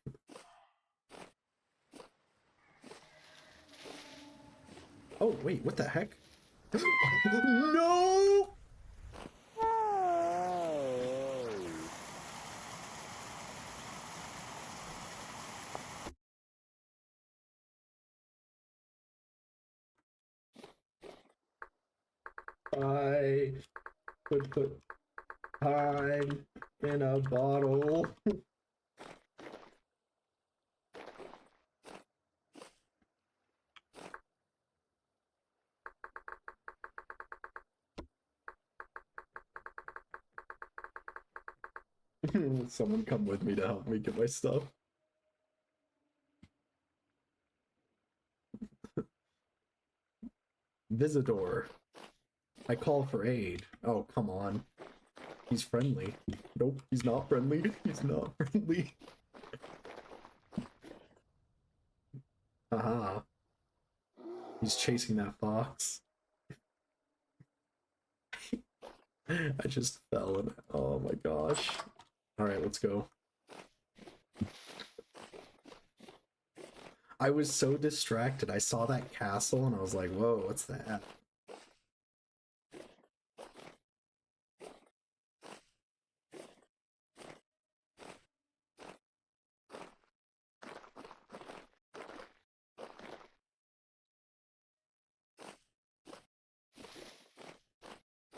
Oh, wait, what the heck? No! I could put time in a bottle. Someone come with me to help me get my stuff. Visitor. I call for aid. Oh, come on. He's friendly. Nope, he's not friendly. He's not friendly. Haha. He's chasing that fox. I just fell and oh my gosh. Alright, let's go. I was so distracted. I saw that castle and I was like, whoa, what's that?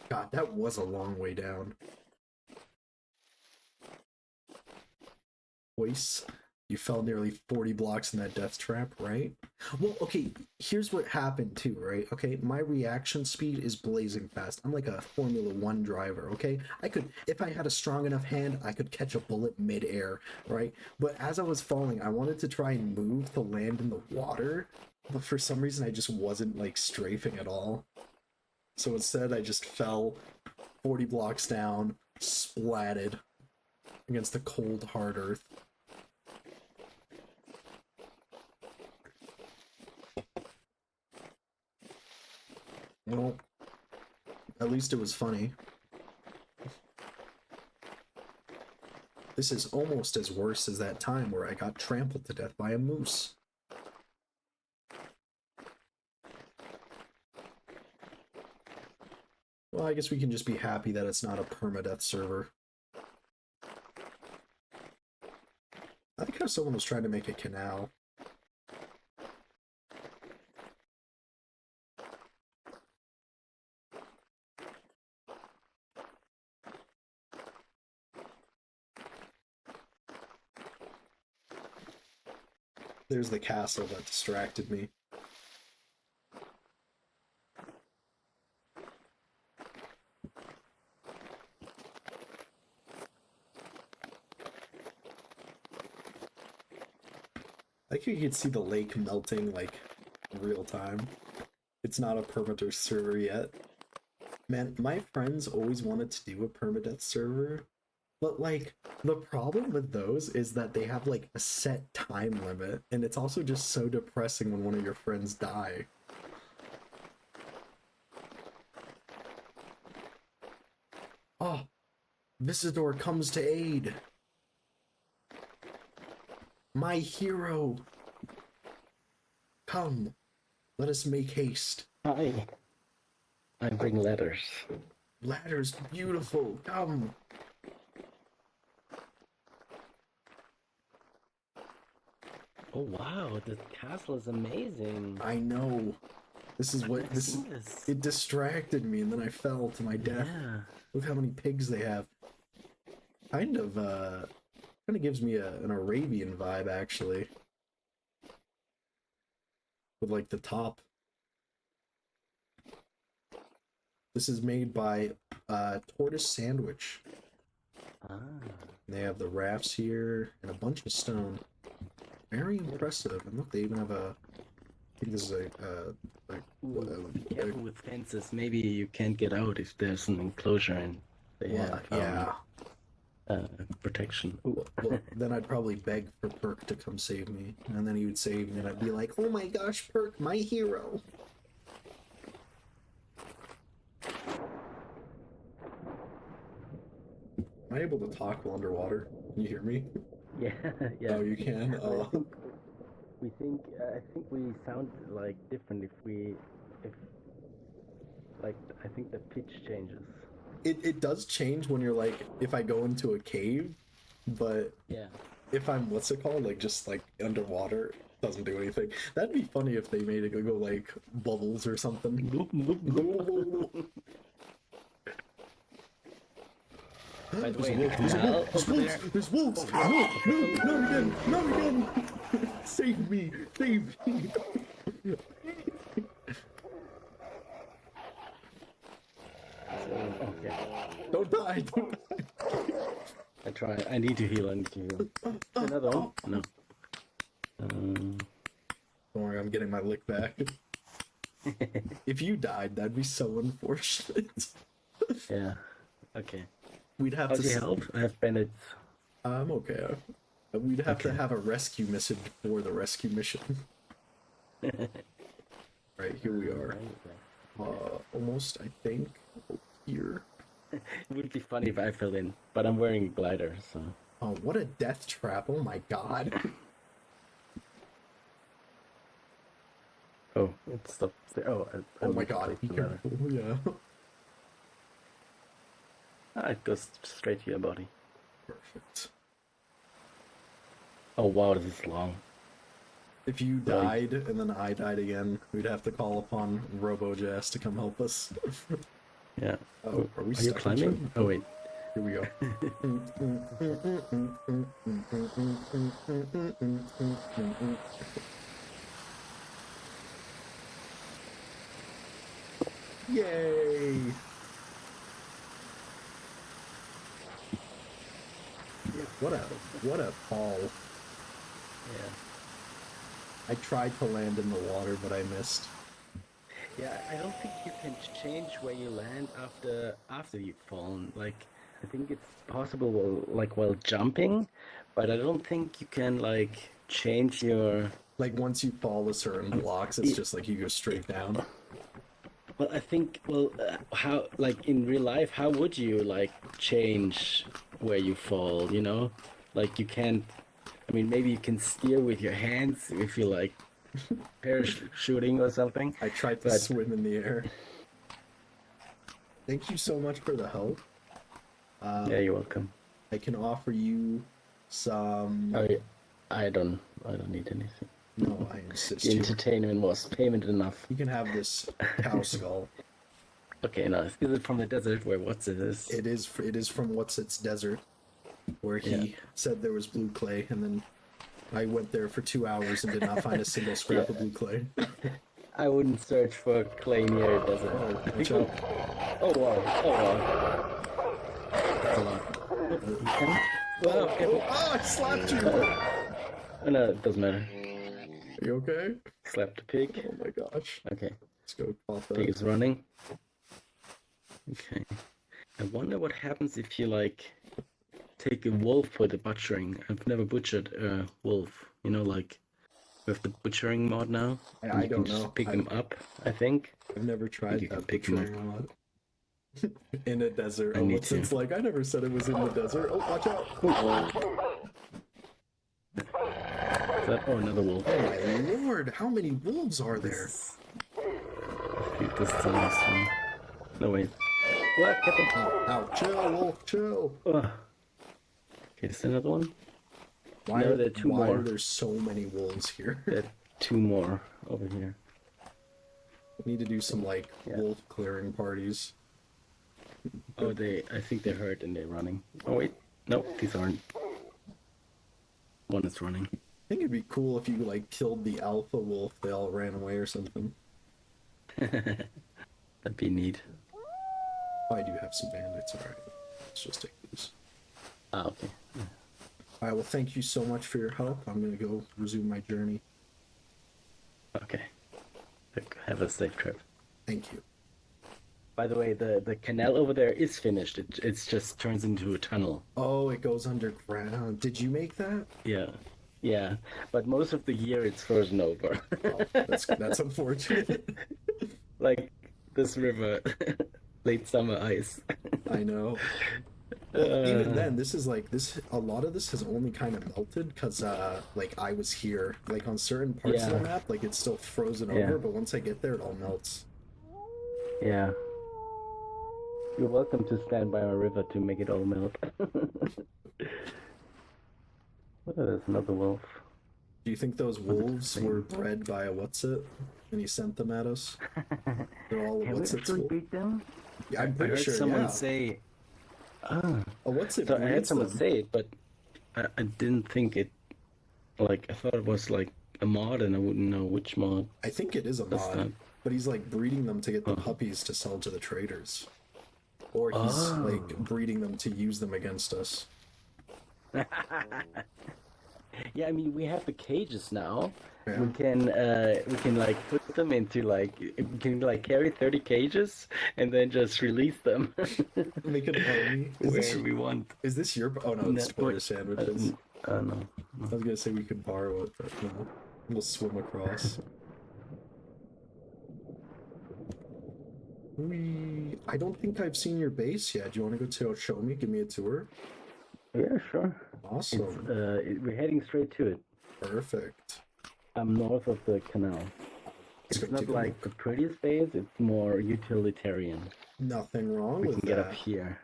God, that was a long way down. Voice. You fell nearly 40 blocks in that death trap, right? Well, okay, here's what happened too, right? Okay, my reaction speed is blazing fast. I'm like a Formula 1 driver, okay? I could, if I had a strong enough hand, I could catch a bullet mid-air, right? But as I was falling, I wanted to try and move to land in the water, but for some reason I just wasn't like strafing at all. So instead I just fell 40 blocks down, splatted against the cold, hard earth. Well, at least it was funny. This is almost as worse as that time where I got trampled to death by a moose. Well, I guess we can just be happy that it's not a permadeath server. I like how someone was trying to make a canal. There's the castle that distracted me. Like you could see the lake melting like in real time. It's not a permadeath server yet. Man, my friends always wanted to do a permadeath server, but like the problem with those is that they have like a set time limit, and it's also just so depressing when one of your friends die. Oh, Visitor comes to aid. My hero. Come, let us make haste. Hi. I bring letters. Ladders, beautiful. Come. Oh wow, the castle is amazing. I know. This is what this is. This. It distracted me, and then I fell to my death. Yeah. Look how many pigs they have. Kind of gives me an Arabian vibe, actually. With like the top. This is made by Tortoise Sandwich. Ah. They have the rafts here and a bunch of stone. Very impressive. And look, they even have a. I think this is Be careful with fences. Maybe you can't get out if there's an enclosure and they have yeah. protection. Well, then I'd probably beg for Perk to come save me, and then he would save me, and I'd be like, "Oh my gosh, Perk, my hero!" Am I able to talk while underwater? Can you hear me? Yeah, yeah. Oh, you can. I think we sound like different if like I think the pitch changes. It does change when you're like if I go into a cave, but Yeah. if I'm what's it called, like just like underwater, it doesn't do anything. That'd be funny if they made it go like bubbles or something. By the way, There's wolves! No, not again! Not again! Save me! Save me! Okay. Don't die! Don't die! I try. I need to heal. Another one? No. Don't worry, I'm getting my lick back. If you died, that'd be so unfortunate. Yeah. Okay. We'd have How's to. your health? I have bandaged. I'm okay. We'd have to have a rescue mission before the rescue mission. Right, here we are. Almost, I think, here. It would be funny if I fell in, but I'm wearing a glider, so. Oh, what a death trap! Oh my god. Oh, it stopped there. Oh, Oh my god. Be careful. Yeah. It goes straight to your body. Perfect. Oh wow, this is long. If you died and then I died again, we'd have to call upon RoboJazz to come help us. Yeah. Oh, are we you stuck climbing? Oh wait. Here we go. Yay! What a fall. Yeah. I tried to land in the water, but I missed. Yeah, I don't think you can change where you land after you've fallen. Like, I think it's possible while jumping, but I don't think you can like change your. Like once you fall a certain blocks, it's just like you go straight down. Well, I think how like in real life, how would you like change where you fall? You know, like you can't. I mean, maybe you can steer with your hands if you like parachuting or something. I tried to swim in the air. Thank you so much for the help. Yeah, you're welcome. I can offer you some. I don't need anything. No, I insist. The entertainment was payment enough. You can have this cow skull. Okay, nice. Is it from the desert? Where what's it is? It is from What's Its Desert, where he said there was blue clay, and then I went there for 2 hours and did not find a single scrap of blue clay. I wouldn't search for clay near a desert. Oh, I watch think. out. Oh wow! Oh wow! That's a lot. Oh, okay. Wow! Careful. Oh, I slapped you! Oh, no, it doesn't matter. Are you okay? Slap the pig. Oh my gosh. Okay. Let's go pop Pig that. is running. Okay. I wonder what happens if you like take a wolf for the butchering. I've never butchered a wolf. You know, like with the butchering mod now. I and you don't can know. just pick them up, I think. I've never you tried can that pick 'em up. butchering mod. In a desert. I Oh, need what's it's to. like? I never said it was in the desert. Oh, watch out! Is that, oh, another wolf. Oh my lord! How many wolves are there? This is the last one. No, wait. What? Get them. Oh, ow! Chill, wolf, chill. Okay, is there another one? Why, No, there are two why more. are there so many wolves here? There are two more over here. We need to do some like Yeah. wolf clearing parties. Oh, I think they're hurt and they're running. Oh, wait. No, these aren't. One is running. I think it'd be cool if you like killed the alpha wolf. They all ran away or something. That'd be neat. Oh, I do have some bandits. All right, let's just take these. Ah, okay. All right. Well, thank you so much for your help. I'm gonna go resume my journey. Okay. Have a safe trip. Thank you. By the way, the canal over there is finished. It's just turns into a tunnel. Oh, it goes underground. Did you make that? Yeah. Yeah. But most of the year it's frozen over. Oh, that's unfortunate. Like this river, late summer ice. I know. Well, even then, this is like this. A lot of this has only kind of melted because, like, I was here. Like on certain parts of the Yeah. map, like it's still frozen Yeah. over. But once I get there, it all melts. Yeah. You're welcome to stand by our river to make it all melt. Oh, there's another wolf. Do you think those wolves were bred by a what's it, and he sent them at us? They're all a Can we what's it. actually beat them? Yeah, I'm I pretty heard sure. someone Yeah. say. Ah. A what's it? So I heard breeds someone them. say it, but I didn't think it. Like I thought it was like a mod, and I wouldn't know which mod. I think it is a That's mod, not- but he's like breeding them to get the puppies to sell to the traders, or he's like breeding them to use them against us. Yeah, I mean we have the cages now. Yeah. We can like put them into like we can like carry 30 cages and then just release them Make an army. Is this, where we want. is this your? Oh no, it's No, Twitter sandwiches. No. I was gonna say we could borrow it, but no. We'll swim across. I don't think I've seen your base yet. Do you want to go show me? Give me a tour. Yeah, sure. Awesome. We're heading straight to it. Perfect. I'm north of the canal. Let's It's go not take a like look. the prettiest base, it's more utilitarian. Nothing wrong We with can get that. up here.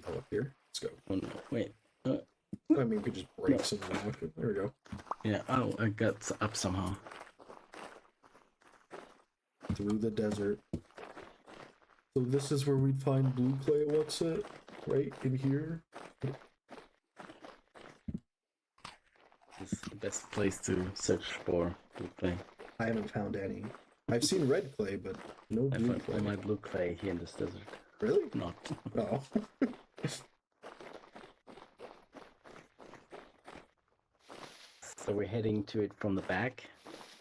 Oh, up here. Let's go. Oh no, wait. I mean, we could just break some of that. There we go. Yeah, oh, I got up somehow. Through the desert. So this is where we'd find blue clay. What's it? Right in here. This is the best place to search for blue clay. I haven't found any. I've seen red clay, but no I blue found clay. all my blue clay here in this desert. Really? Not. Oh. So we're heading to it from the back,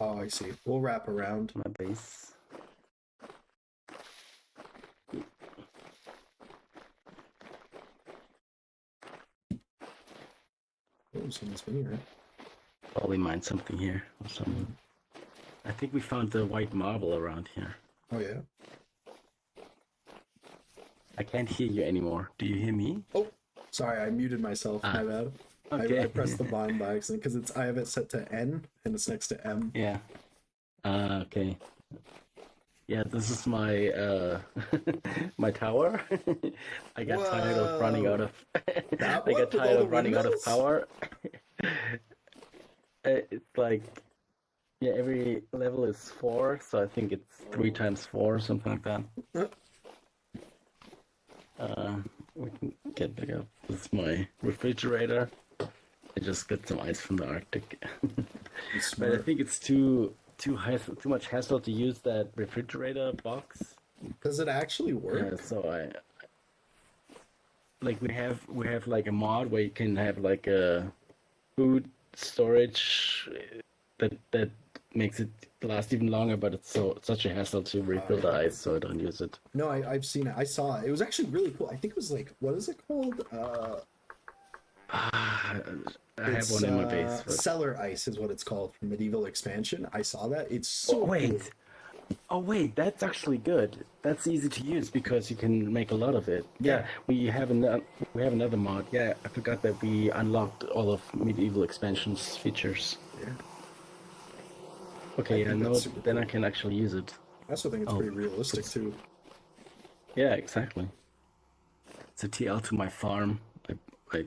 Oh, I see. We'll wrap around. my base. Oh, someone's been here. Probably mine something here or something. I think we found the white marble around here. Oh, yeah. I can't hear you anymore. Do you hear me? Oh, sorry. I muted myself. My bad. Okay. I pressed the bind by accident because I have it set to N and it's next to M. Yeah. Okay. Yeah, this is my my tower. I got tired of running out of That I one got with all tired the of running out of windows? power. It's like yeah, every level is 4, so I think it's 3 times 4 or something like that. We can get back up. This is my refrigerator. I I just got some ice from the Arctic. It's But I smart. think it's too much hassle to use that refrigerator box. Does it actually Yeah, work? so I like we have like a mod where you can have like a food storage that makes it last even longer, but it's such a hassle to refill the ice, so I don't use it. No, I've seen it. I saw it. It was actually really cool. I think it was like, what is it called? I have It's one in my base, but cellar ice is what it's called from Medieval Expansion. I saw that. It's oh, so cool. wait. Oh wait, that's actually good. That's easy to use because you can make a lot of it. Yeah, Yeah. we have another mod. Yeah, I forgot that we unlocked all of Medieval Expansion's features. Yeah. I Okay, yeah, think that's no, super then I cool. can actually use it. I also think it's Oh, pretty realistic it's, too. yeah, exactly. It's a TL to my farm. I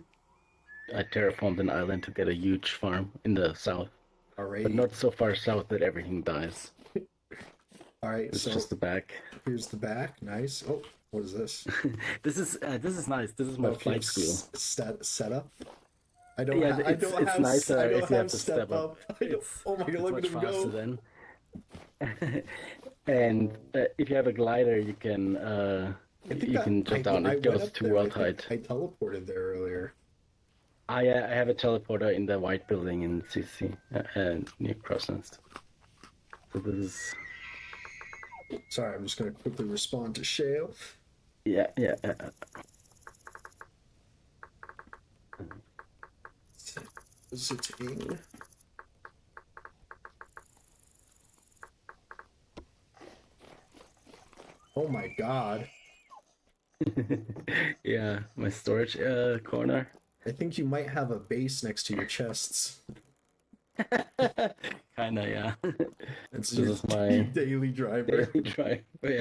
I terraformed an island to get a huge farm in the south, All but right. not so far south that everything dies. All right. It's So just the back. here's the back. Nice. Oh, what is this? This is nice. This is my Okay, flight school. setup. Yeah, I it's don't it's have I nicer don't if you have have to step step up. up. I don't. Oh my god, It's look at much him faster go. then. And if you have a glider, you can I think you that can jump down. I It went goes up to there. I world think height. I teleported there earlier. I have a teleporter in the white building in CC near Crossnest. So this is Sorry, I'm just gonna quickly respond to Shale. yeah yeah. Visiting. Oh my god. Yeah, my storage corner. I think you might have a base next to your chests. Kinda, yeah. It's This your is my daily driver. daily drive. But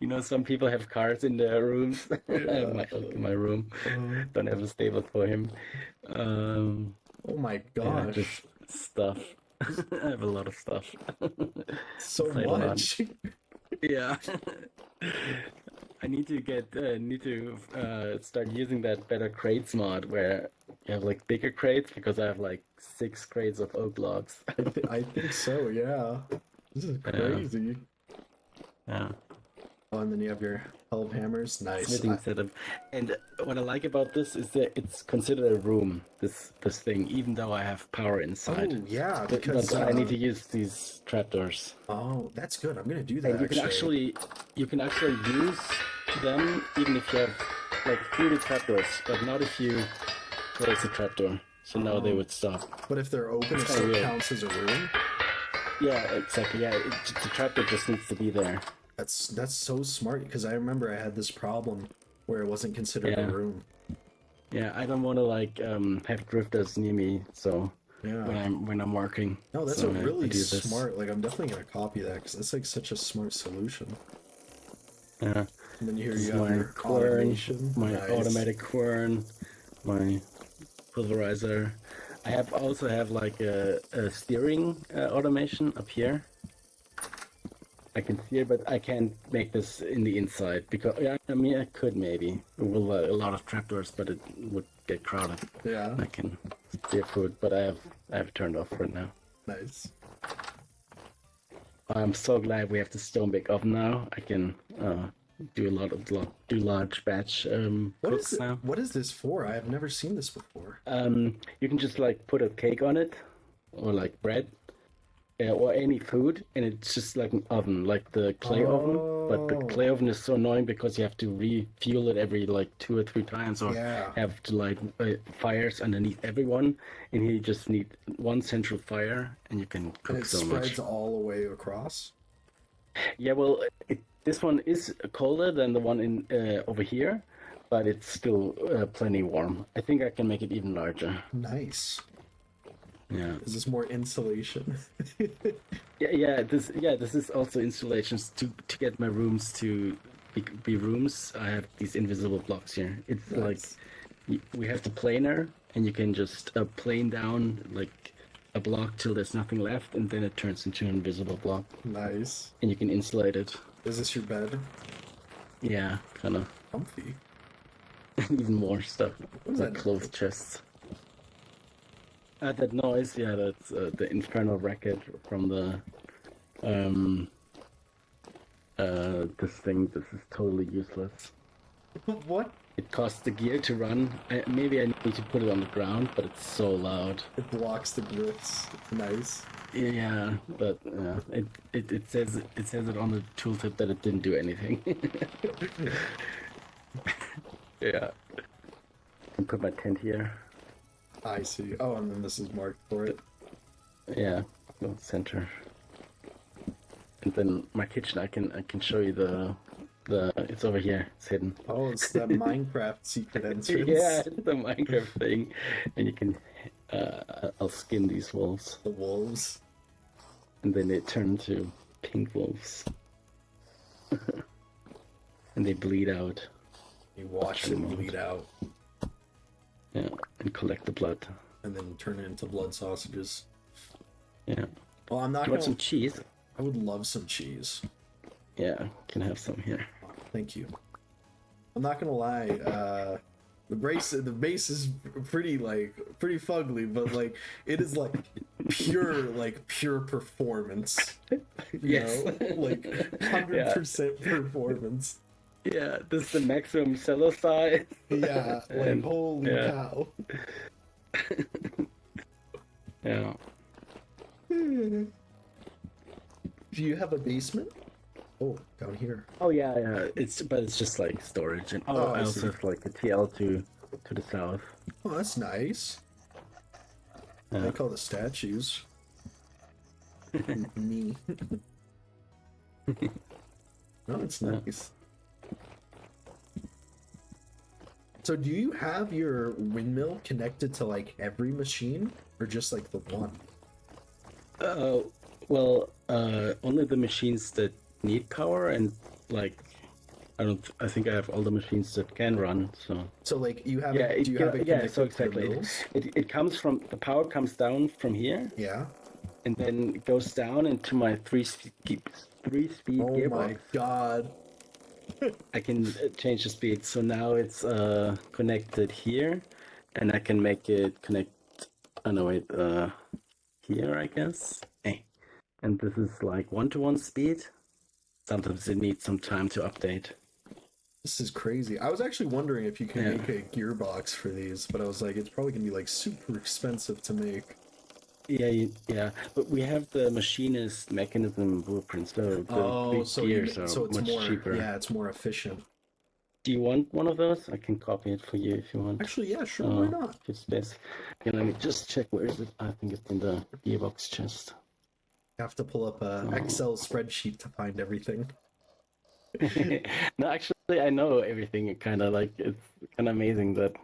yeah, some people have cars in their rooms. I have Yeah. my elk in my room. Don't have a stable for him. Um, Oh my yeah, just gosh. stuff. I have a lot of stuff. So Played a lot. much. Yeah. I need to start using that better crates mod where you have like bigger crates because I have like 6 crates of oak logs. I think so, yeah. This is Yeah, crazy. yeah. Oh, and then you have your help hammers. Nice. Smithing setup. And what I like about this is that it's considered a room, this thing, even though I have power inside. Oh yeah, But because I need to use these trapdoors. oh, that's good. I'm gonna do that And actually. you can actually use them even if you have like through the trapdoors, but not if you close the trapdoor. So now they Oh. would stop. But if they're open, it Kinda still weird. counts as a room. Yeah, exactly. Yeah, the trapdoor just needs to be there. That's so smart because I remember I had this problem where it wasn't considered a Yeah, room. yeah. I don't want to like have drifters near me. So Yeah. when I'm working, No, that's a so I really do this. smart. Like I'm definitely gonna copy that because that's like such a smart solution. Yeah. And then here This you is have my your quern, automation. my Nice. automatic quern, my pulverizer. Also have like a steering automation up here. I can steer, but I can't make this in the inside because yeah, I mean I could maybe with a lot of trapdoors, but it would get crowded. Yeah. I can steer food, but I have it turned off right now. Nice. I'm so glad we have the stone bake oven now. I can do do large batch What is cooks it? now. What is this for? I have never seen this before. You can just like put a cake on it, or like bread, or any food, and it's just like an oven, like the clay oven. But the Oh, clay oven is so annoying because you have to refuel it every like 2 or 3 times, or yeah. have to light fires underneath everyone. And here you just need one central fire, and you can And cook it so spreads much. all the way across. Yeah, well, this one is colder than the one in over here, but it's still plenty warm. I think I can make it even larger. Nice. Yeah. Is this more insulation? This is also installations to get my rooms to be rooms. I have these invisible blocks here. It's like Nice. we have the planer, and you can just plane down like a block till there's nothing left, and then it turns into an invisible block, Nice. and you can insulate it. Is this your bed? Yeah, kind of. Comfy. Even more stuff What is like that? clothes chests. That noise, yeah, that's the infernal racket from the um this thing. This is totally useless. What? It costs the gear to run. Maybe I need to put it on the ground, but it's so loud. It blocks the grips. Nice. Yeah, but it says it on the tooltip that it didn't do anything. Yeah. I can put my tent here. I see. Oh, and then this is marked for it. Yeah, go center. And then my kitchen, I can show you the it's over here. It's hidden. Oh, it's that Minecraft secret entrance. Yeah, it's the Minecraft thing, and you can. I'll skin these wolves, The wolves. and then they turn into pink wolves, and they bleed out. You watch them bleed out, Yeah, and collect the blood. and then turn it into blood sausages. Yeah. Well, I'm not You want gonna. some cheese? I would love some cheese. Yeah, can have some here. Thank you. I'm not gonna lie. The base is pretty fugly, but like it is pure performance. Yes. Like 100% performance. Yeah, this is the maximum cello size. Yeah, like And- holy yeah. cow. Yeah. Do you have a basement? Oh, down here. Oh yeah. It's just like storage, and Oh, I I also see. have like a TL to the south. Oh, that's nice. I Yeah. like all the statues. Me. No, it's Yeah. nice. So do you have your windmill connected to like every machine or just like the one? Well, only the machines that need power, and like I think I have all the machines that can run. So So like you have yeah, it, do you have it connected so to the exactly. mills? It comes from the power comes down from here, Yeah. and then it goes down into my three-speed Oh gearbox. my god. I can change the speed. So now it's connected here, and I can make it connect. Oh no, wait. Here I guess. Hey. And this is like 1-to-1 speed. Sometimes it needs some time to update. This is crazy. I was actually wondering if you can Yeah. make a gearbox for these, but I was like, it's probably gonna be like super expensive to make. Yeah, yeah. But we have the machinist mechanism blueprint, so the big gears are much more cheaper. Yeah, it's more efficient. Do you want one of those? I can copy it for you if you want. Actually, yeah, sure, why Uh, not? Just space. Okay, let me just check. Where is it? I think it's in the gearbox chest. You have to pull up a Excel spreadsheet to find everything. No, actually, I know everything. Kind of like it's kind of amazing that.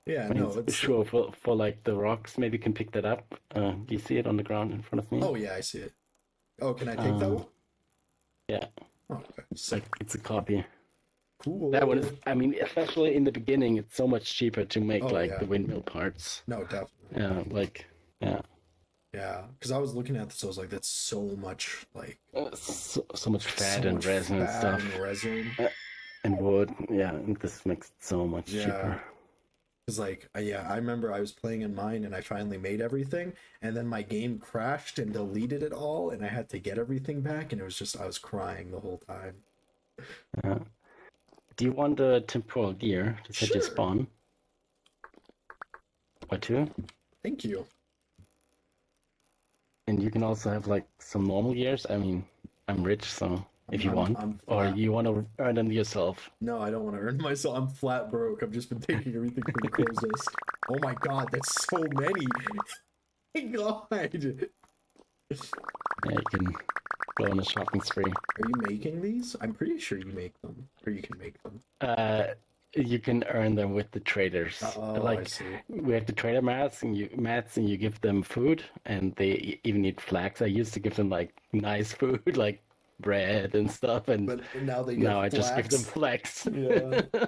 Yeah, I mean, no, it's sure for like the rocks. Maybe you can pick that up. Do you see it on the ground in front of me? Oh yeah, I see it. Oh, can I take that one? Yeah, Oh, okay. it's like it's a copy. Cool. That one is. I mean, especially in the beginning, it's so much cheaper to make Oh, like yeah. the windmill parts. No, definitely. Yeah, yeah, Yeah, because I was looking at this, I was like, that's so much like so much fat so and much resin and fat stuff and resin. and wood. Yeah, and this makes it so much Yeah. cheaper. Because like, yeah, I remember I was playing in mine and I finally made everything, and then my game crashed and deleted it all, and I had to get everything back, and it was just I was crying the whole time. Yeah. Do you want a temporal gear to set your Sure. spawn? Or two? Thank you. And you can also have like some normal gears. I mean, I'm rich, so if you want, I'm or flat. you want to earn them yourself. No, I don't want to earn myself. I'm flat broke. I've just been taking everything from the closest. Oh my god, that's so many. My god. Yeah, you can go on a shopping spree. Are you making these? I'm pretty sure you make them, or you can make them. You can earn them with the traders. Oh, I Like see. we have the trader mats, and you give them food, and they even eat flax. I used to give them like nice food, like bread and stuff, and But now they get now I just give them flax. flax. Yeah.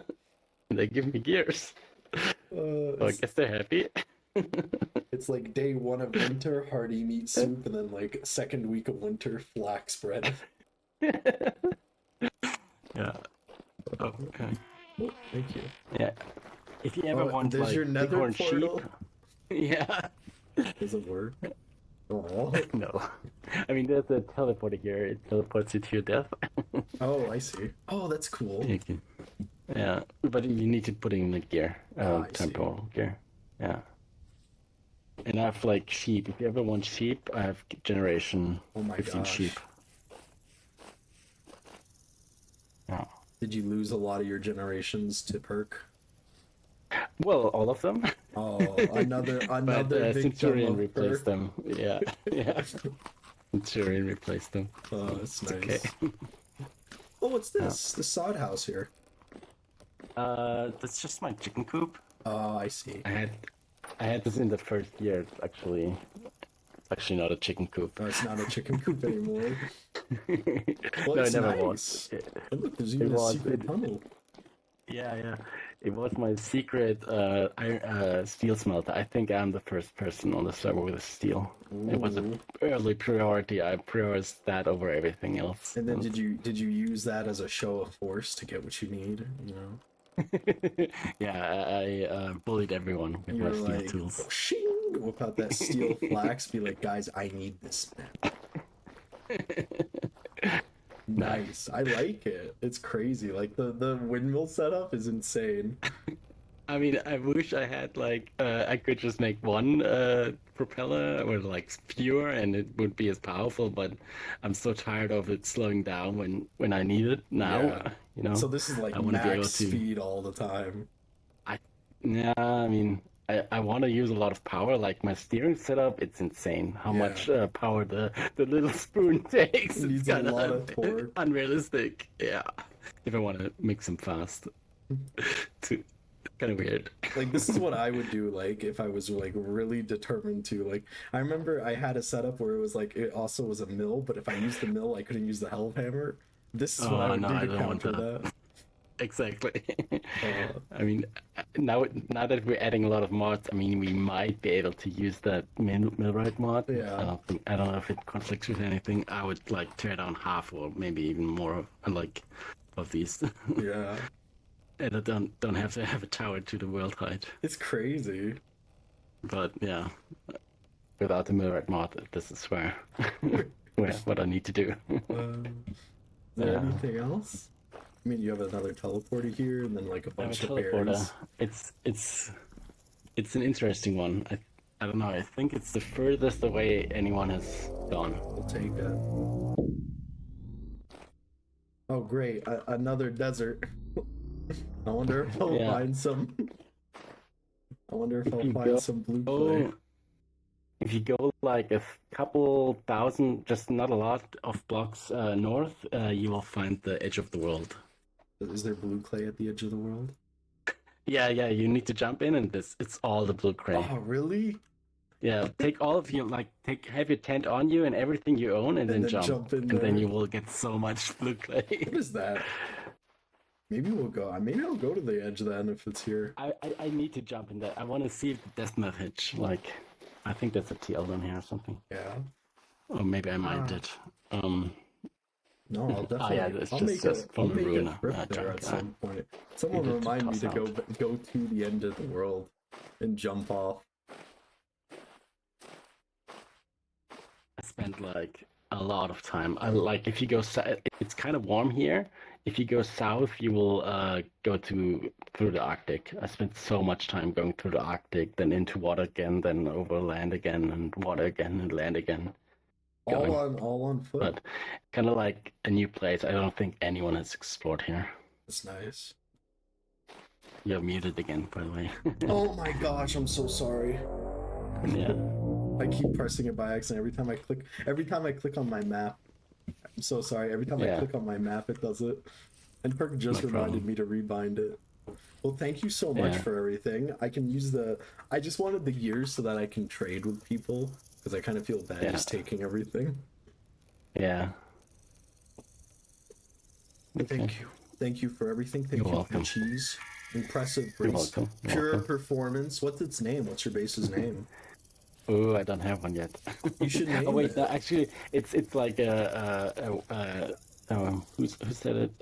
And they give me gears. So I It's, guess they're happy. it's like day one of winter, hearty meat soup, and then like second week of winter, flax bread. Yeah. Okay. Oh, thank you. Yeah. If you ever Oh, want there's like your nether bighorn portal. sheep, yeah. Does it work? Oh, No. I mean, there's a teleporter here. It teleports you to your death. oh, I see. Oh, that's cool. You can- yeah, but you need to put in the gear, Ah, I see. temporal gear. Yeah. And I have like sheep. If you ever want sheep, I have generation Oh my 15 sheep. gosh. Yeah. Did you lose a lot of your generations to perk? Well, all of them. Oh, another But another victim Centurion of replaced perk. them. Yeah, yeah. Centurion replaced them. Oh, that's It's okay. nice. Oh, what's Yeah. this? The sod house here. That's just my chicken coop. Oh, I see. I had I had this in the first year. It's actually not a chicken coop. Oh, it's not a chicken coop anymore. Well, No, it's it never was. nice. And look, there's It even a was. secret tunnel. Yeah, yeah. It was my secret steel smelter. I think I'm the first person on the server with a steel. It was an Ooh. early priority. I prioritized that over everything else. And then did you use that as a show of force to get what you need? You know, Yeah, I bullied everyone with you my were steel like, tools. shing, whip out that steel flax, be like, guys, I need this map. Nice. I like it. It's crazy. Like the windmill setup is insane. I mean, I wish I had like I could just make one propeller or like fewer, and it would be as powerful. But I'm so tired of it slowing down when I need it now. Yeah. You know, So this is like I want to be able max to. speed all the time. I yeah, I mean, I want to use a lot of power. Like my steering setup, it's insane how Yeah. much power the little spoon takes. It It's needs a kind lot of of torque. unrealistic. Yeah, if I want to mix them fast, too kind of weird. Like this is what I would do like if I was like really determined to like I remember I had a setup where it was like it also was a mill, but if I used the mill I couldn't use the hell hammer. This is what I Oh would no, do I to don't want counter that. that. Exactly. Uh, I mean, now that we're adding a lot of mods, I mean, we might be able to use that millwright mod. yeah. I don't know if it conflicts with anything. I would like tear down half or maybe even more like of these, Yeah. and I don't have to have a tower to the world height. It's crazy. But yeah, without the millwright mod, this is where what I need to do. Is there Yeah. anything else? I mean, you have another teleporter here, and then like a I have a bunch of teleporter. berries. It's an interesting one. I don't know. I think it's the furthest away anyone has gone. We'll take it. Oh, great! Another desert. I wonder if I'll Yeah. find some. I wonder if If I'll you find some blue clay. go, if you go like a couple thousand, just not a lot of blocks north, you will find the edge of the world. Is there blue clay at the edge of the world? Yeah, yeah. You need to jump in, and it's all the blue clay. Oh, really? Yeah, take all of your have your tent on you and everything you own, and And then then jump, jump in and then there. you will get so much blue clay. What is that? Maybe we'll go. Maybe I'll go to the edge then if it's here. I need to jump in that. I want to see if the deathmatch hitch. Like, I think that's a TL down here or something. Yeah. Or maybe I mined Ah. it. No, I'll definitely. yeah, it's I'll just- make just a. from I'll make a Runa, trip there jump at down. some point. Someone You get to remind me toss to out. go to the end of the world and jump off. I spent like a lot of time. I like if you go it's kind of warm here. If you go south, you will go through the Arctic. I spent so much time going through the Arctic, then into water again, then over land again, and water again, and land again. Going. All on foot. But kind of like a new place. I don't think anyone has explored here. That's nice. You're muted again, by the way. Oh my gosh, I'm so sorry. Yeah. I keep pressing it by accident every time I click on my map. I'm so sorry. Every time I Yeah. click on my map it does it. And Perk just No reminded problem. me to rebind it. Well, thank you so much Yeah. for everything. I can use I just wanted the gears so that I can trade with people because I kind of feel bad Yeah. just taking everything. Yeah. Thank you. Thank you for everything. Thank You're you for the welcome. cheese. Impressive You're base. welcome. You're Pure welcome. performance. What's its name? What's your base's name? Oh, I don't have one yet. You should name Oh wait, it. no, actually, it's like who said it?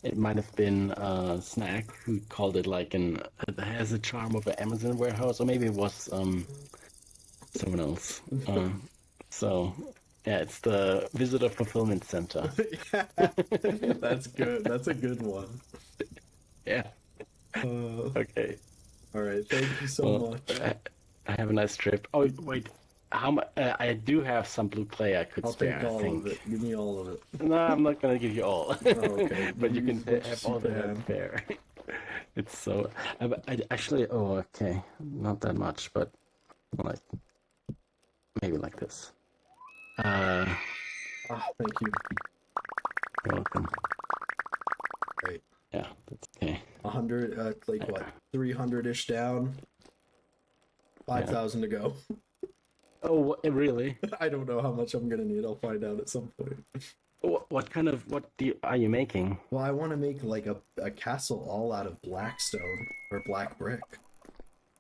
It might have been Snack who called it like it has a charm of an Amazon warehouse, or maybe it was someone else. So yeah, it's the Visitor Fulfillment Center. Yeah, that's good. That's a good one. Yeah. Uh, Okay. all right. Thank you so Well, much. have a nice trip. Oh wait, how much? I do have some blue clay I could I'll spare, take I all of think. it. Give me all of it. No, I'm not gonna give you all, Oh, okay. You but you can use as much have as you all that I can. spare. It's so. I actually. Oh, okay. Not that much, but like maybe like this. Uh, Ah, thank you. you're welcome. Right. Yeah, that's okay. 100, like what? 300-ish down. Yeah. 5,000 to go. Oh, really? I don't know how much I'm gonna need. I'll find out at some point. What kind of are you making? Well, I want to make like a castle all out of black stone or black brick.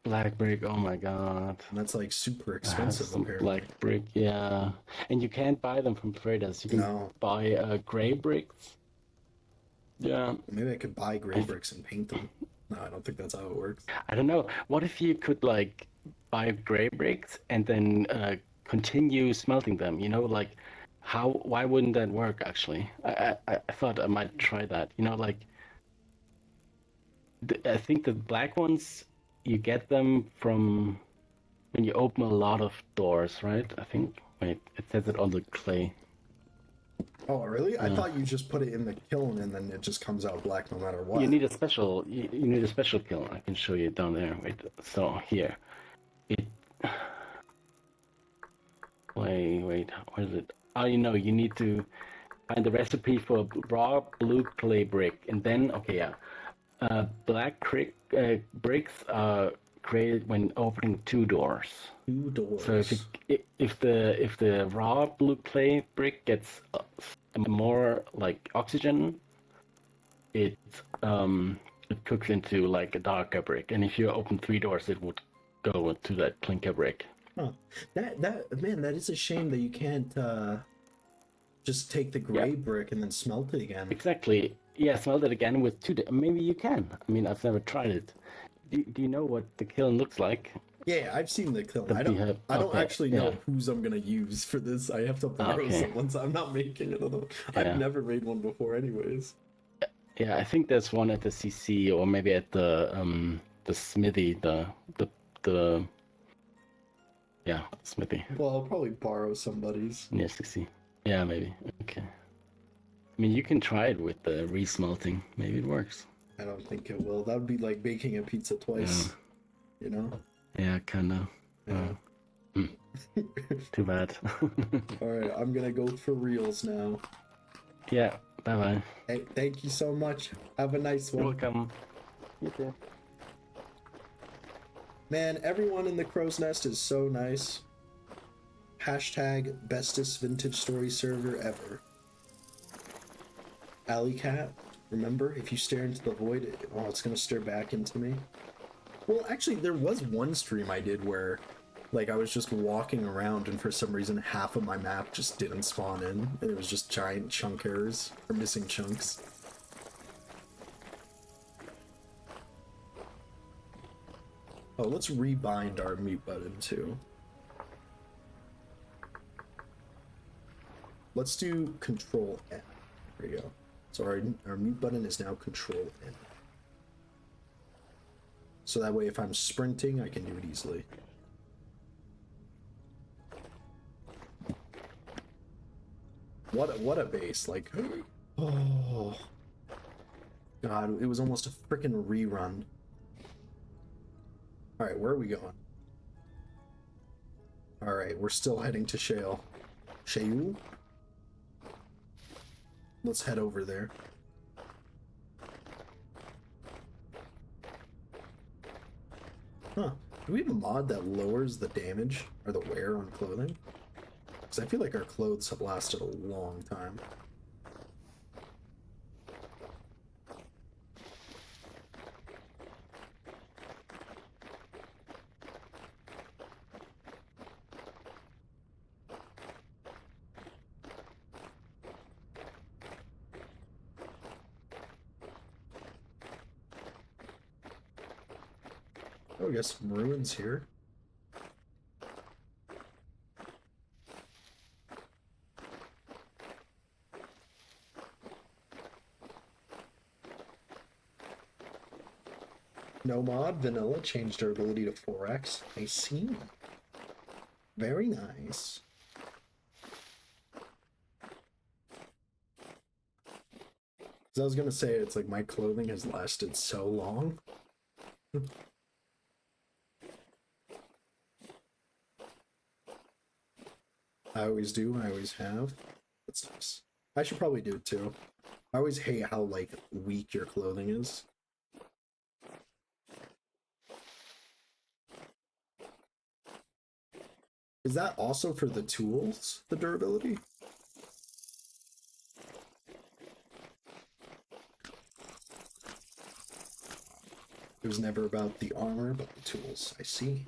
Black brick. Oh my God. And that's like super I have expensive, some apparently. black brick. Yeah, and you can't buy them from traders. You can No, buy gray bricks. Yeah. maybe I could buy gray bricks and paint them. No, I don't think that's how it works. I don't know. What if you could like buy gray bricks and then continue smelting them? You know, like how? Why wouldn't that work? Actually, I thought I might try that. You know, like I think the black ones you get them from when you open a lot of doors, right? I think. Wait, it says it on the clay. Oh, really? I thought you just put it in the kiln and then it just comes out black no matter what. You need a special. You need a special kiln. I can show you down there. Wait. So here, it. Wait. What is it? Oh, you know, you need to find the recipe for raw blue clay brick, and then okay, yeah. Black bricks are created when opening two doors. Two So if doors. if the raw blue clay brick gets more like oxygen, it it cooks into like a darker brick, and if you open three doors, it would go to that clinker brick. Huh. That man, that is a shame that you can't just take the Yeah, gray brick and then smelt it again. exactly. Yeah, smelt it again with maybe you can. I mean, I've never tried it. Do you know what the kiln looks like? Yeah, I've seen the kiln. That we have. I don't Okay, actually yeah. know whose I'm gonna use for this. I have to borrow Okay, someone's. I'm not making it. I've yeah. never made one before, anyways. Yeah, I think there's one at the CC or maybe at the smithy, the yeah, smithy Well, I'll probably borrow somebody's. near CC. Yeah, maybe. Okay. I mean, you can try it with the resmelting. Maybe it works. I don't think it will. That would be like baking a pizza Yeah, twice, you know? yeah, kind of. Yeah. Too bad. All right, I'm gonna go for reals now. Yeah. Bye bye. Hey, thank you so much. Have a nice You're one. welcome. You too. Man, everyone in the crow's nest is so nice. Hashtag bestest vintage story server ever. Alley Cat, remember, if you stare into the void, it's gonna stare back into me. Well, actually, there was one stream I did where, like, I was just walking around and for some reason half of my map just didn't spawn in, and it was just giant chunk errors, or missing chunks. Oh, let's rebind our mute button too. Let's do Control N. There we go. So our mute button is now Control N. So that way if I'm sprinting, I can do it easily. What a base, like, oh, God, it was almost a freaking rerun. All right, where are we going? All right, we're still heading to Shale. Shale? Let's head over there. Huh. Do we have a mod that lowers the damage or the wear on clothing? Because I feel like our clothes have lasted a long time. Oh, I guess some ruins here. No mod, vanilla, changed durability to 4x. I see. Very nice. I was gonna say, it's like my clothing has lasted so long. I always do, I always have. That's nice. I should probably do it too. I always hate how like weak your clothing is. Is that also for the tools, the durability? It was never about the armor, but the tools. I see.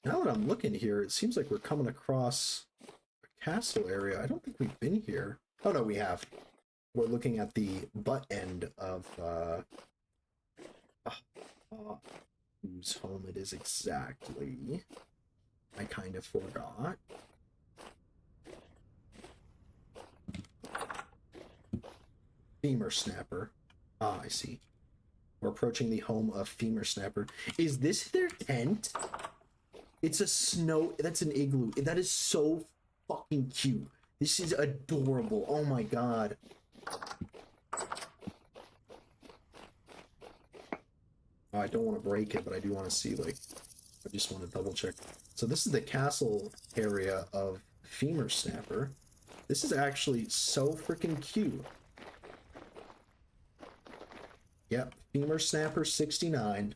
Now that I'm looking here, it seems like we're coming across a castle area. I don't think we've been here. Oh no, we have. We're looking at the butt end of whose home it is exactly. I kind of forgot. Femur Snapper. Ah, I see. We're approaching the home of Femur Snapper. Is this their tent? It's a snow... That's an igloo. That is so fucking cute. This is adorable. Oh my god. Oh, I don't want to break it, but I do want to see, like... I just want to double check. So this is the castle area of Femur Snapper. This is actually so freaking cute. Yep, Femur Snapper 69.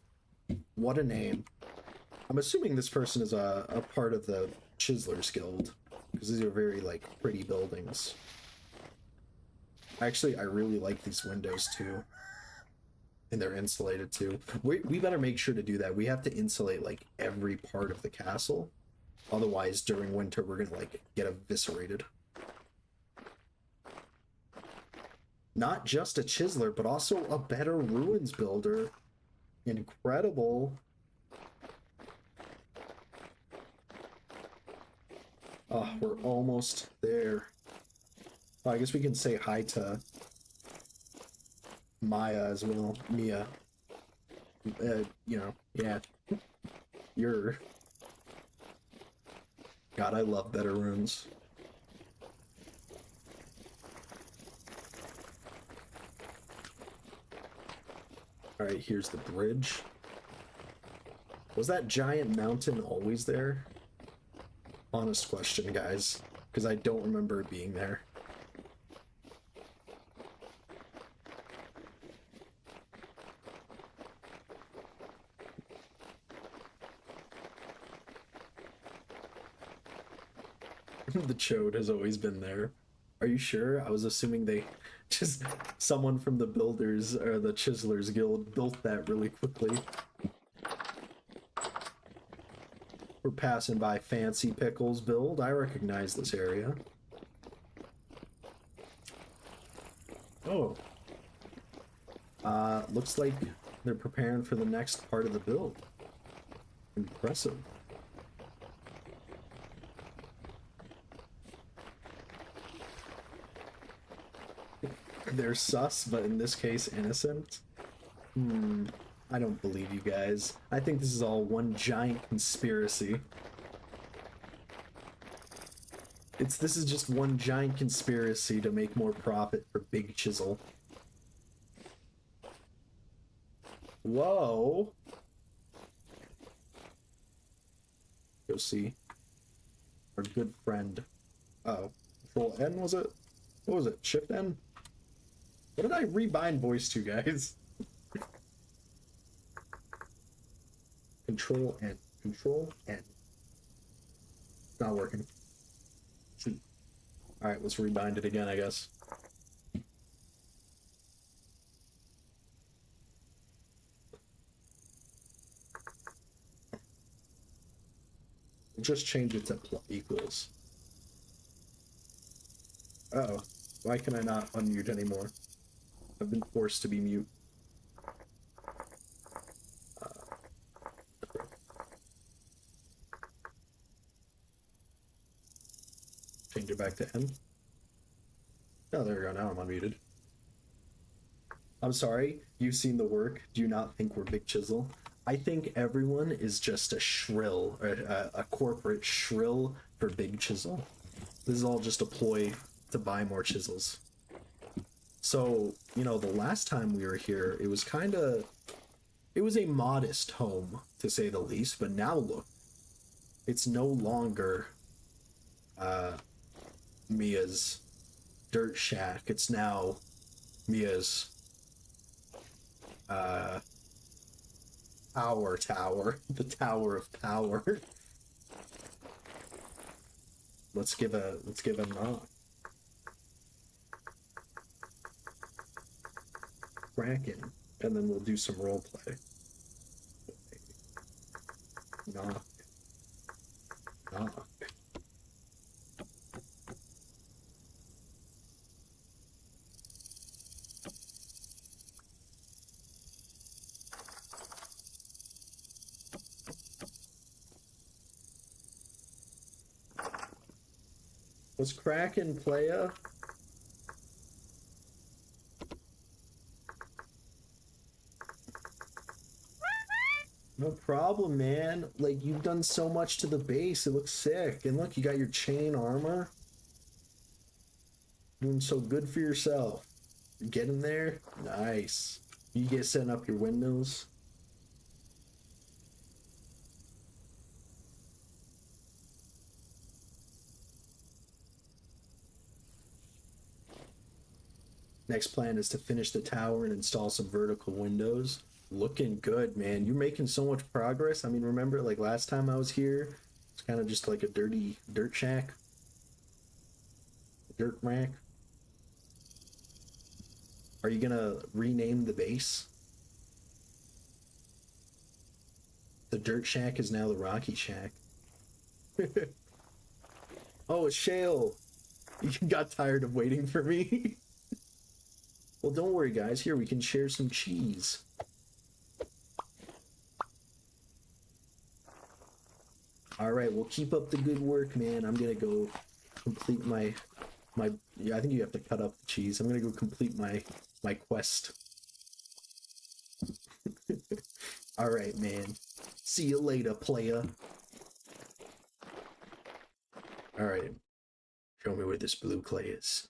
What a name. I'm assuming this person is a part of the Chiselers Guild, because these are very, like, pretty buildings. Actually, I really like these windows, too. And they're insulated, too. We better make sure to do that. We have to insulate, like, every part of the castle. Otherwise, during winter, we're gonna, like, get eviscerated. Not just a chiseler, but also a better ruins builder. Incredible. Oh, we're almost there. Oh, I guess we can say hi to Maya as well. Mia. You know, yeah. You're... God, I love better ruins. Alright, here's the bridge. Was that giant mountain always there? Honest question, guys. Because I don't remember it being there. The chode has always been there. Are you sure? I was assuming they just... Someone from the Builders, or the Chiselers Guild, built that really quickly. We're passing by Fancy Pickles build. I recognize this area. Oh. Looks like they're preparing for the next part of the build. Impressive. They're sus, but in this case, innocent. I don't believe you guys. I think this is all one giant conspiracy. This is just one giant conspiracy to make more profit for Big Chisel. Whoa! Go see. Our good friend. Oh, Control N was it? What was it? Shift N? What did I rebind voice to, guys? Control N. Control N. Not working. Alright, let's rebind it again, I guess. We'll just change it to equals. Uh-oh. Why can I not unmute anymore? I've been forced to be mute. Change it back to N. Oh, there we go. Now I'm unmuted. I'm sorry, you've seen the work. Do you not think we're Big Chisel? I think everyone is just a shrill, a corporate shrill for Big Chisel. This is all just a ploy to buy more chisels. So, you know, the last time we were here, it was kind of, it was a modest home, to say the least, but now look, it's no longer uh, Mia's dirt shack. It's now Mia's uh, power tower, the tower of power. Let's give a knock. Kraken, and then we'll do some role play. Knock, knock. Was Kraken playa? No problem, man. Like, you've done so much to the base. It looks sick. And look, you got your chain armor. Doing so good for yourself. Get in there. Nice. You get setting up your windmills. Next plan is to finish the tower and install some vertical windows. Looking good, man. You're making so much progress. I mean, remember, like, last time I was here, it's kind of just like a dirty dirt shack. Dirt rack. Are you gonna rename the base? The dirt shack is now the rocky shack. Oh, it's Shale. You got tired of waiting for me. Well, don't worry, guys. Here, we can share some cheese. All right, well, keep up the good work, man. I'm gonna go complete my yeah, I think you have to cut up the cheese. I'm gonna go complete my quest. All right, man. See you later, playa. All right. Show me where this blue clay is.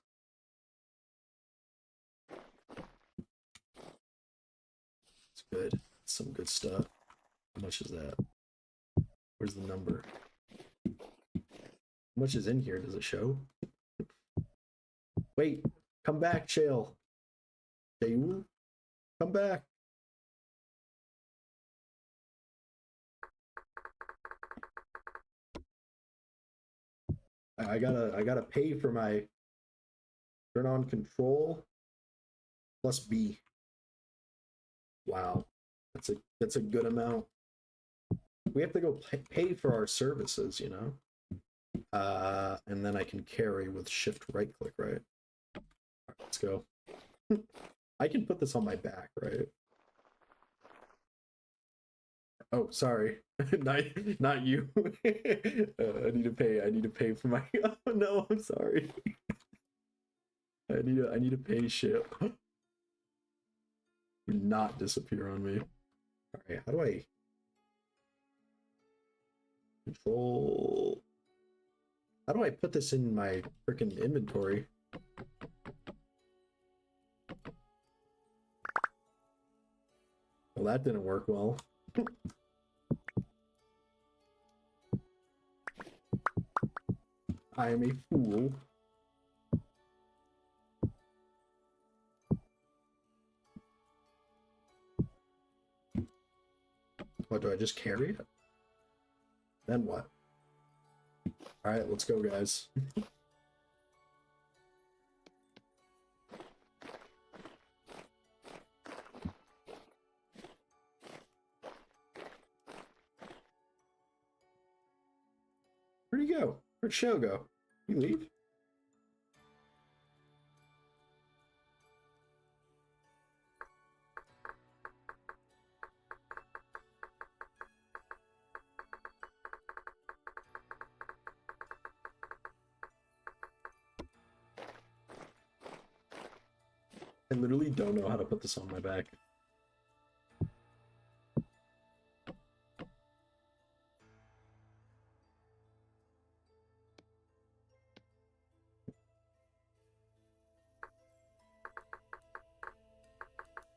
It's good. Some good stuff. How much is that? Where's the number? How much is in here? Does it show? Wait, come back, Shale. Shale, come back. I gotta pay for my turn on control plus B. Wow, that's a good amount. We have to go pay for our services, you know. And then I can carry with shift right click, right? All right, let's go. I can put this on my back, right? Oh, sorry, not you. I need to pay. I need to pay for my. Oh no, I'm sorry. I need to pay shit. Do not disappear on me. All right, how do I control? How do I put this in my freaking inventory? Well, that didn't work well. I am a fool. What, do I just carry it? Then what? All right, let's go, guys. Where'd he go? Where'd Show go? You leave? I literally don't know how to put this on my back.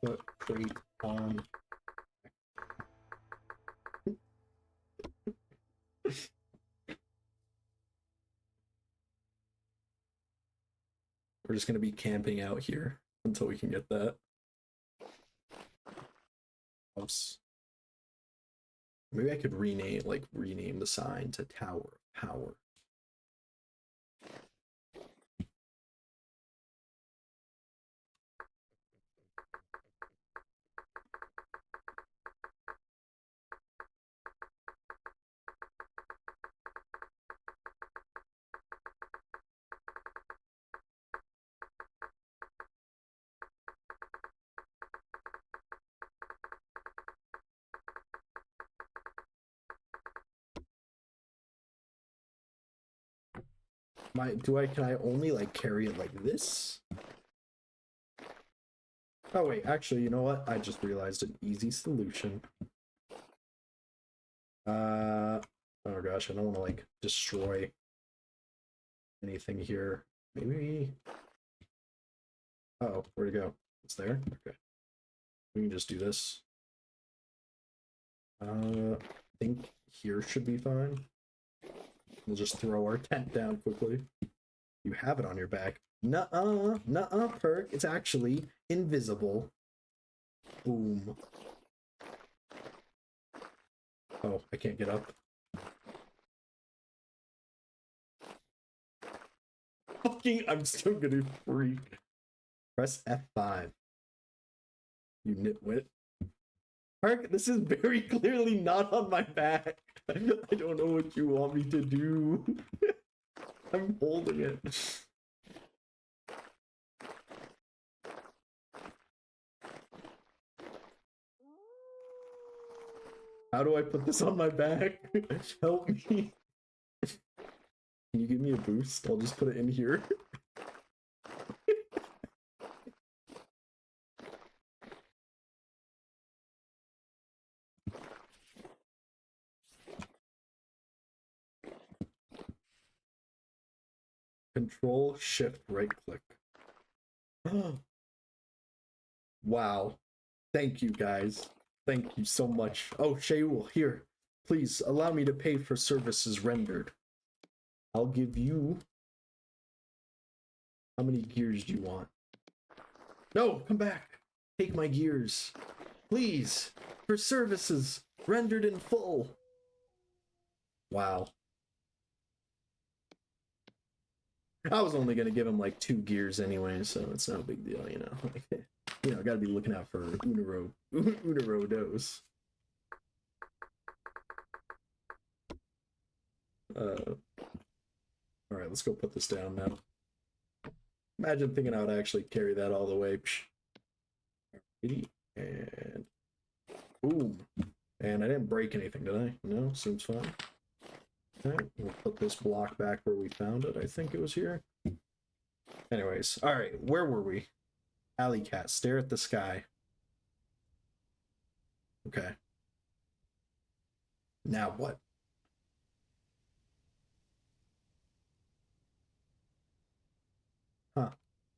Put crate on. We're just gonna be camping out here until we can get that. Oops. Maybe I could rename the sign to Tower of Power. Can I only like carry it like this? Oh wait, actually, you know what? I just realized an easy solution. Oh gosh, I don't want to like destroy anything here. Maybe. Oh, where'd it go? It's there? Okay. We can just do this. I think here should be fine. We'll just throw our tent down quickly. You have it on your back. Nuh-uh, nuh-uh, Perk. It's actually invisible. Boom. Oh, I can't get up. Fucking, I'm still gonna freak. Press F5. You nitwit. Perk, this is very clearly not on my back. I don't know what you want me to do. I'm holding it. How do I put this on my back? Help me. Can you give me a boost? I'll just put it in here. Control Shift right click. Wow. Thank you guys. Thank you so much. Oh, Shaul, here. Please allow me to pay for services rendered. I'll give you. How many gears do you want? No, come back. Take my gears. Please. For services rendered in full. Wow. I was only going to give him like 2 gears anyway, so it's no big deal, you know. You know, gotta be looking out for Uniro dose. Alright, let's go put this down now. Imagine thinking I would actually carry that all the way. And boom. And I didn't break anything, did I? No, seems fine. Alright, we'll put this block back where we found it. I think it was here. Anyways, alright, where were we? Alley cat, stare at the sky. Okay. Now what? Huh.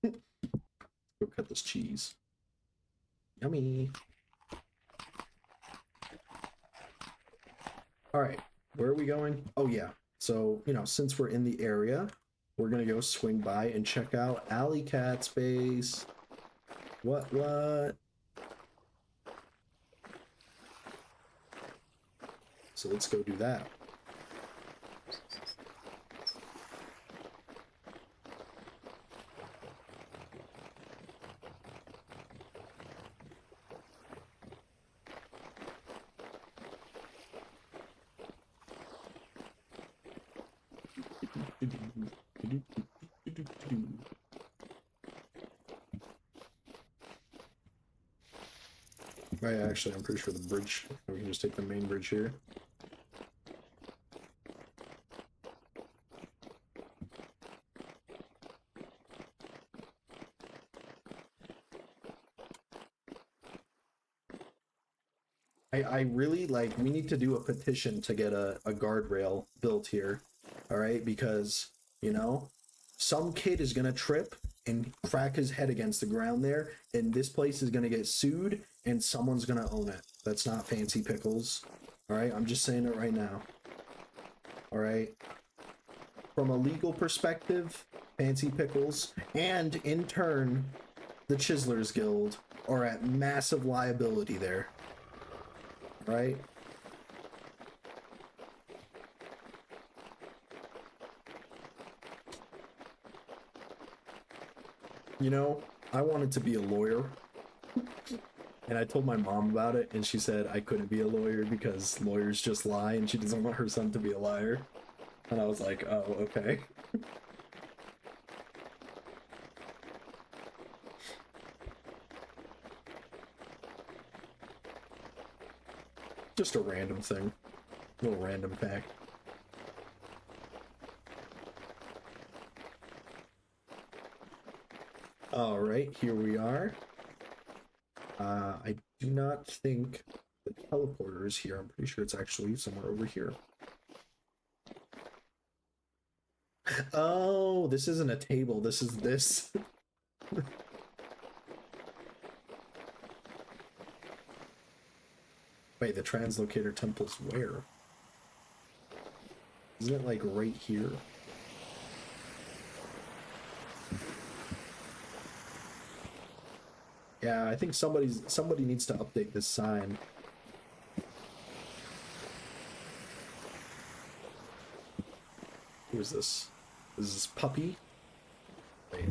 Go cut this cheese. Yummy. All right, where are we going? Oh yeah. So, you know, since we're in the area, we're gonna go swing by and check out Alley Cat's base. What? So let's go do that. Right, actually, I'm pretty sure the bridge, we can just take the main bridge here. I really like, we need to do a petition to get a guardrail built here. All right, because you know, some kid is gonna trip and crack his head against the ground there, and this place is gonna get sued, and someone's gonna own it. That's not Fancy Pickles. All right, I'm just saying it right now. All right. From a legal perspective, Fancy Pickles, and in turn, the Chiselers Guild are at massive liability there. Right? You know, I wanted to be a lawyer. And I told my mom about it, and she said I couldn't be a lawyer because lawyers just lie, and she doesn't want her son to be a liar. And I was like, oh, okay. Just a random thing. A little random fact. Alright, here we are. I do not think the teleporter is here. I'm pretty sure it's actually somewhere over here. Oh, this isn't a table. This is this. Wait, the translocator temple's where? Isn't it like right here? Yeah, I think somebody needs to update this sign. Who is this? Is this Puppy? Wait.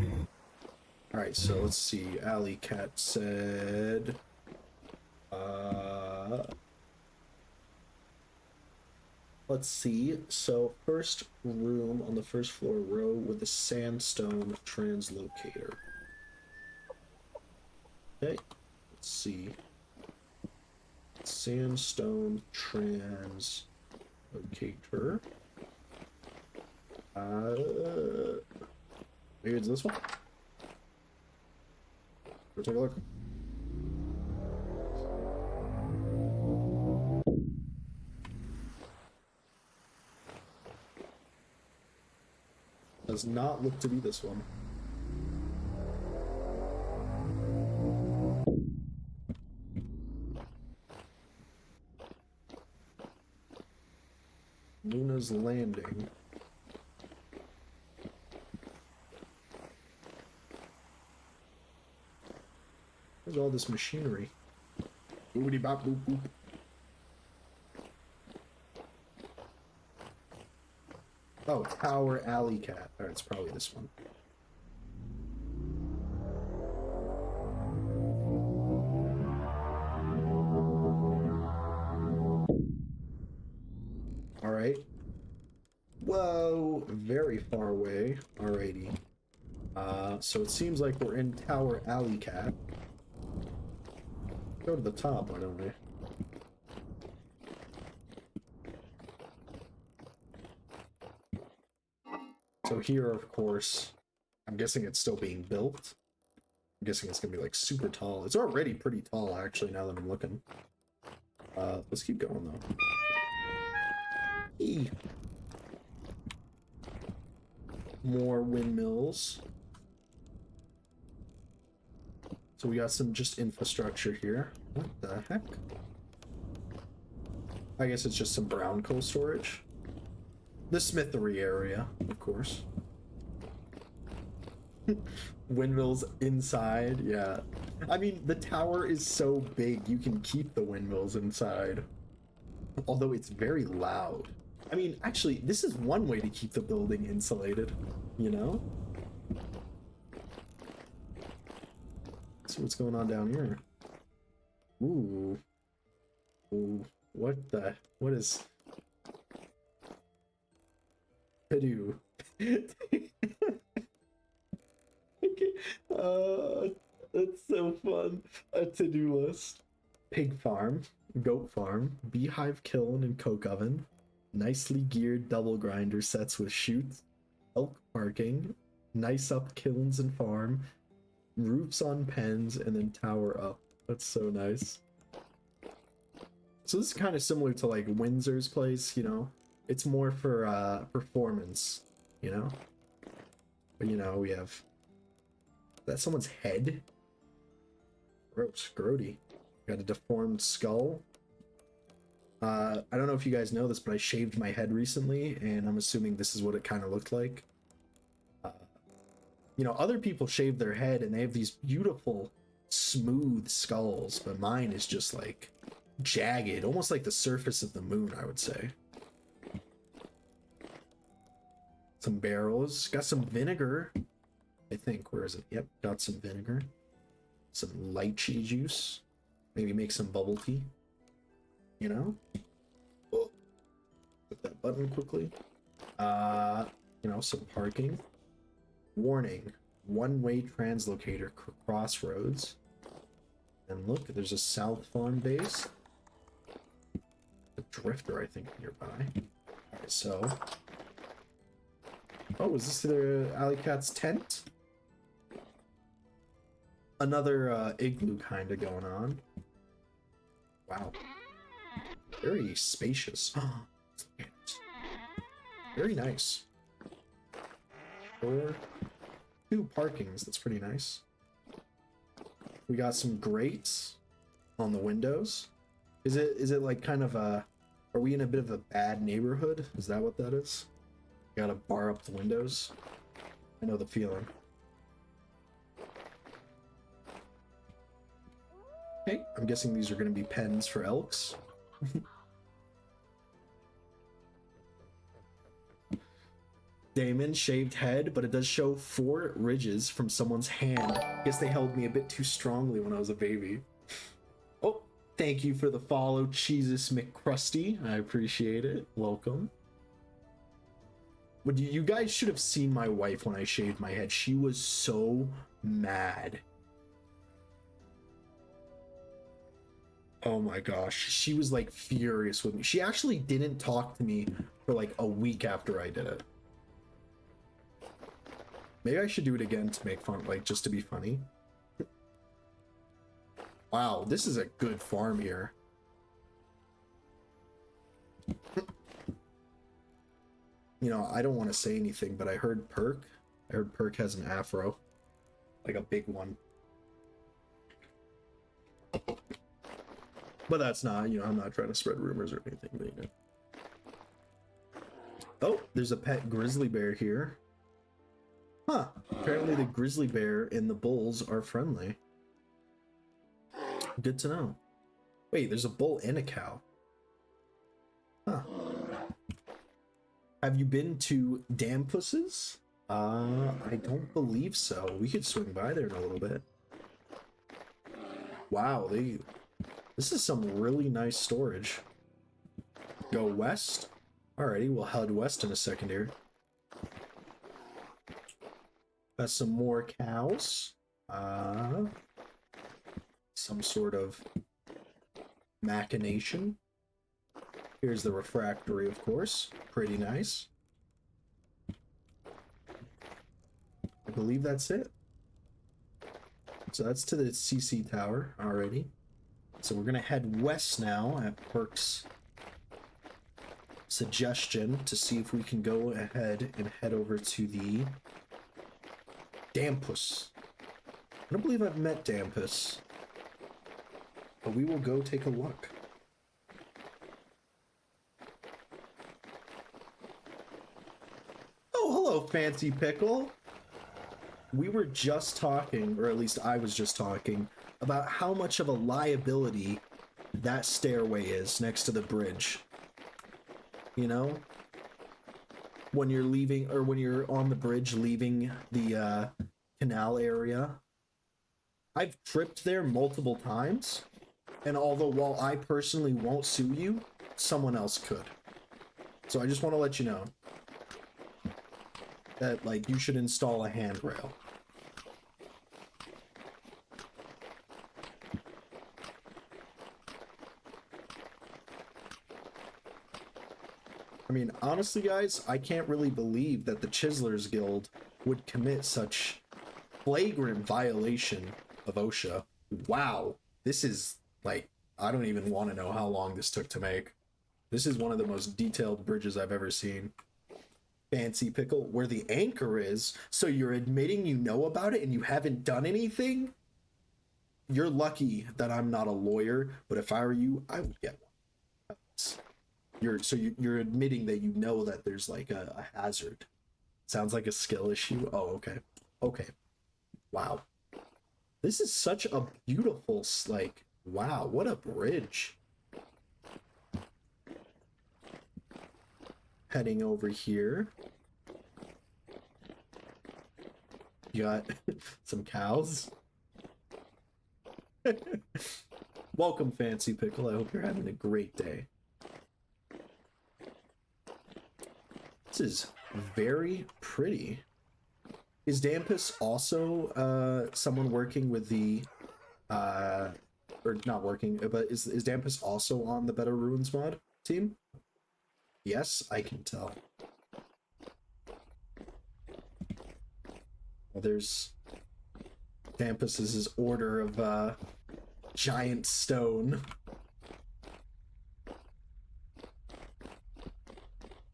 Alright, so let's see. Alley Cat said... Let's see. So, first room on the first floor row with the sandstone translocator. Okay, let's see. Sandstone translocator. Maybe it's this one? Go take a look. Does not look to be this one. Luna's Landing. Where's all this machinery? Boopity bop boop boop. Oh, Tower Alley Cat. Alright, it's probably this one. Alright. Whoa, very far away. Alrighty. So it seems like we're in Tower Alley Cat. Go to the top, why don't we? So here, of course, I'm guessing it's still being built. I'm guessing it's gonna be like super tall. It's already pretty tall, actually, now that I'm looking. Let's keep going though. Eee. More windmills. So we got some just infrastructure here. What the heck? I guess it's just some brown coal storage. The smithery area, of course. Windmills inside, yeah. I mean, the tower is so big, you can keep the windmills inside. Although it's very loud. I mean, actually, this is one way to keep the building insulated, you know? Let's see what's going on down here. Ooh. Ooh. What is... To-do. That's so fun. A to-do list. Pig farm, goat farm, beehive kiln and coke oven, nicely geared double grinder sets with chutes, elk parking, nice up kilns and farm, roofs on pens, and then tower up. That's so nice. So this is kind of similar to like Windsor's place, you know. It's more for performance, you know. But you know, we have that someone's head. Gross, grody. Got a deformed skull. I don't know if you guys know this, but I shaved my head recently, and I'm assuming this is what it kind of looked like. You know, other people shave their head and they have these beautiful, smooth skulls, but mine is just like jagged, almost like the surface of the moon, I would say. Some barrels. Got some vinegar, I think. Where is it? Yep, got some vinegar. Some lychee juice. Maybe make some bubble tea. You know? Oh, hit that button quickly. You know, some parking. Warning, one-way translocator crossroads. And look, there's a South Farm base. A drifter, I think, nearby. Alright, so... Oh, is this the Alley Cat's tent? Another igloo kind of going on. Wow. Very spacious. Very nice. Or 2 parkings, that's pretty nice. We got some grates on the windows. Is it like kind of a... Are we in a bit of a bad neighborhood? Is that what that is? Gotta bar up the windows. I know the feeling. Okay, I'm guessing these are gonna be pens for elks. Damon, shaved head, but it does show 4 ridges from someone's hand. Guess they held me a bit too strongly when I was a baby. Oh, thank you for the follow, Jesus McCrusty. I appreciate it. Welcome. But you guys should have seen my wife when I shaved my head. She was so mad. Oh my gosh. She was like furious with me. She actually didn't talk to me for like a week after I did it. Maybe I should do it again to make fun, like just to be funny. Wow, this is a good farm here. You know, I don't want to say anything, but I heard Perk has an afro. Like a big one. But that's not, you know, I'm not trying to spread rumors or anything, but, you know. Oh, there's a pet grizzly bear here. Huh. Apparently the grizzly bear and the bulls are friendly. Good to know. Wait, there's a bull and a cow. Huh. Have you been to Dampus's? I don't believe so. We could swing by there in a little bit. Wow, this is some really nice storage. Go west. Alrighty, we'll head west in a second here. Got some more cows. Some sort of machination. Here's the refractory, of course. Pretty nice. I believe that's it. So that's to the CC tower already. So we're gonna head west now at Perk's suggestion to see if we can go ahead and head over to the Dampus. I don't believe I've met Dampus, but we will go take a look. Oh, hello, Fancy Pickle. We were just talking, or at least I was just talking, about how much of a liability that stairway is next to the bridge. You know? When you're leaving, or when you're on the bridge leaving the canal area. I've tripped there multiple times, and although while I personally won't sue you, someone else could. So I just want to let you know that, like, you should install a handrail. I mean, honestly, guys, I can't really believe that the Chiselers Guild would commit such flagrant violation of OSHA. Wow, this is, like, I don't even want to know how long this took to make. This is one of the most detailed bridges I've ever seen. Fancy Pickle, where the anchor is, so you're admitting you know about it and you haven't done anything? You're lucky that I'm not a lawyer, but if I were you, I would get one. You're admitting that you know that there's like a hazard. Sounds like a skill issue. Oh, okay. Okay. Wow. This is such a beautiful, like, wow, what a bridge. Heading over here. You got some cows. Welcome, Fancy Pickle. I hope you're having a great day. This is very pretty. Is Dampus also someone working with the or not working, but is Dampus also on the Better Ruins mod team? Yes, I can tell. Well, there's Dampus's order of giant stone.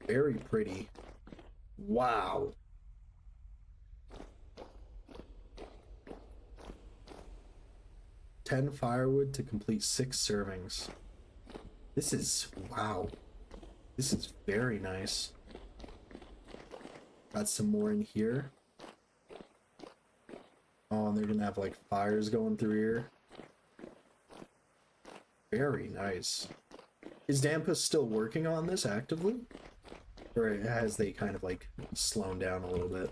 Very pretty. Wow. $10 firewood to complete 6 servings. This is, wow. This is very nice. Got some more in here. Oh, and they're gonna have like fires going through here. Very nice. Is Dampus still working on this actively? Or has they kind of like slowed down a little bit?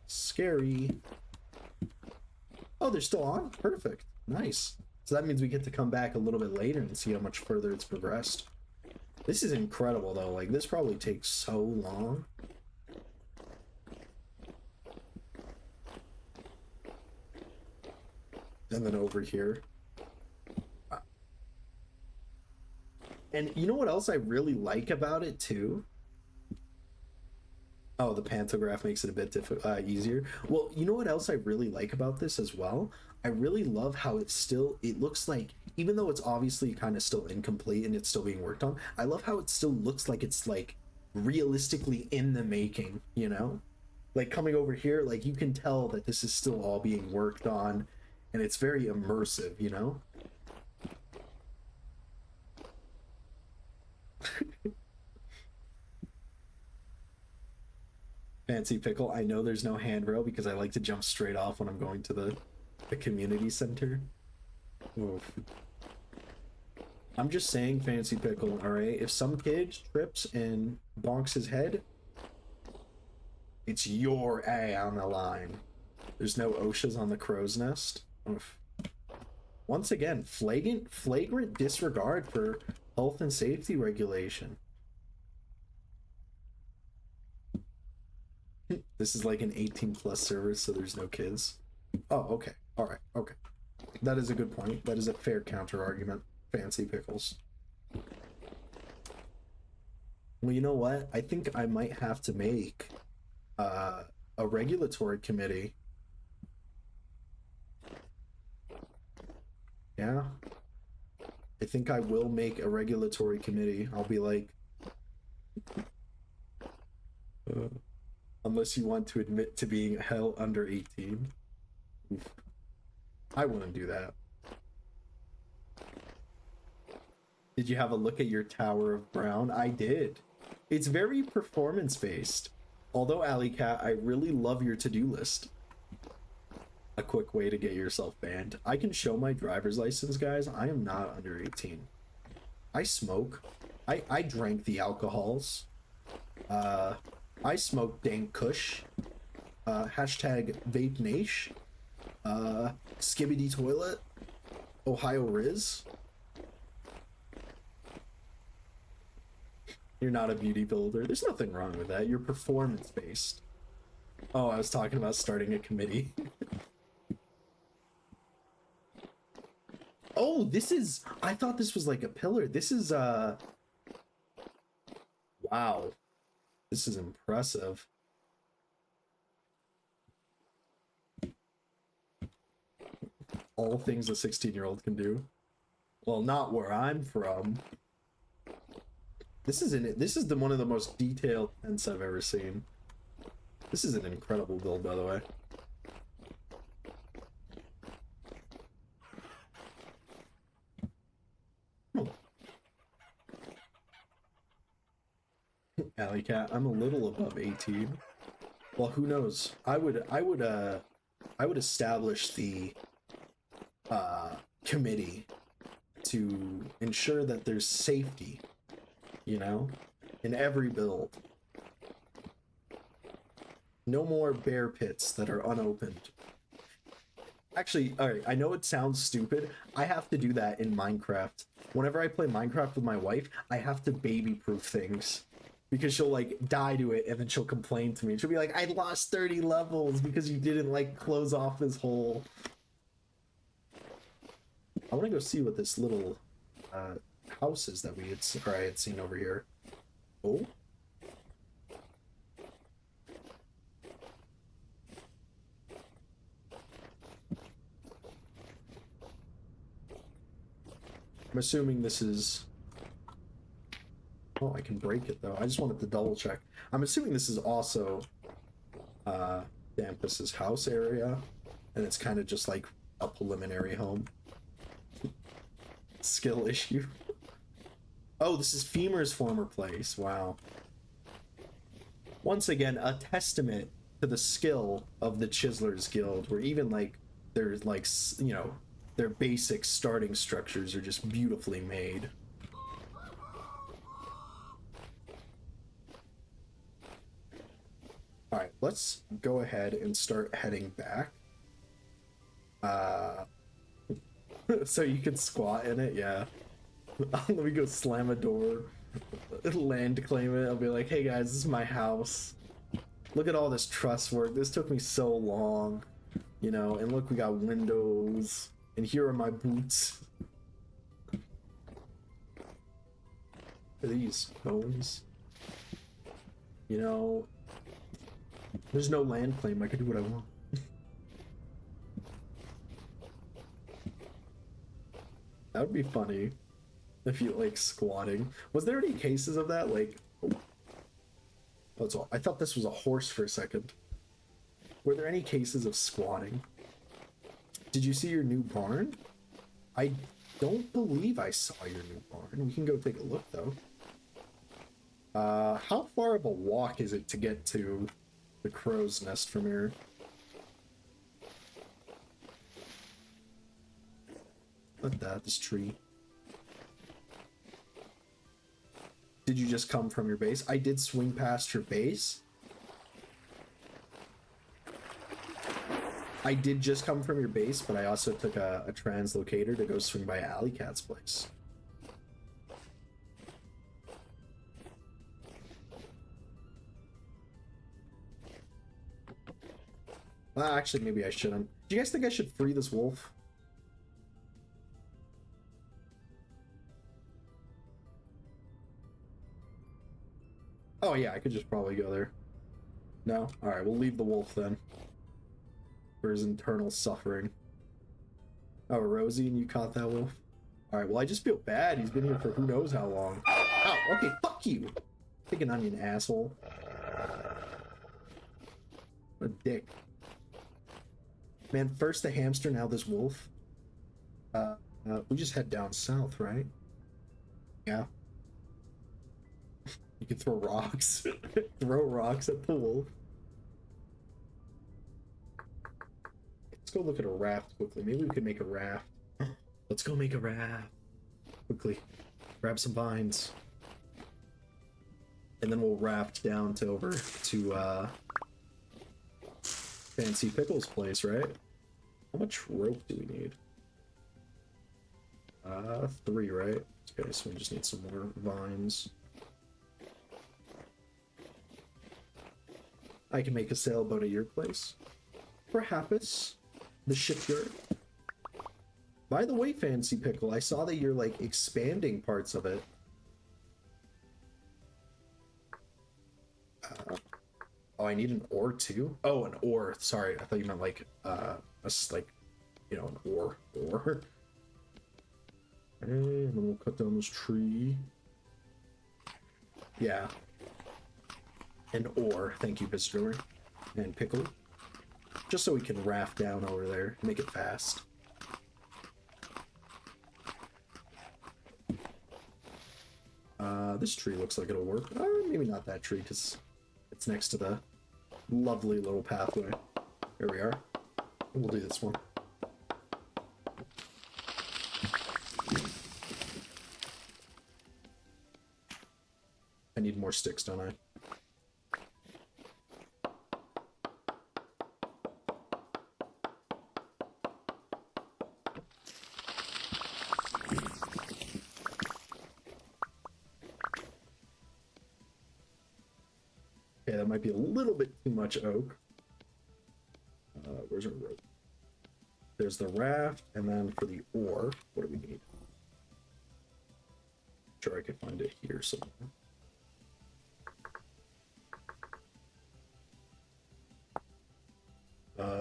Scary. Oh, they're still on? Perfect. Nice. So that means we get to come back a little bit later and see how much further it's progressed. This is incredible though. Like, this probably takes so long. And then over here. And you know what else I really like about it too? Oh, the pantograph makes it a bit easier. Well, you know what else I really like about this as well? I really love how it looks like, even though it's obviously kind of still incomplete and it's still being worked on, I love how it still looks like it's like realistically in the making, you know? Like coming over here, like you can tell that this is still all being worked on and it's very immersive, you know? Fancy Pickle, I know there's no handrail because I like to jump straight off when I'm going to the community center. Oof. I'm just saying, Fancy Pickle, alright? If some kid trips and bonks his head, it's your A on the line. There's no OSHAs on the crow's nest. Oof. Once again, flagrant disregard for health and safety regulation. This is like an 18+ server, so there's no kids. Oh, okay. All right. Okay. That is a good point. That is a fair counter argument. Fancy Pickles. Well, you know what? I think I might have to make a regulatory committee. Yeah. I think I will make a regulatory committee. I'll be like, unless you want to admit to being hell under 18. Oof. I wouldn't do that. Did you have a look at your Tower of Brown? I did. It's very performance-based. Although, Alley Cat, I really love your to-do list. A quick way to get yourself banned. I can show my driver's license, guys. I am not under 18. I smoke. I drank the alcohols. I smoke dank kush. Hashtag vape nash. Skibbity toilet. Ohio Riz. You're not a beauty builder. There's nothing wrong with that. You're performance based. Oh, I was talking about starting a committee. Oh, this is, I thought this was like a pillar. This is wow. This is impressive. All things a 16-year-old can do. Well, not where I'm from. This is one of the most detailed tents I've ever seen. This is an incredible build, by the way. Oh. Alley cat, I'm a little above 18. Well, who knows? I would establish the committee to ensure that there's safety, you know, in every build. No more bear pits that are unopened. Actually, all right, I know it sounds stupid. I have to do that in Minecraft. Whenever I play Minecraft with my wife, I have to baby-proof things. Because she'll, like, die to it, and then she'll complain to me. She'll be like, I lost 30 levels because you didn't, like, close off this hole. I want to go see what this little house is that I had seen over here. Oh? I'm assuming this is... Oh, I can break it, though. I just wanted to double check. I'm assuming this is also Dampus's house area, and it's kind of just like a preliminary home. Skill issue. Oh, this is Femur's former place. Wow. Once again, a testament to the skill of the Chiselers Guild, where even, like, there's, like, you know, their basic starting structures are just beautifully made. Alright, let's go ahead and start heading back. So you can squat in it, yeah. Let me go slam a door, land claim it. I'll be like, hey guys, this is my house. Look at all this truss work. This took me so long, you know, and look, we got windows, and here are my boots. Are these bones? You know, there's no land claim. I can do what I want. That would be funny if you like squatting. Was there any cases of that? Like, oh, that's all. I thought this was a horse for a second. Were there any cases of squatting? Did you see your new barn? I don't believe I saw your new barn. We can go take a look though. How far of a walk is it to get to the crow's nest from here? Look at that, this tree. Did you just come from your base? I did swing past your base. I did just come from your base, but I also took a translocator to go swing by Alley Cat's place. Well, actually, maybe I shouldn't. Do you guys think I should free this wolf? Oh yeah, I could just probably go there. No? Alright, we'll leave the wolf then. For his internal suffering. Oh, Rosie, and you caught that wolf? Alright, well I just feel bad. He's been here for who knows how long. Oh, okay, fuck you! Take an onion, asshole. What a dick. Man, first the hamster, now this wolf. We just head down south, right? Yeah. You can throw rocks. Throw rocks at the wolf. Let's go look at a raft quickly. Maybe we could make a raft. Let's go make a raft. Quickly. Grab some vines. And then we'll raft down to over to Fancy Pickle's place, right? How much rope do we need? 3, right? Okay, so we just need some more vines. I can make a sailboat at your place. Perhaps the shipyard. By the way, Fancy Pickle, I saw that you're like expanding parts of it. Oh, I need an ore too? Oh, an ore. Sorry, I thought you meant like like, you know, an ore. And then we'll cut down this tree. Yeah. And ore. Thank you, visitor. And pickle. Just so we can raft down over there. Make it fast. This tree looks like it'll work. Maybe not that tree, because it's next to the lovely little pathway. Here we are. We'll do this one. I need more sticks, don't I? Okay, that might be a little bit too much oak. Where's our rope? There's the raft, and then for the ore, what do we need? Sure, I could find it here somewhere.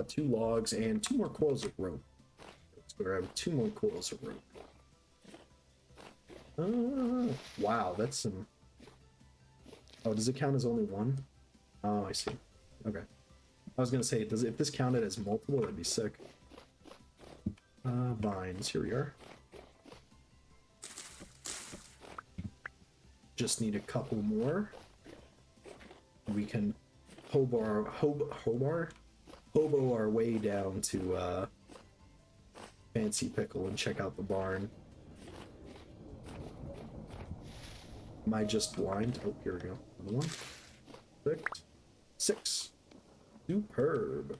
2 logs and 2 more coils of rope. Let's grab 2 more coils of rope. Wow, that's some... Oh, does it count as only 1? Oh, I see. Okay. I was gonna say, if this counted as multiple, that'd be sick. Vines, here we are. Just need a couple more. We can hobo our way down to Fancy Pickle and check out the barn. Am I just blind? Oh, here we go. Another one. Perfect. 6. Superb.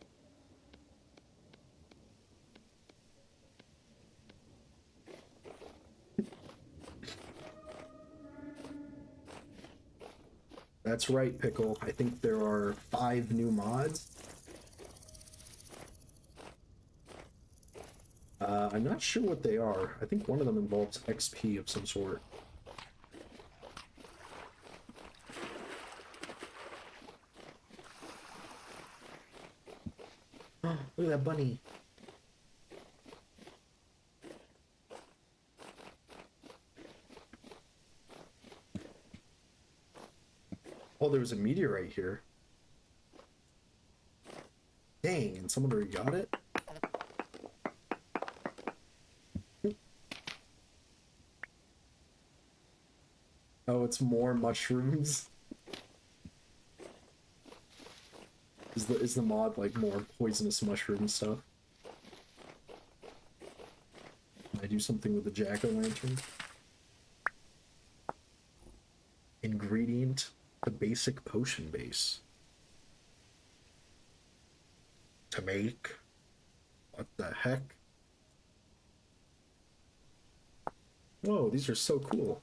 That's right, Pickle. I think there are 5 new mods. I'm not sure what they are. I think one of them involves XP of some sort. Oh, look at that bunny. Oh, there was a meteorite here. Dang, and someone already got it? Oh, it's more mushrooms. Is the mod like more poisonous mushroom stuff? Can I do something with the jack-o'-lantern? Ingredient, the basic potion base. To make? What the heck? Whoa, these are so cool.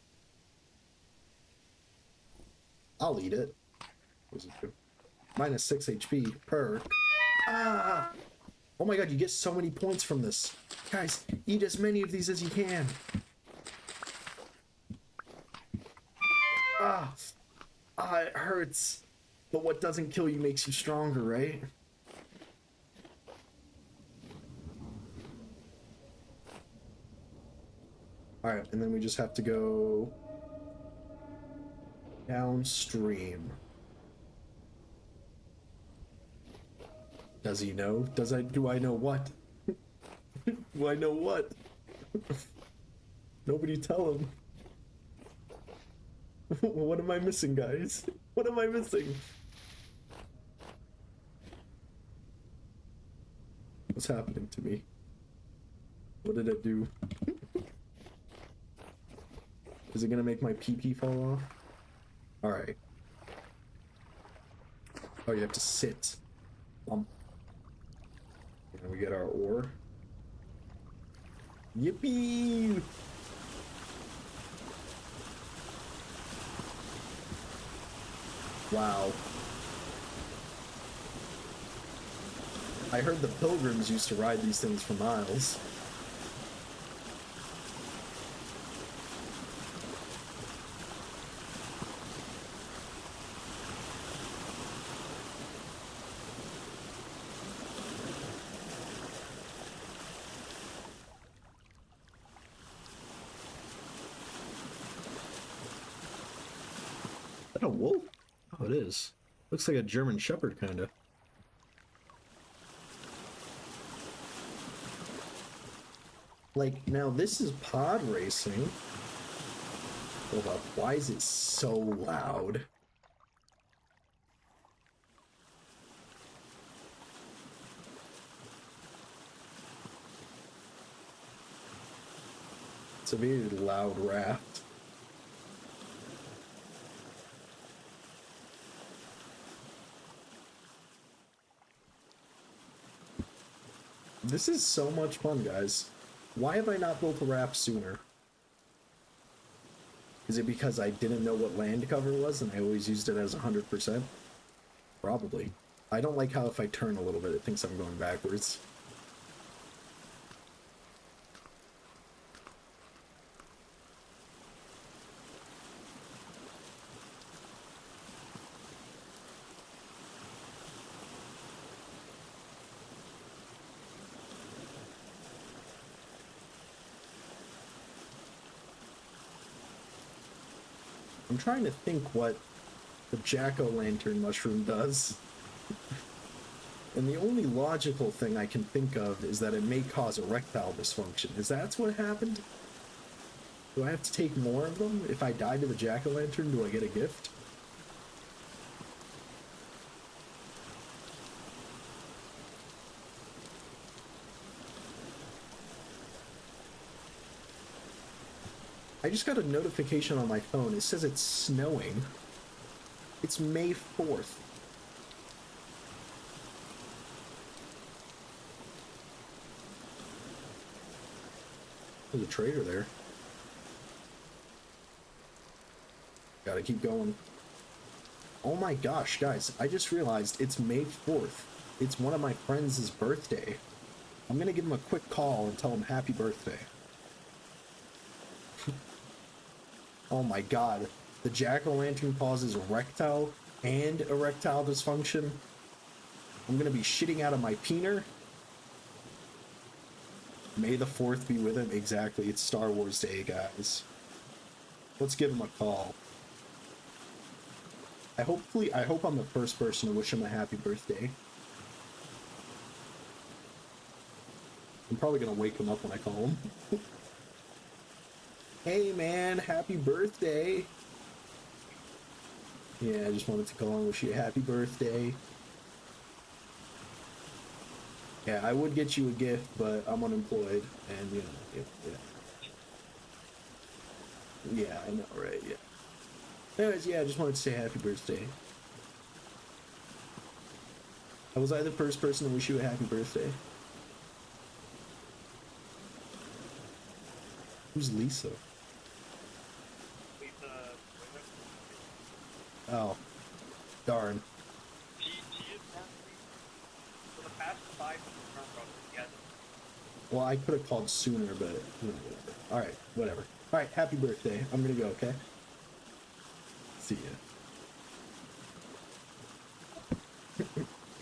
I'll eat it. What does it do? Minus 6 HP per. Ah! Oh my god, you get so many points from this. Guys, eat as many of these as you can. Ah! Ah, it hurts. But what doesn't kill you makes you stronger, right? Alright, and then we just have to go downstream. Does he know? Do I know what? Do I know what? Nobody tell him. What am I missing, guys? What am I missing? What's happening to me? What did it do? Is it gonna make my pee-pee fall off? Alright. Oh, you have to sit. And we get our ore. Yippee! Wow. I heard the pilgrims used to ride these things for miles. that a wolf? Oh, it is. Looks like a German Shepherd, kind of. Like, now this is pod racing. Hold up, why is it so loud? It's a very loud raft. This is so much fun, guys. Why have I not built a raft sooner? Is it because I didn't know what land cover was and I always used it as 100%? Probably. I don't like how if I turn a little bit, it thinks I'm going backwards. I'm trying to think what the jack-o'-lantern mushroom does. And the only logical thing I can think of is that it may cause erectile dysfunction. Is that what happened? Do I have to take more of them? If I die to the jack-o'-lantern, do I get a gift? I just got a notification on my phone. It says it's snowing. It's May 4th. There's a trader there. Gotta keep going. Oh my gosh, guys, I just realized it's May 4th. It's one of my friends' birthday. I'm gonna give him a quick call and tell him happy birthday. Oh my god. The jack-o'-lantern causes erectile and erectile dysfunction. I'm gonna be shitting out of my peener. May the 4th be with him. Exactly. It's Star Wars Day, guys. Let's give him a call. I hope I'm the first person to wish him a happy birthday. I'm probably gonna wake him up when I call him. Hey man, happy birthday. Yeah, I just wanted to call and wish you a happy birthday. Yeah, I would get you a gift, but I'm unemployed, and you know, yeah, I know, right? Yeah. Anyways, yeah, I just wanted to say happy birthday. Was I the first person to wish you a happy birthday? Who's Lisa? Oh, darn. She is normally for the past 5 years, yes. Well, I could have called sooner, but you know, whatever. All right, whatever. All right, happy birthday. I'm gonna go. Okay. See ya.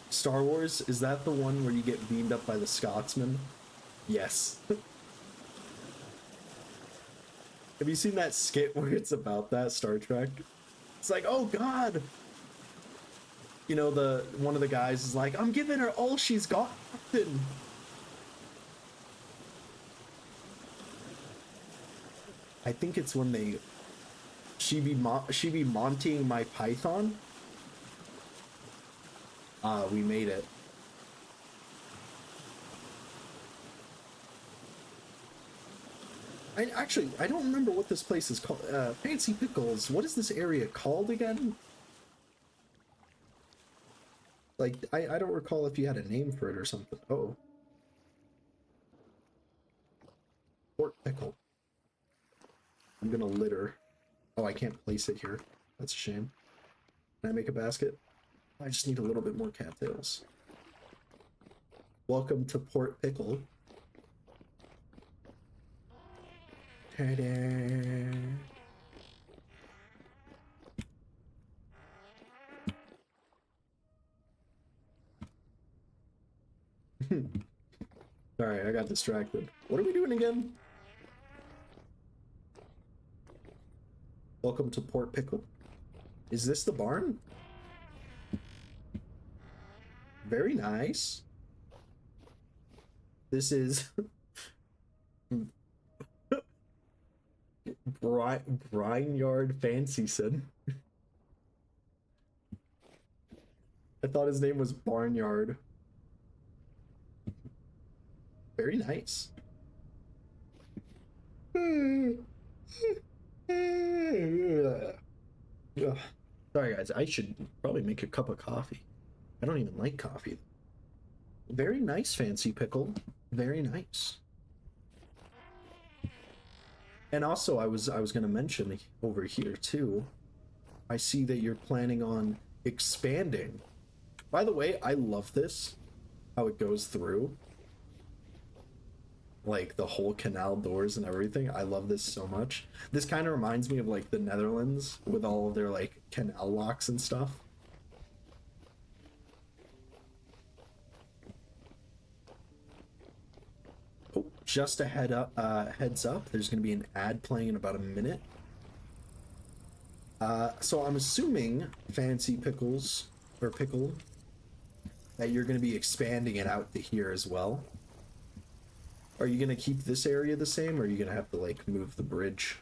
Star Wars, is that the one where you get beamed up by the Scotsman? Yes. Have you seen that skit where it's about that Star Trek? It's like, oh god. You know, one of the guys is like, I'm giving her all she's got. I think it's when she be montying my python. We made it. I don't remember what this place is called. Fancy Pickles. What is this area called again? Like, I don't recall if you had a name for it or something. Oh. Port Pickle. I'm gonna litter. Oh, I can't place it here. That's a shame. Can I make a basket? I just need a little bit more cattails. Welcome to Port Pickle. Ta-da! Alright, I got distracted. What are we doing again? Welcome to Port Pickle. Is this the barn? Very nice. This is Brine Fancy son. I thought his name was Barnyard. Very nice. Ugh. Sorry guys, I should probably make a cup of coffee. I don't even like coffee. Very nice, Fancy Pickle. Very nice. And also, I was gonna mention over here too. I see that you're planning on expanding. By the way, I love this. How it goes through. Like the whole canal doors and everything. I love this so much. This kind of reminds me of like the Netherlands with all of their like canal locks and stuff. Oh, just a heads up, there's going to be an ad playing in about a minute. So I'm assuming, Fancy Pickles, or Pickle, that you're going to be expanding it out to here as well. Are you going to keep this area the same, or are you going to have to, like, move the bridge?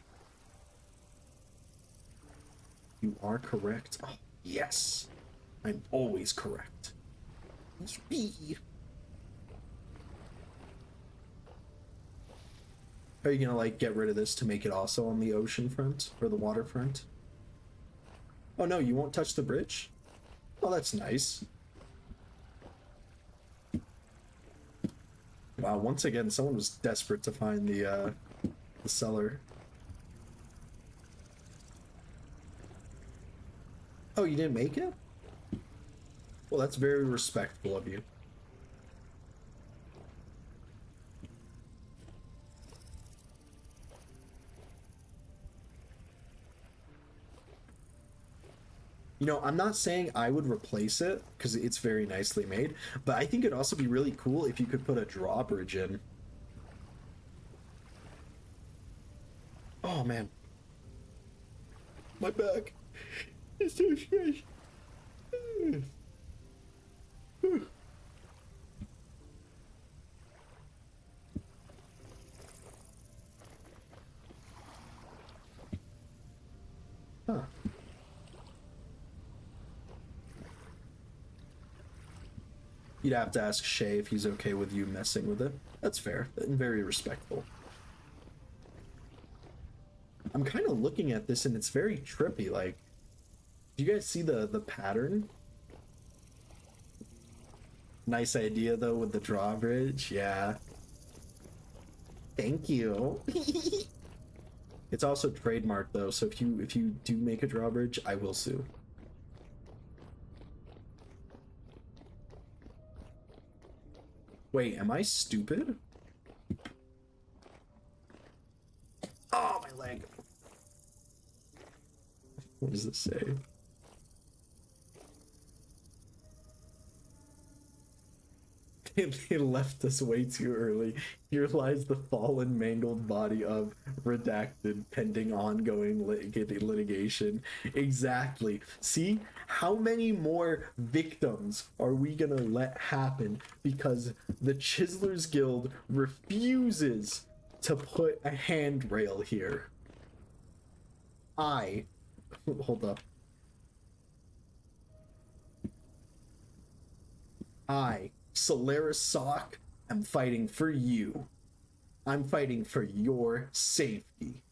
You are correct. Oh, yes. I'm always correct. Yippee. Are you gonna like get rid of this to make it also on the ocean front or the waterfront? Oh no, you won't touch the bridge? Oh, that's nice. Wow, once again, someone was desperate to find the cellar. Oh, you didn't make it? Well, that's very respectful of you. You know, I'm not saying I would replace it because it's very nicely made, but I think it'd also be really cool if you could put a drawbridge in. Oh man, my back is so stretched. Huh. You'd have to ask Shay if he's okay with you messing with it. That's fair and very respectful. I'm kind of looking at this and it's very trippy. Like, do you guys see the pattern? Nice idea though with the drawbridge. Yeah. Thank you. It's also trademarked though, so if you do make a drawbridge, I will sue. Wait, am I stupid? Oh, my leg. What does this say? They left us way too early. Here lies the fallen, mangled body of redacted pending ongoing litigation. Exactly. See? How many more victims are we gonna let happen because the Chiselers Guild refuses to put a handrail here? Hold up. Solaris Sock, am fighting for you. I'm fighting for your safety.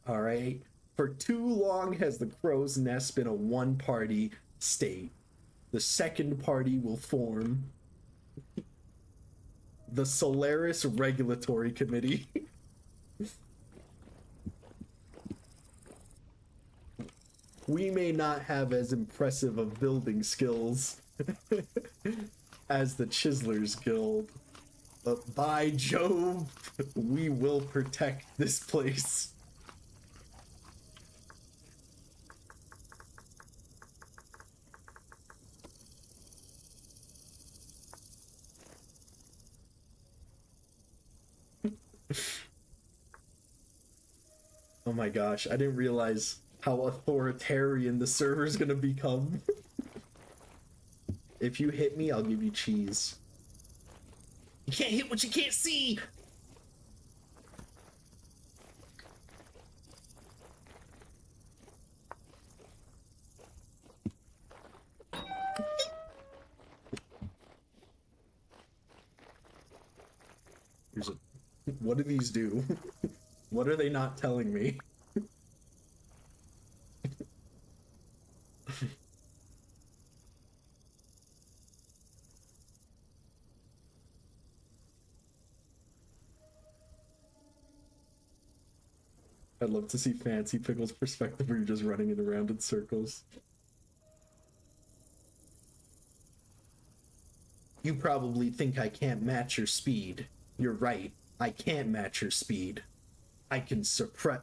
Alright? For too long has the Crow's Nest been a one-party state. The second party will form the Solaris Regulatory Committee. We may not have as impressive of building skills as the Chiselers Guild, but by Jove, we will protect this place. Oh my gosh, I didn't realize how authoritarian the server's gonna become. If you hit me, I'll give you cheese. You can't hit what you can't see! Here's a... What do these do? What are they not telling me? I'd love to see Fancy Pickle's perspective where you're just running it around in circles. You probably think I can't match your speed. You're right. I can't match your speed. I can surpass.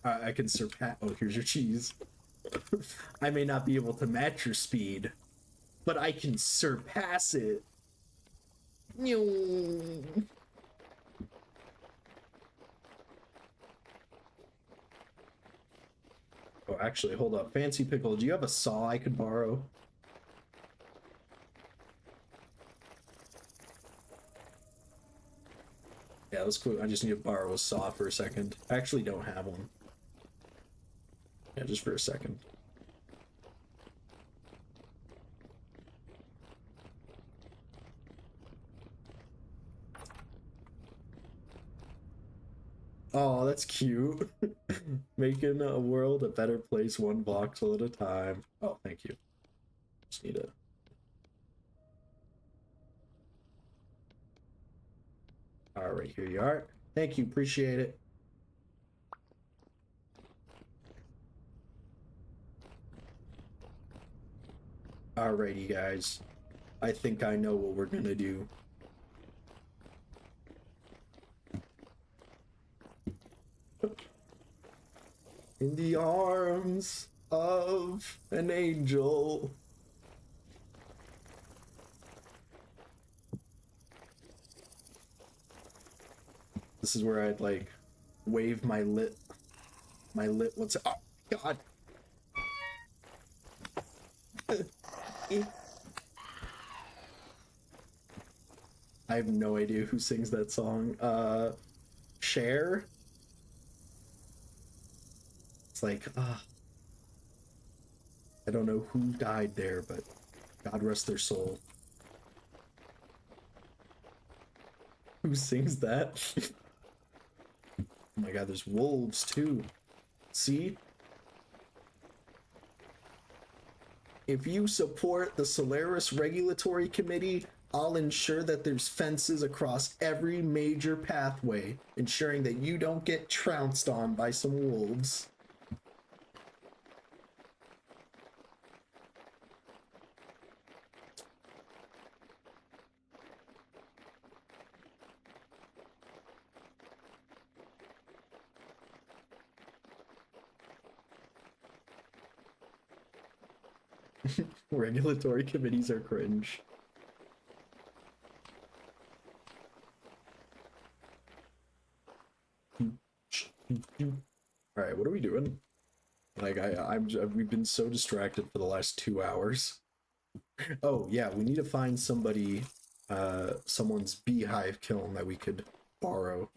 Oh, here's your cheese. I may not be able to match your speed, but I can surpass it. Oh, actually, hold up. Fancy Pickle, do you have a saw I could borrow? Yeah, that's cool. I just need to borrow a saw for a second. I actually don't have one. Yeah, just for a second. Oh, that's cute. Making a world a better place one voxel at a time. Oh, thank you. Just need a... Alright, here you are. Thank you, appreciate it. Alrighty, guys. I think I know what we're gonna do. In the arms of an angel. This is where I'd like wave my lit, what's it? Oh God. I have no idea who sings that song. Cher? It's like, I don't know who died there, but God rest their soul. Who sings that? Oh my God, there's wolves too. See? If you support the Solaris Regulatory Committee, I'll ensure that there's fences across every major pathway, ensuring that you don't get trounced on by some wolves. Regulatory committees are cringe. All right, what are we doing? Like we've been so distracted for the last 2 hours. Oh yeah, we need to find somebody, someone's beehive kiln that we could borrow.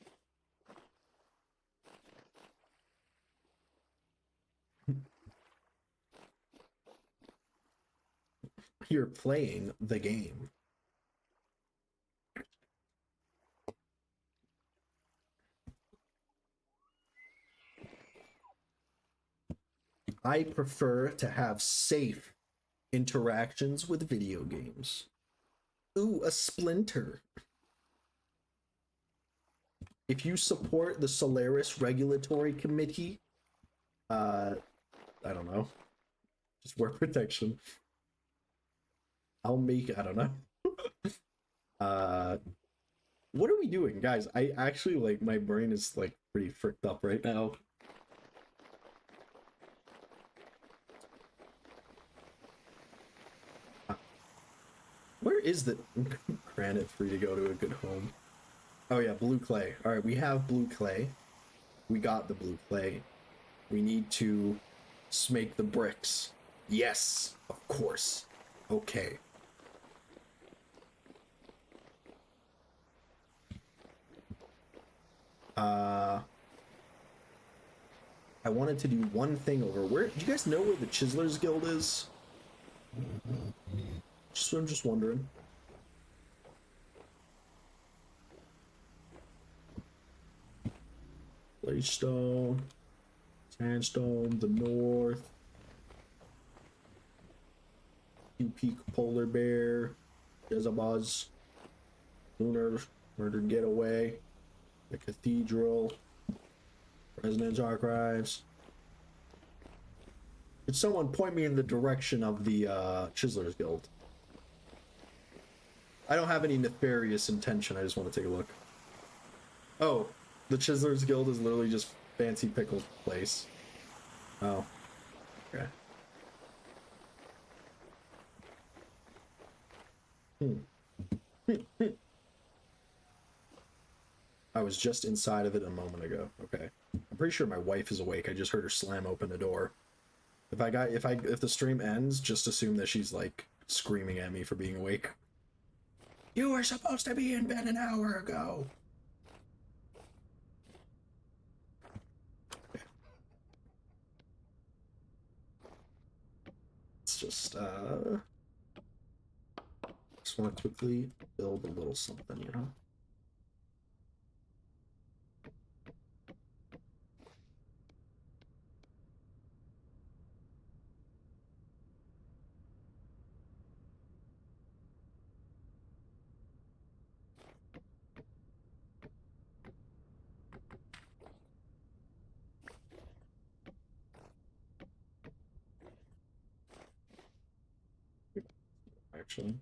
You're playing the game. I prefer to have safe interactions with video games. Ooh, a splinter. If you support the Solaris Regulatory Committee, I don't know. Just wear protection. I'll make, I don't know. What are we doing, guys? I actually, like, my brain is, like, pretty fricked up right now. Where is the granite free to go to a good home? Oh yeah, blue clay. All right, we have blue clay. We got the blue clay. We need to Smake the bricks. Yes, of course. Okay. I wanted to do one thing over. Where do you guys know where the Chiselers Guild is? I'm just wondering. Claystone, Sandstone, the North, Two Peak Polar Bear, Jezebaz, Lunar Murder Getaway, the Cathedral, President's Archives. Could someone point me in the direction of the Chiselers Guild? I don't have any nefarious intention, I just want to take a look. Oh, the Chiselers Guild is literally just Fancy Pickle's place. Oh. Okay. I was just inside of it a moment ago. Okay. I'm pretty sure my wife is awake. I just heard her slam open the door. If the stream ends, just assume that she's like screaming at me for being awake. You were supposed to be in bed an hour ago. Okay. Let's just want to quickly build a little something, you know? Actually.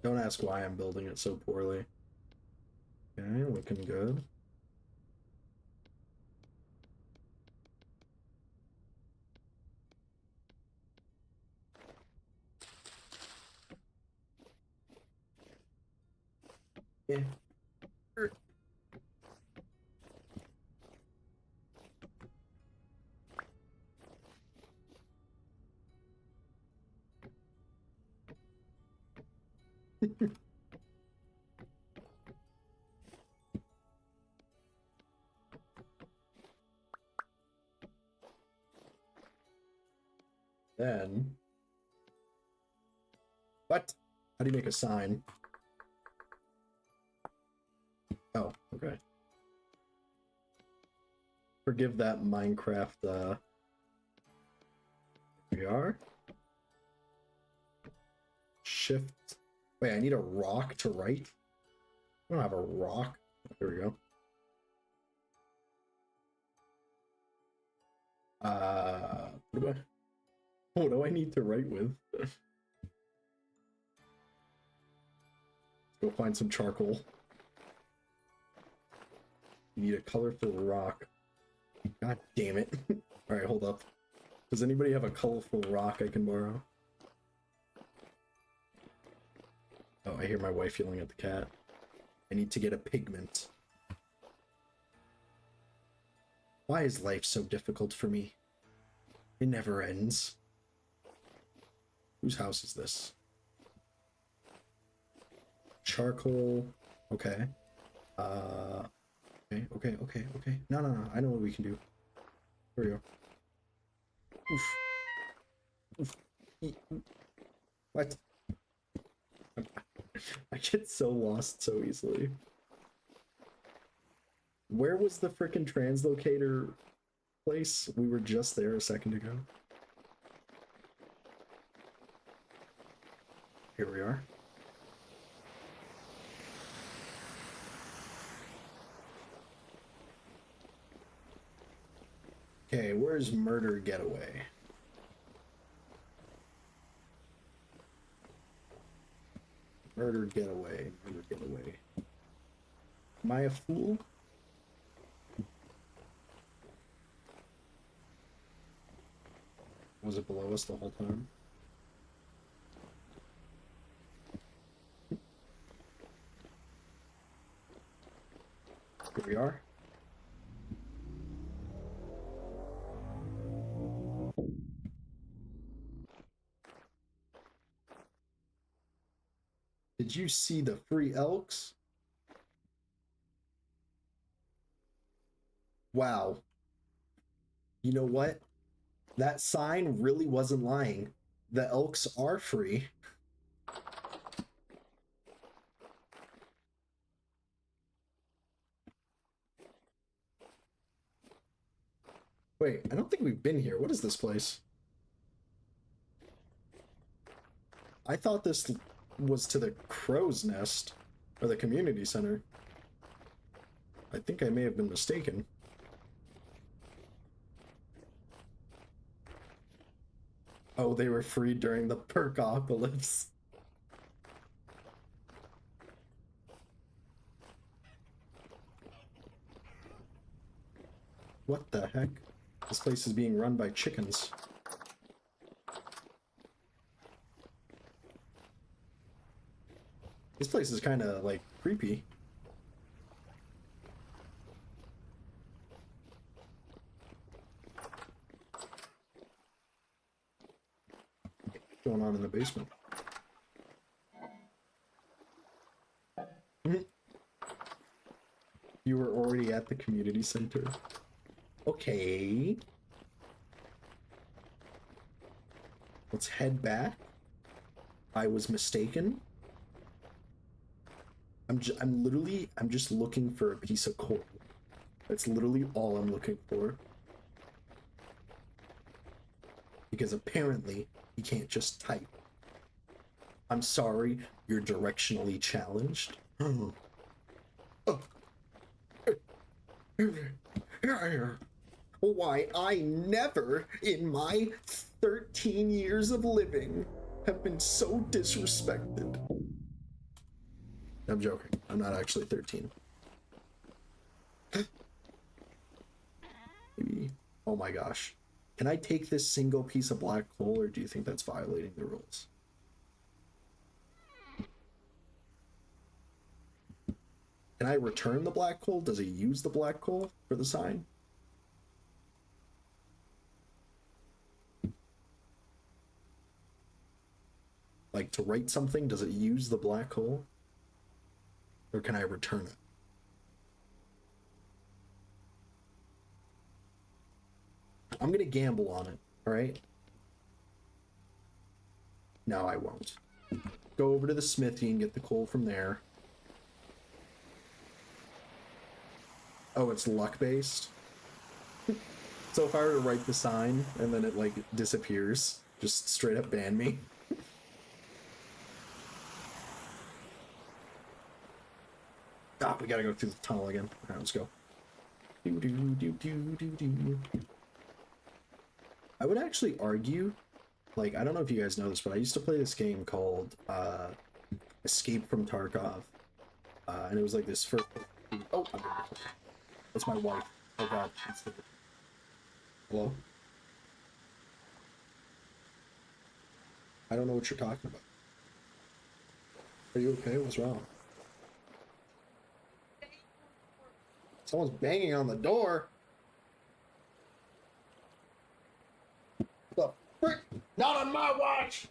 Don't ask why I'm building it so poorly. Okay, looking good. Yeah. Then what? How do you make a sign? Oh, okay. Forgive that Minecraft, here we are. Shift. Wait, I need a rock to write? I don't have a rock. There we go. What do I need to write with? Let's go find some charcoal. You need a colorful rock. God damn it. Alright, hold up. Does anybody have a colorful rock I can borrow? Oh, I hear my wife yelling at the cat. I need to get a pigment. Why is life so difficult for me? It never ends. Whose house is this? Charcoal. Okay. Okay. No. I know what we can do. Here we go. Oof. What? I get so lost so easily. Where was the frickin' translocator place? We were just there a second ago. Here we are. Okay, where's Murder Getaway? Murder Getaway. Am I a fool? Was it below us the whole time? Here we are. Did you see the free elks? Wow. You know what? That sign really wasn't lying. The elks are free. Wait, I don't think we've been here. What is this place? I thought this was to the crow's nest, or the community center. I think I may have been mistaken. Oh, they were free during the perkopolis. What the heck? This place is being run by chickens. This place is kind of, like, creepy. What's going on in the basement? You were already at the community center. Okay. Let's head back. I was mistaken. I'm just looking for a piece of coal. That's literally all I'm looking for. Because apparently you can't just type. I'm sorry, you're directionally challenged. Oh. Why, I never in my 13 years of living have been so disrespected. I'm joking. I'm not actually 13. Maybe. Oh my gosh. Can I take this single piece of black coal, or do you think that's violating the rules? Can I return the black coal? Does it use the black coal for the sign? Like, to write something, does it use the black coal? Or can I return it? I'm gonna gamble on it, alright? No, I won't. Go over to the smithy and get the coal from there. Oh, it's luck-based? So if I were to write the sign and then it, like, disappears, just straight up ban me? Ah, we gotta go through the tunnel again. Alright, let's go. I would actually argue, like, I don't know if you guys know this, but I used to play this game called Escape from Tarkov. And it was like this first... Oh, that's my wife. Oh god. Hello? I don't know what you're talking about. Are you okay? What's wrong? Someone's banging on the door. The frick? Not on my watch!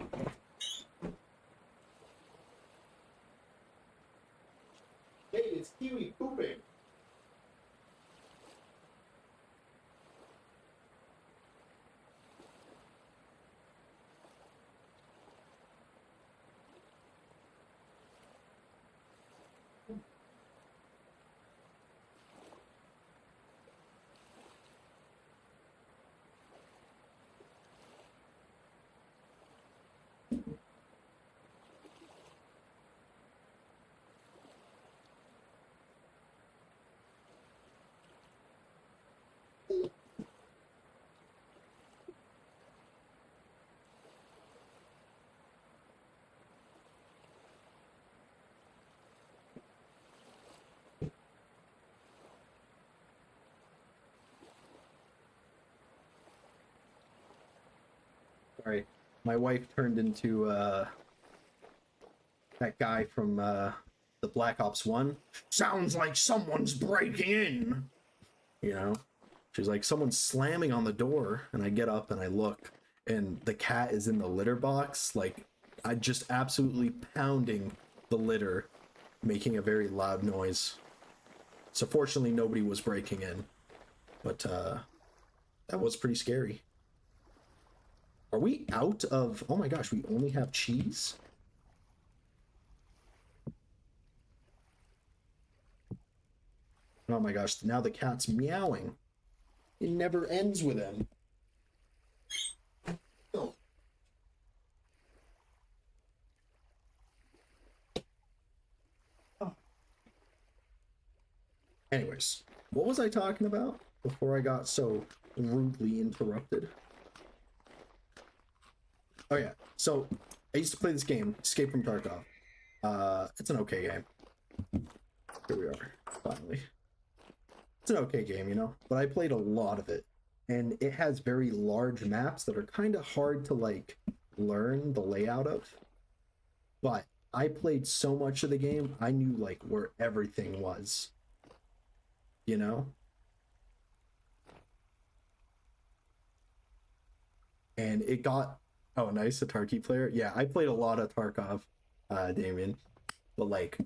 Hey, it's Kiwi pooping. Sorry, my wife turned into that guy from the the Black Ops 1. Sounds like someone's breaking in. You know? She's like, someone's slamming on the door. And I get up and I look, and the cat is in the litter box. Like, I just absolutely pounding the litter, making a very loud noise. So fortunately, nobody was breaking in. But that was pretty scary. Are we out of... Oh my gosh, we only have cheese? Oh my gosh, now the cat's meowing. It never ends with him. Oh. Oh. Anyways, what was I talking about before I got so rudely interrupted? Oh yeah, so I used to play this game, Escape from Tarkov. It's an okay game. Here we are, finally. It's an okay game, you know, but I played a lot of it, and it has very large maps that are kind of hard to like learn the layout of. But I played so much of the game, I knew like where everything was, you know? And it got, oh, nice, a Tarky player. Yeah, I played a lot of Tarkov, Damien, but like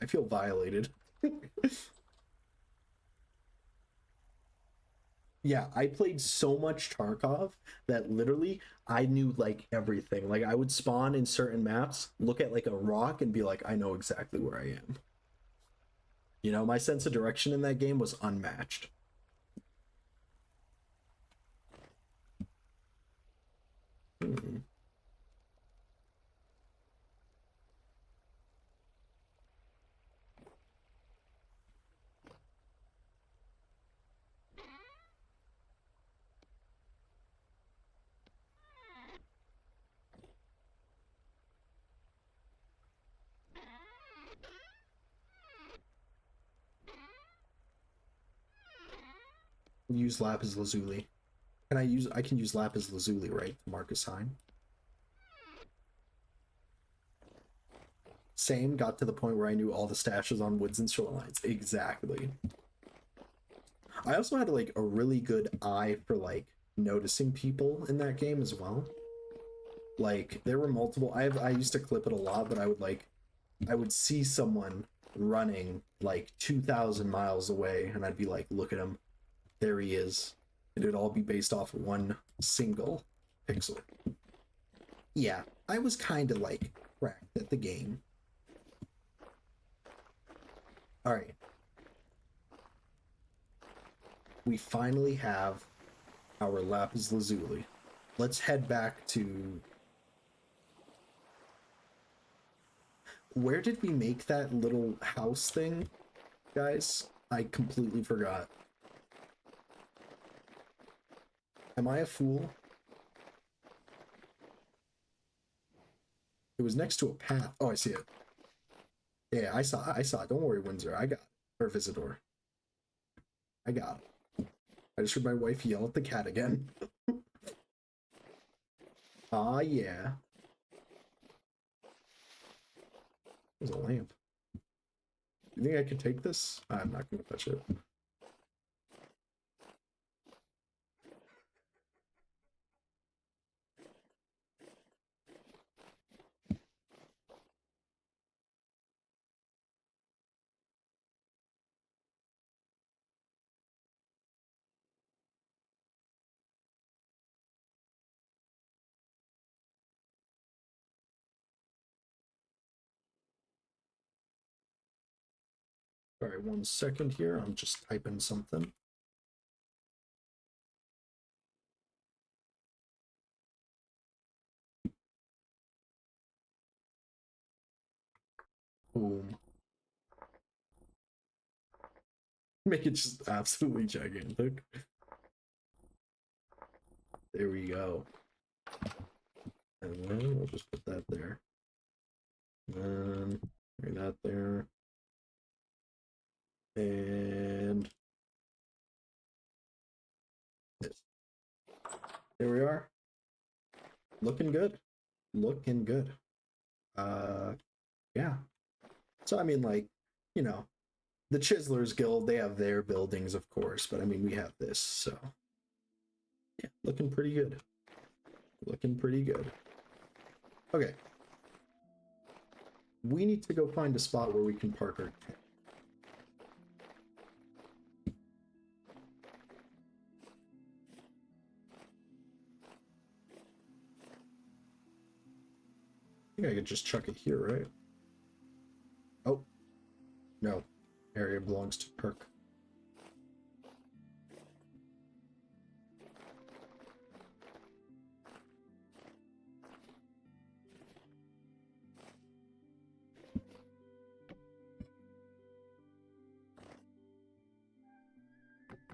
I feel violated. Yeah, I played so much Tarkov that literally I knew like everything. Like I would spawn in certain maps, look at like a rock and be like, I know exactly where I am. You know, my sense of direction in that game was unmatched. Hmm. Use lapis lazuli. I can use lapis lazuli, right? To mark a sign. Same, got to the point where I knew all the stashes on woods and shorelines. Exactly. I also had like a really good eye for like noticing people in that game as well. Like there were multiple, I used to clip it a lot, but I would see someone running like 2,000 miles away and I'd be like, look at him, there he is. And it'd all be based off one single pixel. Yeah, I was kind of like cracked at the game. All right, we finally have our lapis lazuli. Let's head back to... Where did we make that little house thing, guys? I completely forgot. Am I a fool? It was next to a path. Oh, I see it. Yeah, I saw it. Don't worry, Windsor. I got it. Or Visitor. I got it. I just heard my wife yell at the cat again. Ah, yeah. There's a lamp. You think I can take this? I'm not going to touch it. All right, 1 second here. I'm just typing something. Boom. Make it just absolutely gigantic. There we go. And then we'll just put that there. And bring that there. And Here we are. Looking good. Looking good. Yeah. So I mean, like, you know, the Chiselers Guild, they have their buildings, of course, but I mean, we have this, so yeah, looking pretty good. Looking pretty good. Okay. We need to go find a spot where we can park our tent. I think I could just chuck it here, right? Oh, no. Area belongs to Perk.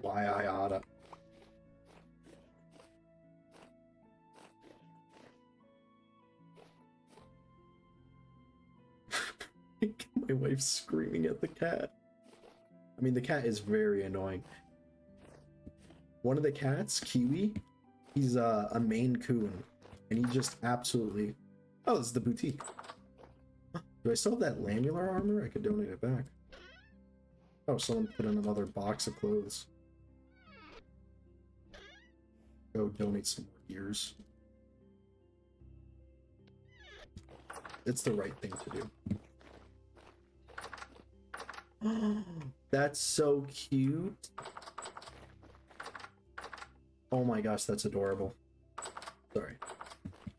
Why I oughta. My wife's screaming at the cat. I mean, the cat is very annoying. One of the cats, Kiwi, he's a Maine Coon, and he just absolutely... Oh, this is the boutique. Huh, do I still have that lamular armor? I could donate it back. Oh, someone put in another box of clothes. Go donate some more gears. It's the right thing to do. That's so cute. Oh my gosh, that's adorable. Sorry.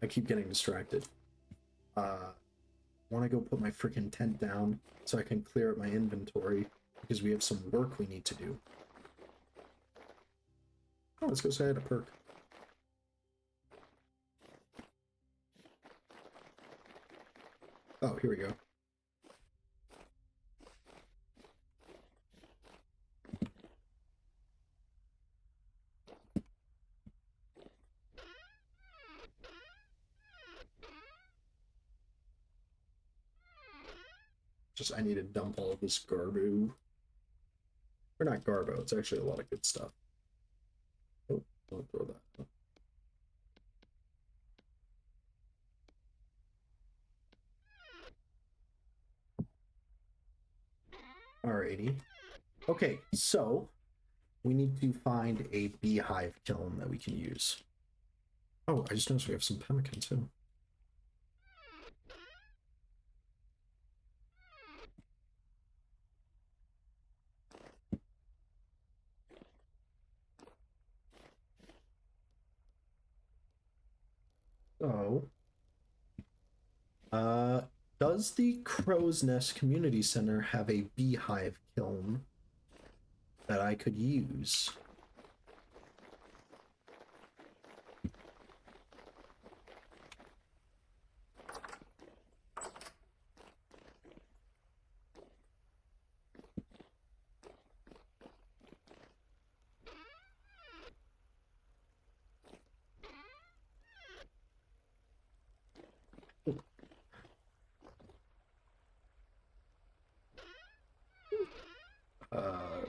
I keep getting distracted. Want to go put my freaking tent down so I can clear up my inventory because we have some work we need to do. Oh, let's go say hi to Perk. Oh, here we go. Just, I need to dump all of this garbo. Or not garbo, it's actually a lot of good stuff. Oh, don't throw that. Alrighty. Okay, so we need to find a beehive kiln that we can use. Oh, I just noticed we have some pemmican too. So, uh, does the Crow's Nest Community Center have a beehive kiln that I could use?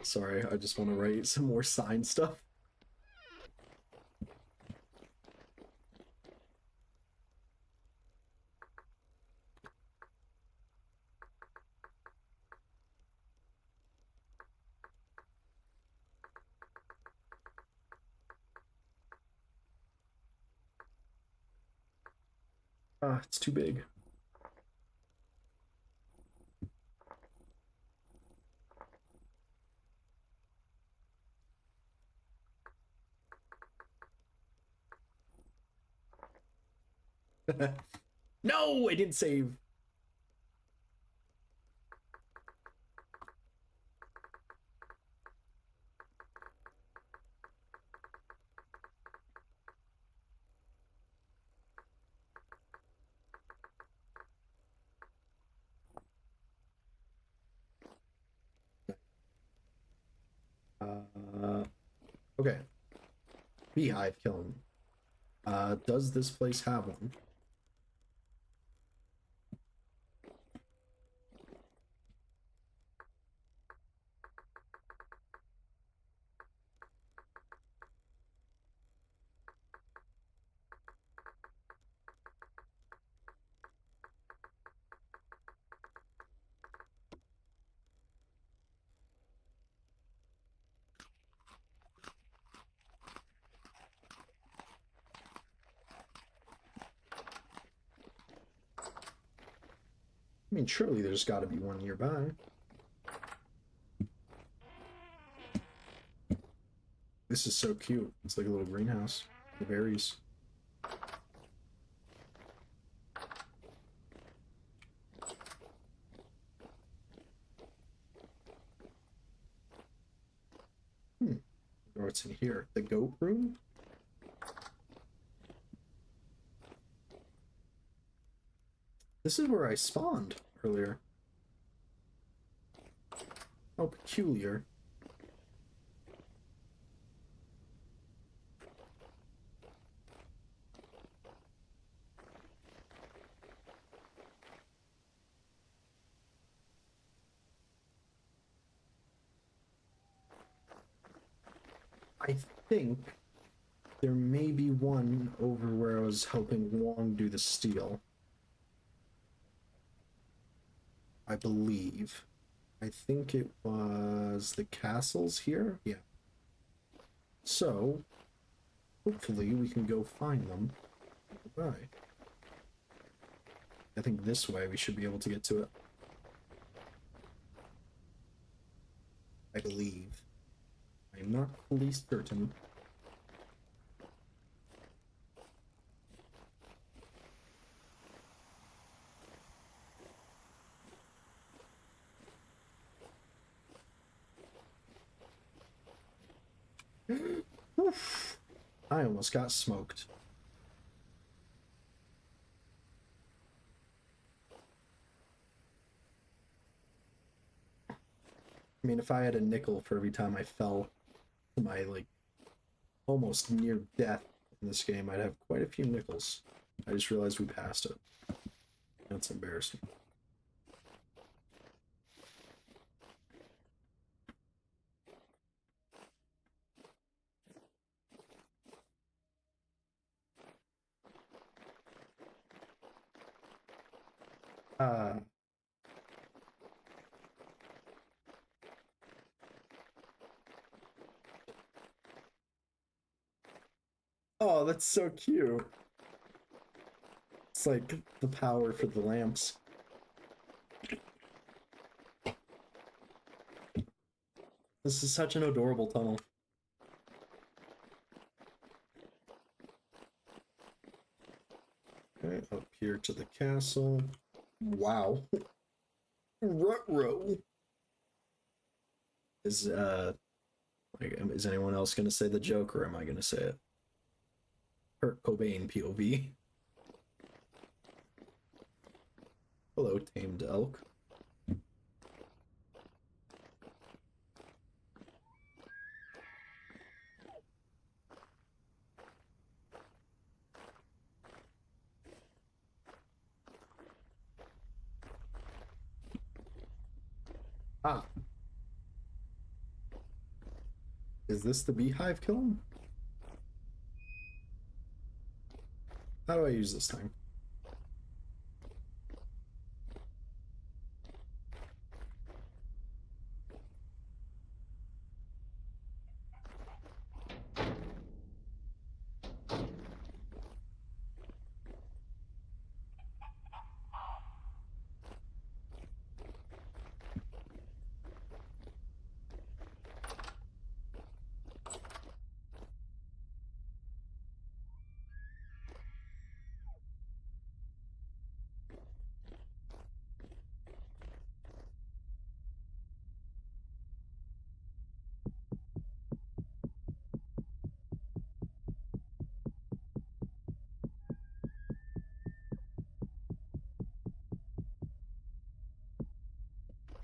Sorry, I just want to write some more sign stuff. It's too big. No, I didn't save. Okay. Beehive kiln. Does this place have one? I mean, surely there's got to be one nearby. This is so cute. It's like a little greenhouse. The berries. Or what's in here? The goat room? This is where I spawned earlier. Oh, peculiar. I think there may be one over where I was helping Wong do the steel. I believe. I think it was the castles here? Yeah. So, hopefully we can go find them. Goodbye. I think this way we should be able to get to it. I believe. I'm not fully certain. Oof. I almost got smoked. I mean, if I had a nickel for every time I fell to my, like, almost near death in this game, I'd have quite a few nickels. I just realized we passed it. That's embarrassing. Uh, oh, that's so cute. It's like the power for the lamps. This is such an adorable tunnel. Okay, up here to the castle. Wow. Ruh-roh. Is is anyone else gonna say the joke, or am I gonna say it? Kurt Cobain POV. Hello, tamed elk. Ah. Is this the beehive kiln? How do I use this thing?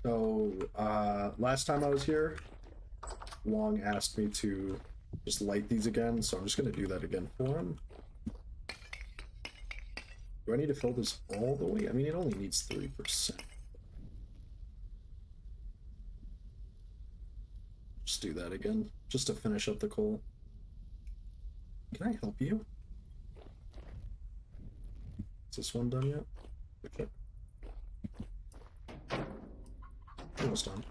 So, last time I was here, Wong asked me to just light these again, so I'm just gonna do that again for him. Do I need to fill this all the way? I mean, it only needs 30%. Just do that again, just to finish up the coal. Can I help you? Is this one done yet? Okay. Almost done.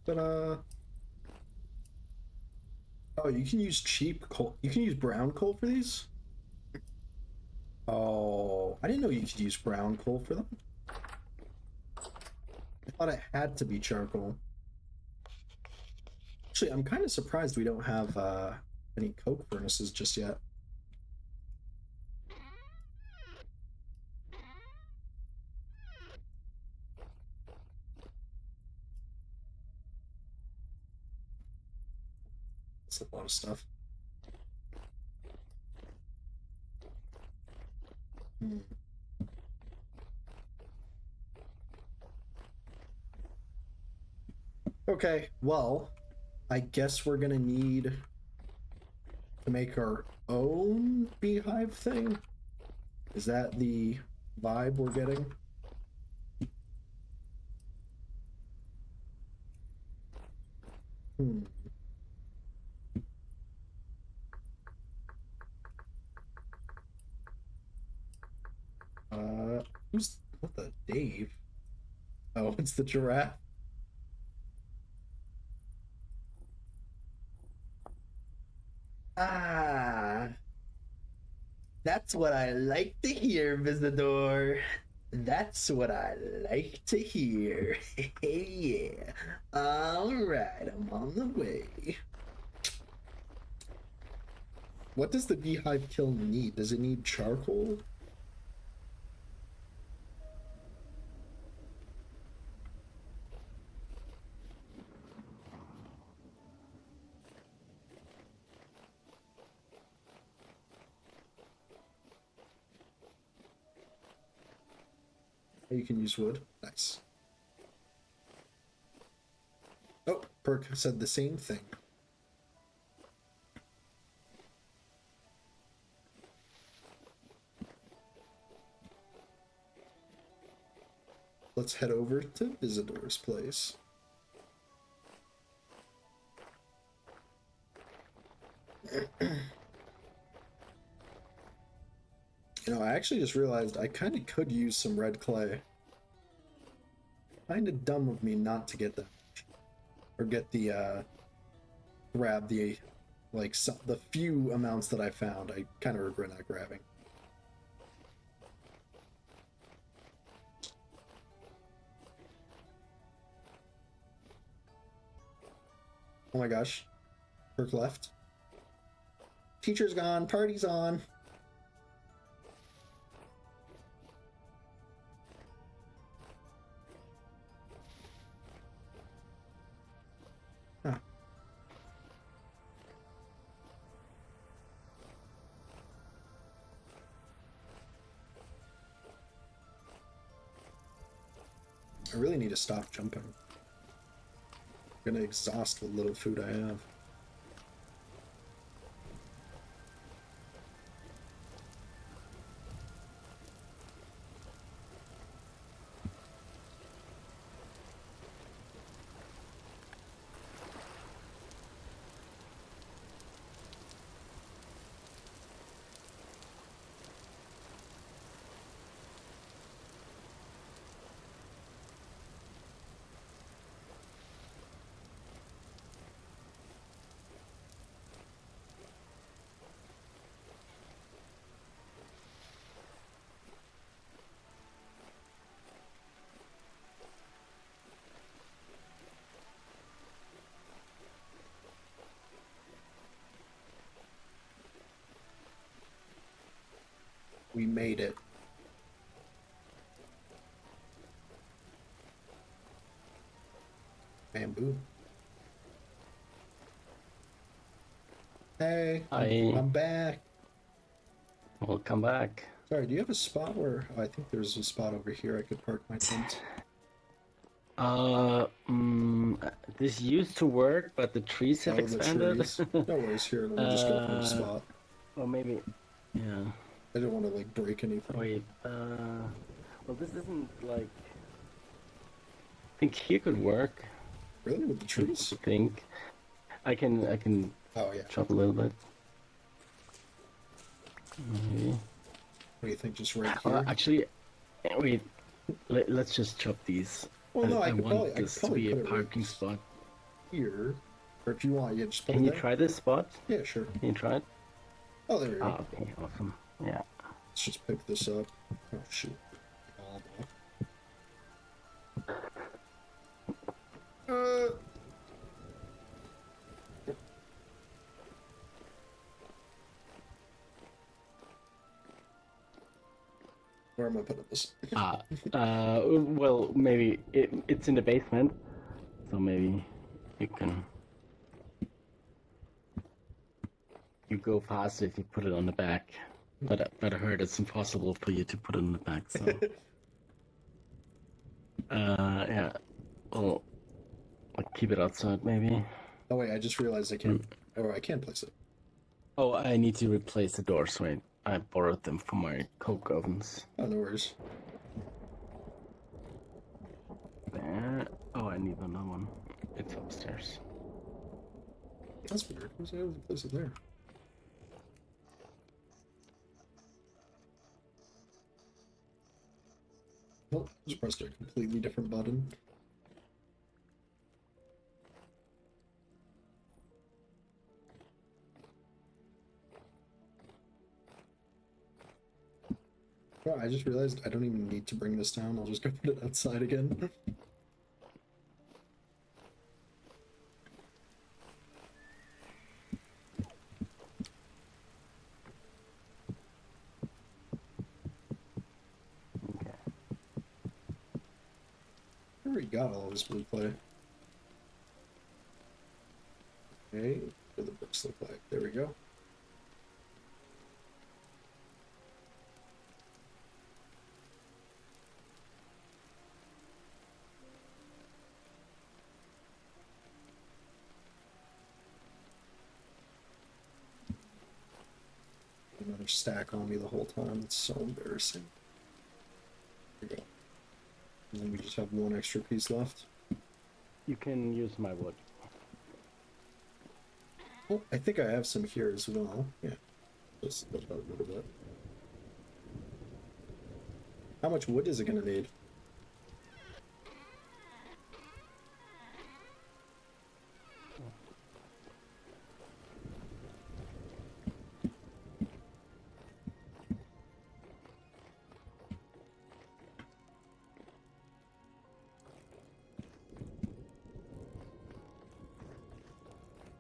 But oh, you can use cheap coal. You can use brown coal for these? Oh, I didn't know you could use brown coal for them. I thought it had to be charcoal. Actually, I'm kind of surprised we don't have any coke furnaces just yet. That's a lot of stuff. Hmm. Okay, well, I guess we're gonna need to make our own beehive thing. Is that the vibe we're getting? Hmm. Who's what the Dave? Oh, it's the giraffe. Ah, that's what I like to hear, visitor. That's what I like to hear. Yeah. All right, I'm on the way. What does the beehive kiln need? Does it need charcoal? Oh, you can use wood. Nice. Oh, Perk said the same thing. Let's head over to Visitor's place. You know, I actually just realized I kind of could use some red clay. Kind of dumb of me not to get that. Or get the, grab the, like, the few amounts that I found. I kind of regret not grabbing. Oh my gosh. Perk left. Teacher's gone. Party's on. Huh. I really need to stop jumping. I'm gonna exhaust what little food I have. We made it. Bamboo. Hey, Hi. I'm back. Welcome back. Sorry, do you have a spot where I think there's a spot over here I could park my tent? This used to work, but the trees have Oh, the expanded. trees. No worries, here, let me just go find a spot. Or maybe, yeah. I don't want to, like, break anything. Wait, well, this isn't like. I think here could work. Really? With the trees? I think. I can Oh, yeah. chop a little bit. Maybe. What do you think, just right Well, here? actually, wait. Let's just chop these. Well, no, I I could want probably, this to be a parking spot. here. Or if you want, yeah, just put Can it you there. try this spot? Yeah, sure. Can you try it? Oh, there we go. Oh, okay, awesome. Yeah. Let's just pick this up. Oh, shoot. All Uh, where am I putting this? Well, maybe it's in the basement, so maybe you can you go faster if you put it on the back. But I heard it's impossible for you to put it on the back. So yeah, well, I'll keep it outside maybe. Oh, wait, I just realized I can't. Oh, I can't place it. Oh, I need to replace the doors. Wait, I borrowed them from my coke ovens. Oh, no worries. There. Oh, I need another one. It's upstairs. That's weird. Who's able to place it there? Oh, just pressed a completely different button. Oh, I just realized I don't even need to bring this down. I'll just go put it outside again. Okay. I already got all this blue clay. Okay, what do the bricks look like? There we go. Another stack on me the whole time. It's so embarrassing. There we go. And then we just have one extra piece left. You can use my wood. Oh, I think I have some here as well. Yeah, just split out a little bit. How much wood is it gonna need?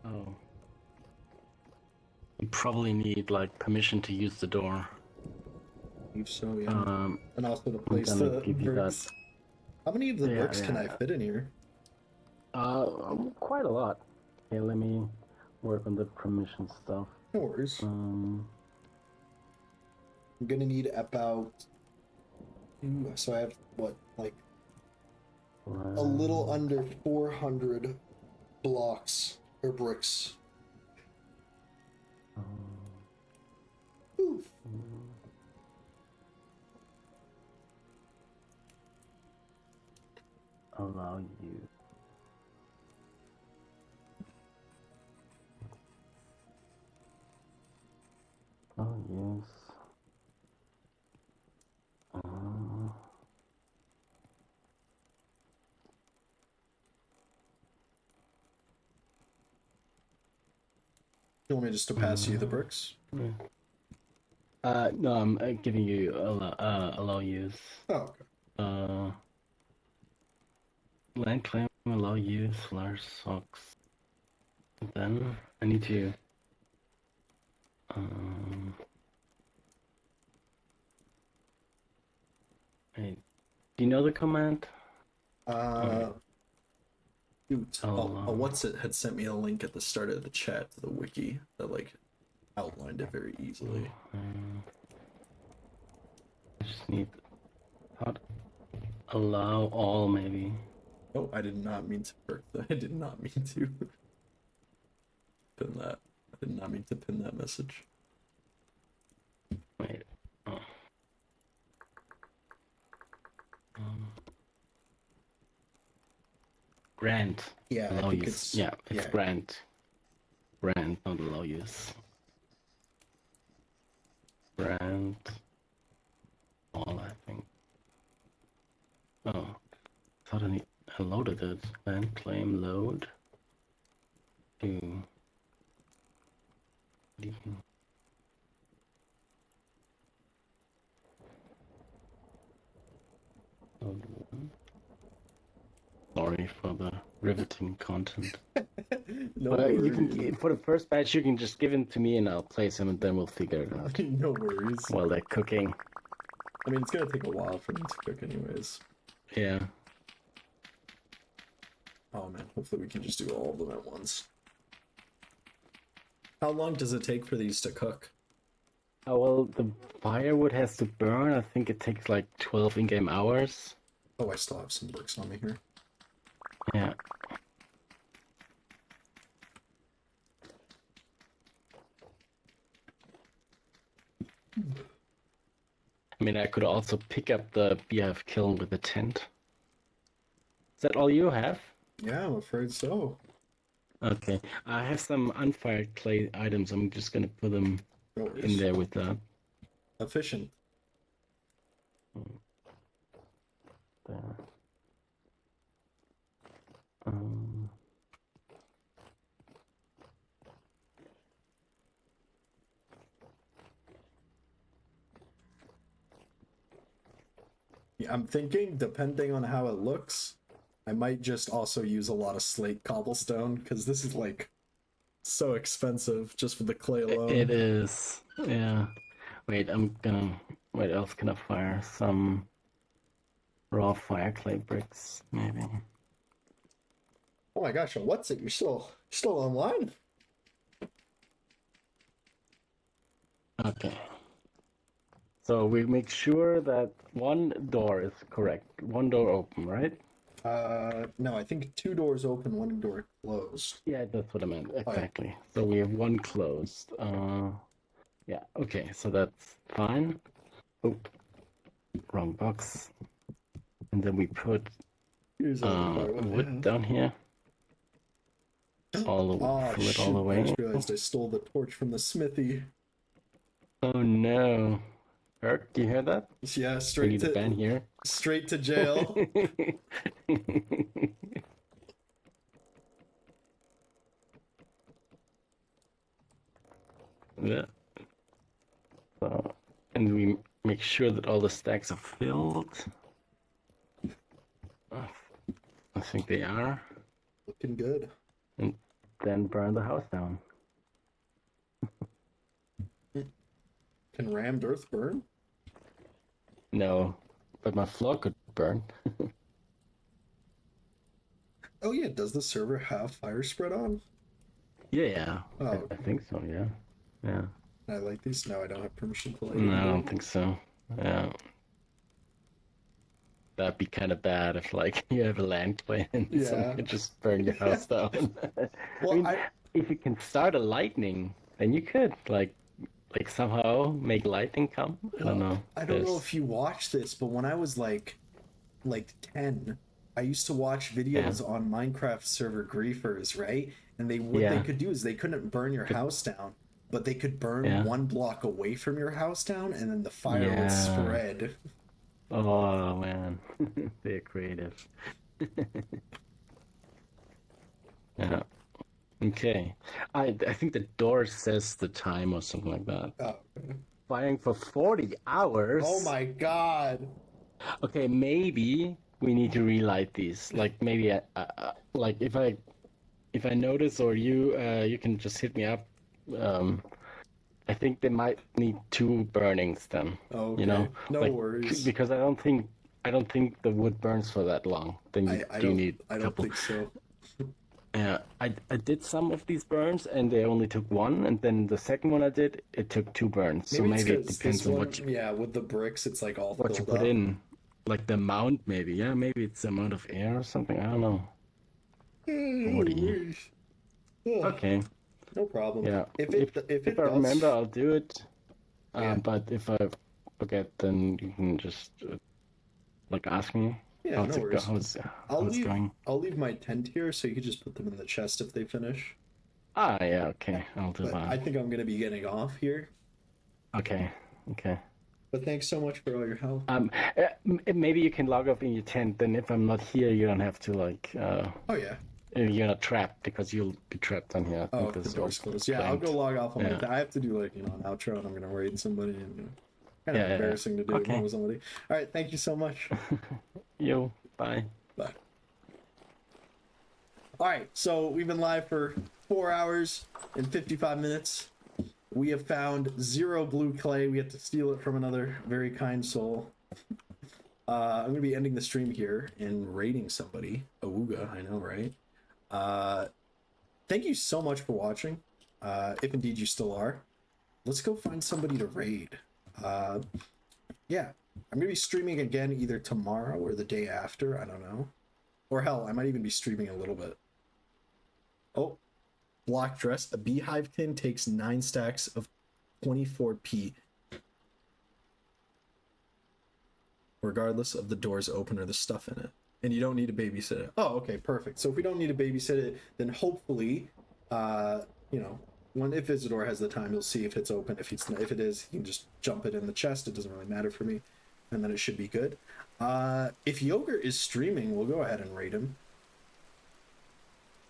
Oh. You probably need like permission to use the door. I believe so, yeah. And also to I'm place gonna the give you bricks. that. How many of the Yeah, bricks can I yeah. fit in here? Quite a lot. Okay, let me work on the permission stuff. No worries. Um, I'm gonna need about. So I have what, like a little under 400 blocks or bricks. Oof. allow you. Oh yes. You want me just to pass you the bricks? Yeah. No, I'm giving you allow use. Oh, okay. Land claim, allow use, large socks. Then I need to. Hey, do you know the command? Shoot. Oh, What's it had sent me a link at the start of the chat to the wiki that like outlined it very easily. I just need how to allow all maybe. Oh, I did not mean to perk that. I did not mean to pin that. I did not mean to pin that message. Wait. Oh. Grant. Yeah, Allow I think use. it's Yeah, it's grant. Grant, not allow use. Grant. All I think. Oh, thought I loaded it. Land claim load. to leave. Sorry for the riveting content. No But you worries. can, for the first batch, you can just give them to me and I'll place them and then we'll figure it out No worries. while they're cooking. I mean, it's gonna take a while for them to cook anyways. Yeah. Oh man, hopefully we can just do all of them at once. How long does it take for these to cook? Oh, well, the firewood has to burn. I think it takes like 12 in-game hours. Oh, I still have some bricks on me here. Yeah. I mean, I could also pick up the beehive kiln with the tent. Is that all you have? Yeah, I'm afraid so. Okay. I have some unfired clay items. I'm just gonna put them No in worries. there with that. Efficient. There. Um, Yeah, I'm thinking, depending on how it looks, I might just also use a lot of slate cobblestone, because this is like so expensive just for the clay alone. it is. Yeah. Wait, I'm gonna. What else can I fire? Some raw fire clay bricks, maybe. Oh my gosh, what's it? You're still online? Okay. So we make sure that one door is correct. One door open, right? No, I think 2 doors open, 1 door closed. Yeah, that's what I meant. yeah. Exactly. So we have one closed. Yeah, okay, so that's fine. Oh, wrong box. And then we put Here's wood down here. All the Oh fill it shoot, all the I way. just realized I stole the torch from the smithy. Oh no. Kurt, do you hear that? Yeah, We straight need a ban to here. straight to jail. Yeah. So, and we make sure that all the stacks are filled. I think they are. Looking good. And then burn the house down. Can rammed earth burn? No, but my floor could burn. Oh yeah, does the server have fire spread on? Yeah. Oh, I think so, yeah. Yeah. I like these. No, I don't have permission to light No, I anymore. don't think so. Yeah. That'd be kind of bad if, like, you have a land claim and Yeah. someone could just burn your house down. Well, I mean, if you can start a lightning, then you could, like somehow make lightning come. I don't know. I don't know if you watch this, but when I was like 10, I used to watch videos on Minecraft server griefers, right? And what they could do is they couldn't burn your house down, but they could burn 1 block away from your house down, and then the fire would spread. Oh man, they're creative. Yeah. Okay. I think the door says the time or something like that. Oh. Firing for 40 hours. Oh my god. Okay, maybe we need to relight these. Like maybe like if I notice or you can just hit me up. I think they might need 2 burnings then. Okay. You know, No like, worries. because I don't think the wood burns for that long. Then you do need a I don't couple. think so. Yeah, I did some of these burns and they only took 1, and then the second one I did, it took 2 burns. So maybe it depends on what you with the bricks, it's like all put filled up. in, like the amount maybe. Yeah, maybe it's the amount of air or something. I don't know. 40. Okay. No problem. Yeah. If I does, remember, I'll do it. Yeah. But if I forget, then you can just like ask me. Yeah, no worries. How's I'll it going? leave my tent here, so you can just put them in the chest if they finish. Ah, yeah. Okay, I'll do But that. I think I'm gonna be getting off here. Okay. Okay. But thanks so much for all your help. Maybe you can log off in your tent. Then if I'm not here, you don't have to like. Oh yeah. You're not trapped because you'll be trapped on here. I Oh, think if the this is door's all closed. Yeah, I'll go claimed. log off on my. Yeah. I have to do like an outro, and I'm gonna raid somebody, and kind of Yeah, yeah, yeah. embarrassing to do Okay. with somebody. All right, thank you so much. Yo, bye. Bye. All right, so we've been live for 4 hours and 55 minutes. We have found 0 blue clay. We have to steal it from another very kind soul. I'm gonna be ending the stream here and raiding somebody. Awooga, I know, right? Thank you so much for watching. If indeed you still are, let's go find somebody to raid. Yeah, I'm gonna be streaming again either tomorrow or the day after. I don't know, or hell, I might even be streaming a little bit. Oh, block dress. A beehive tin takes 9 stacks of 24 peat, regardless of the doors open or the stuff in it. And you don't need to babysit it. Oh, okay, perfect. So if we don't need to babysit it, then hopefully, you know, if Isidore has the time, you'll see if it's open. If it is, he can just jump it in the chest. It doesn't really matter for me, and then it should be good. If Yogurt is streaming, we'll go ahead and raid him.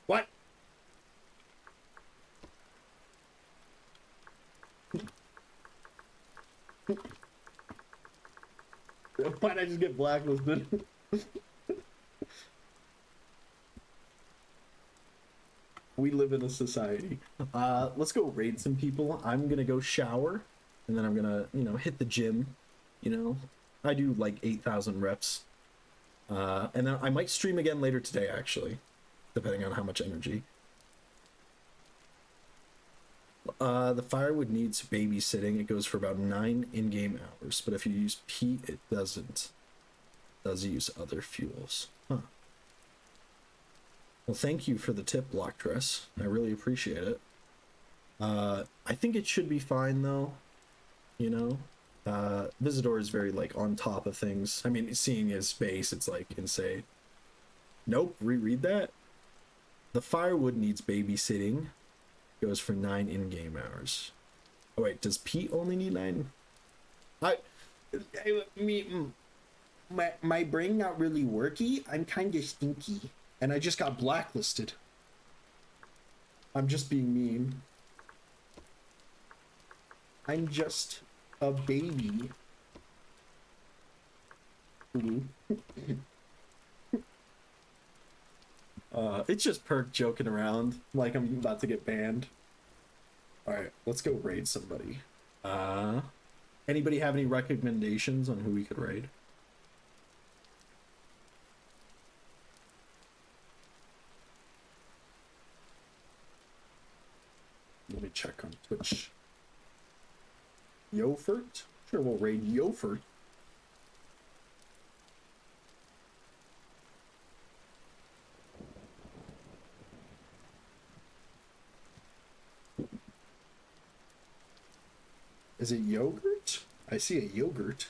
What? Why'd I just get blacklisted? We live in a society. Let's go raid some people. I'm gonna go shower, and then I'm gonna, hit the gym. I do like 8,000 reps. And then I might stream again later today, actually, depending on how much energy. The firewood needs babysitting. It goes for about 9 in-game hours, but if you use peat, it doesn't. It does use other fuels. Huh. Well, thank you for the tip, Block Dress. I really appreciate it. I think it should be fine, though. Visitor is very, on top of things. I mean, seeing his face, it's, insane. Nope, reread that. The firewood needs babysitting. Goes for 9 in-game hours. Oh, wait, does Pete only need 9? My brain not really worky. I'm kind of stinky. And I just got blacklisted. I'm just being mean. I'm just a baby. It's just Perk joking around like I'm about to get banned. Alright, let's go raid somebody. Anybody have any recommendations on who we could raid? Let me check on Twitch. Yofert? Sure, we'll raid Yofert. Is it yogurt? I see a yogurt.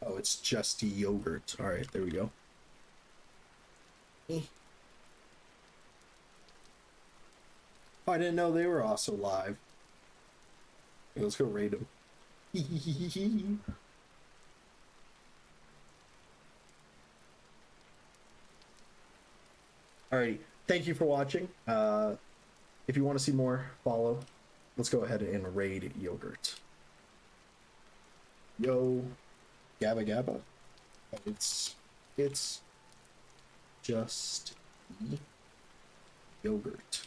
Oh, it's just yogurt. All right, there we go. Oh, I didn't know they were also live. Okay, let's go raid them. Alrighty, thank you for watching. If you want to see more, follow. Let's go ahead and raid Yogurt. Yo, Gabba Gabba. It's just yogurt.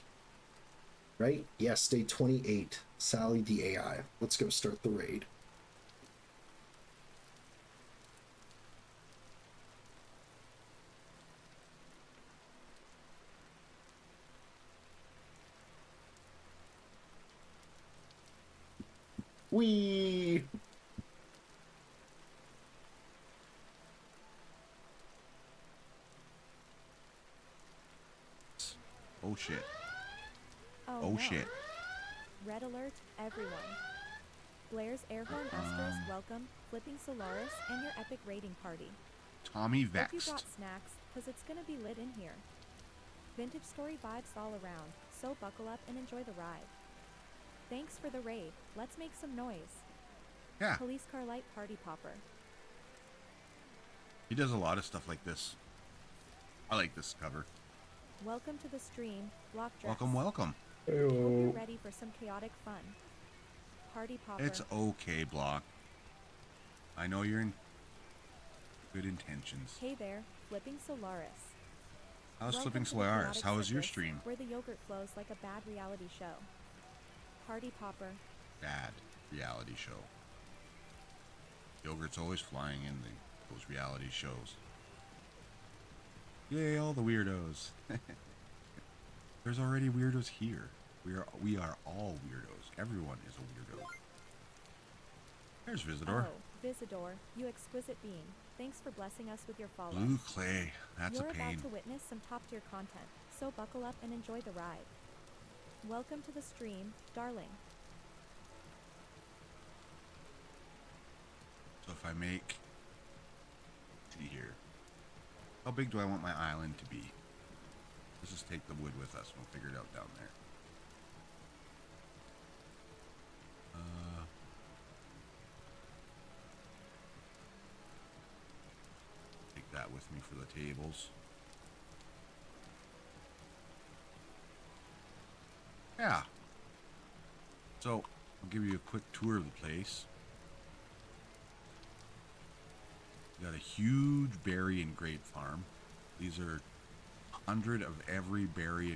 Right? Yes, day 28. Sally the AI. Let's go start the raid. Wee. Oh shit. Oh, Oh no. shit. Red alert, everyone. Blair's Airhorn Esters welcome Flipping Solaris and your epic raiding party. Tommy Hope you vexed. brought snacks, cause it's gonna be lit in here. Vintage story vibes all around, so buckle up and enjoy the ride. Thanks for the raid, let's make some noise. Yeah, Police car light party popper. he does a lot of stuff like this. I like this cover. Welcome to the stream, Block Dress. Welcome, welcome. Hope you're Ew. ready for some chaotic fun. Party Popper. It's okay, Block. I know you're in good intentions. Hey there, Flipping Solaris. How's Welcome Flipping to the Solaris? chaotic How was your circus, stream? Where the yogurt flows like a bad reality show. Party Popper. Bad reality show. Yogurt's always flying in those reality shows. Yay, all the weirdos. There's already weirdos here. We are all weirdos. Everyone is a weirdo. There's Visitor. Oh, Visitor, you exquisite being. Thanks for blessing us with your follow. Blue clay. That's You're a pain. about to witness some top-tier content, so buckle up and enjoy the ride. Welcome to the stream, darling. So if I make... see here. How big do I want my island to be? Let's just take the wood with us. We'll figure it out down there. Take that with me for the tables. Yeah. So, I'll give you a quick tour of the place. We got a huge berry and grape farm. These are 100 of every berry and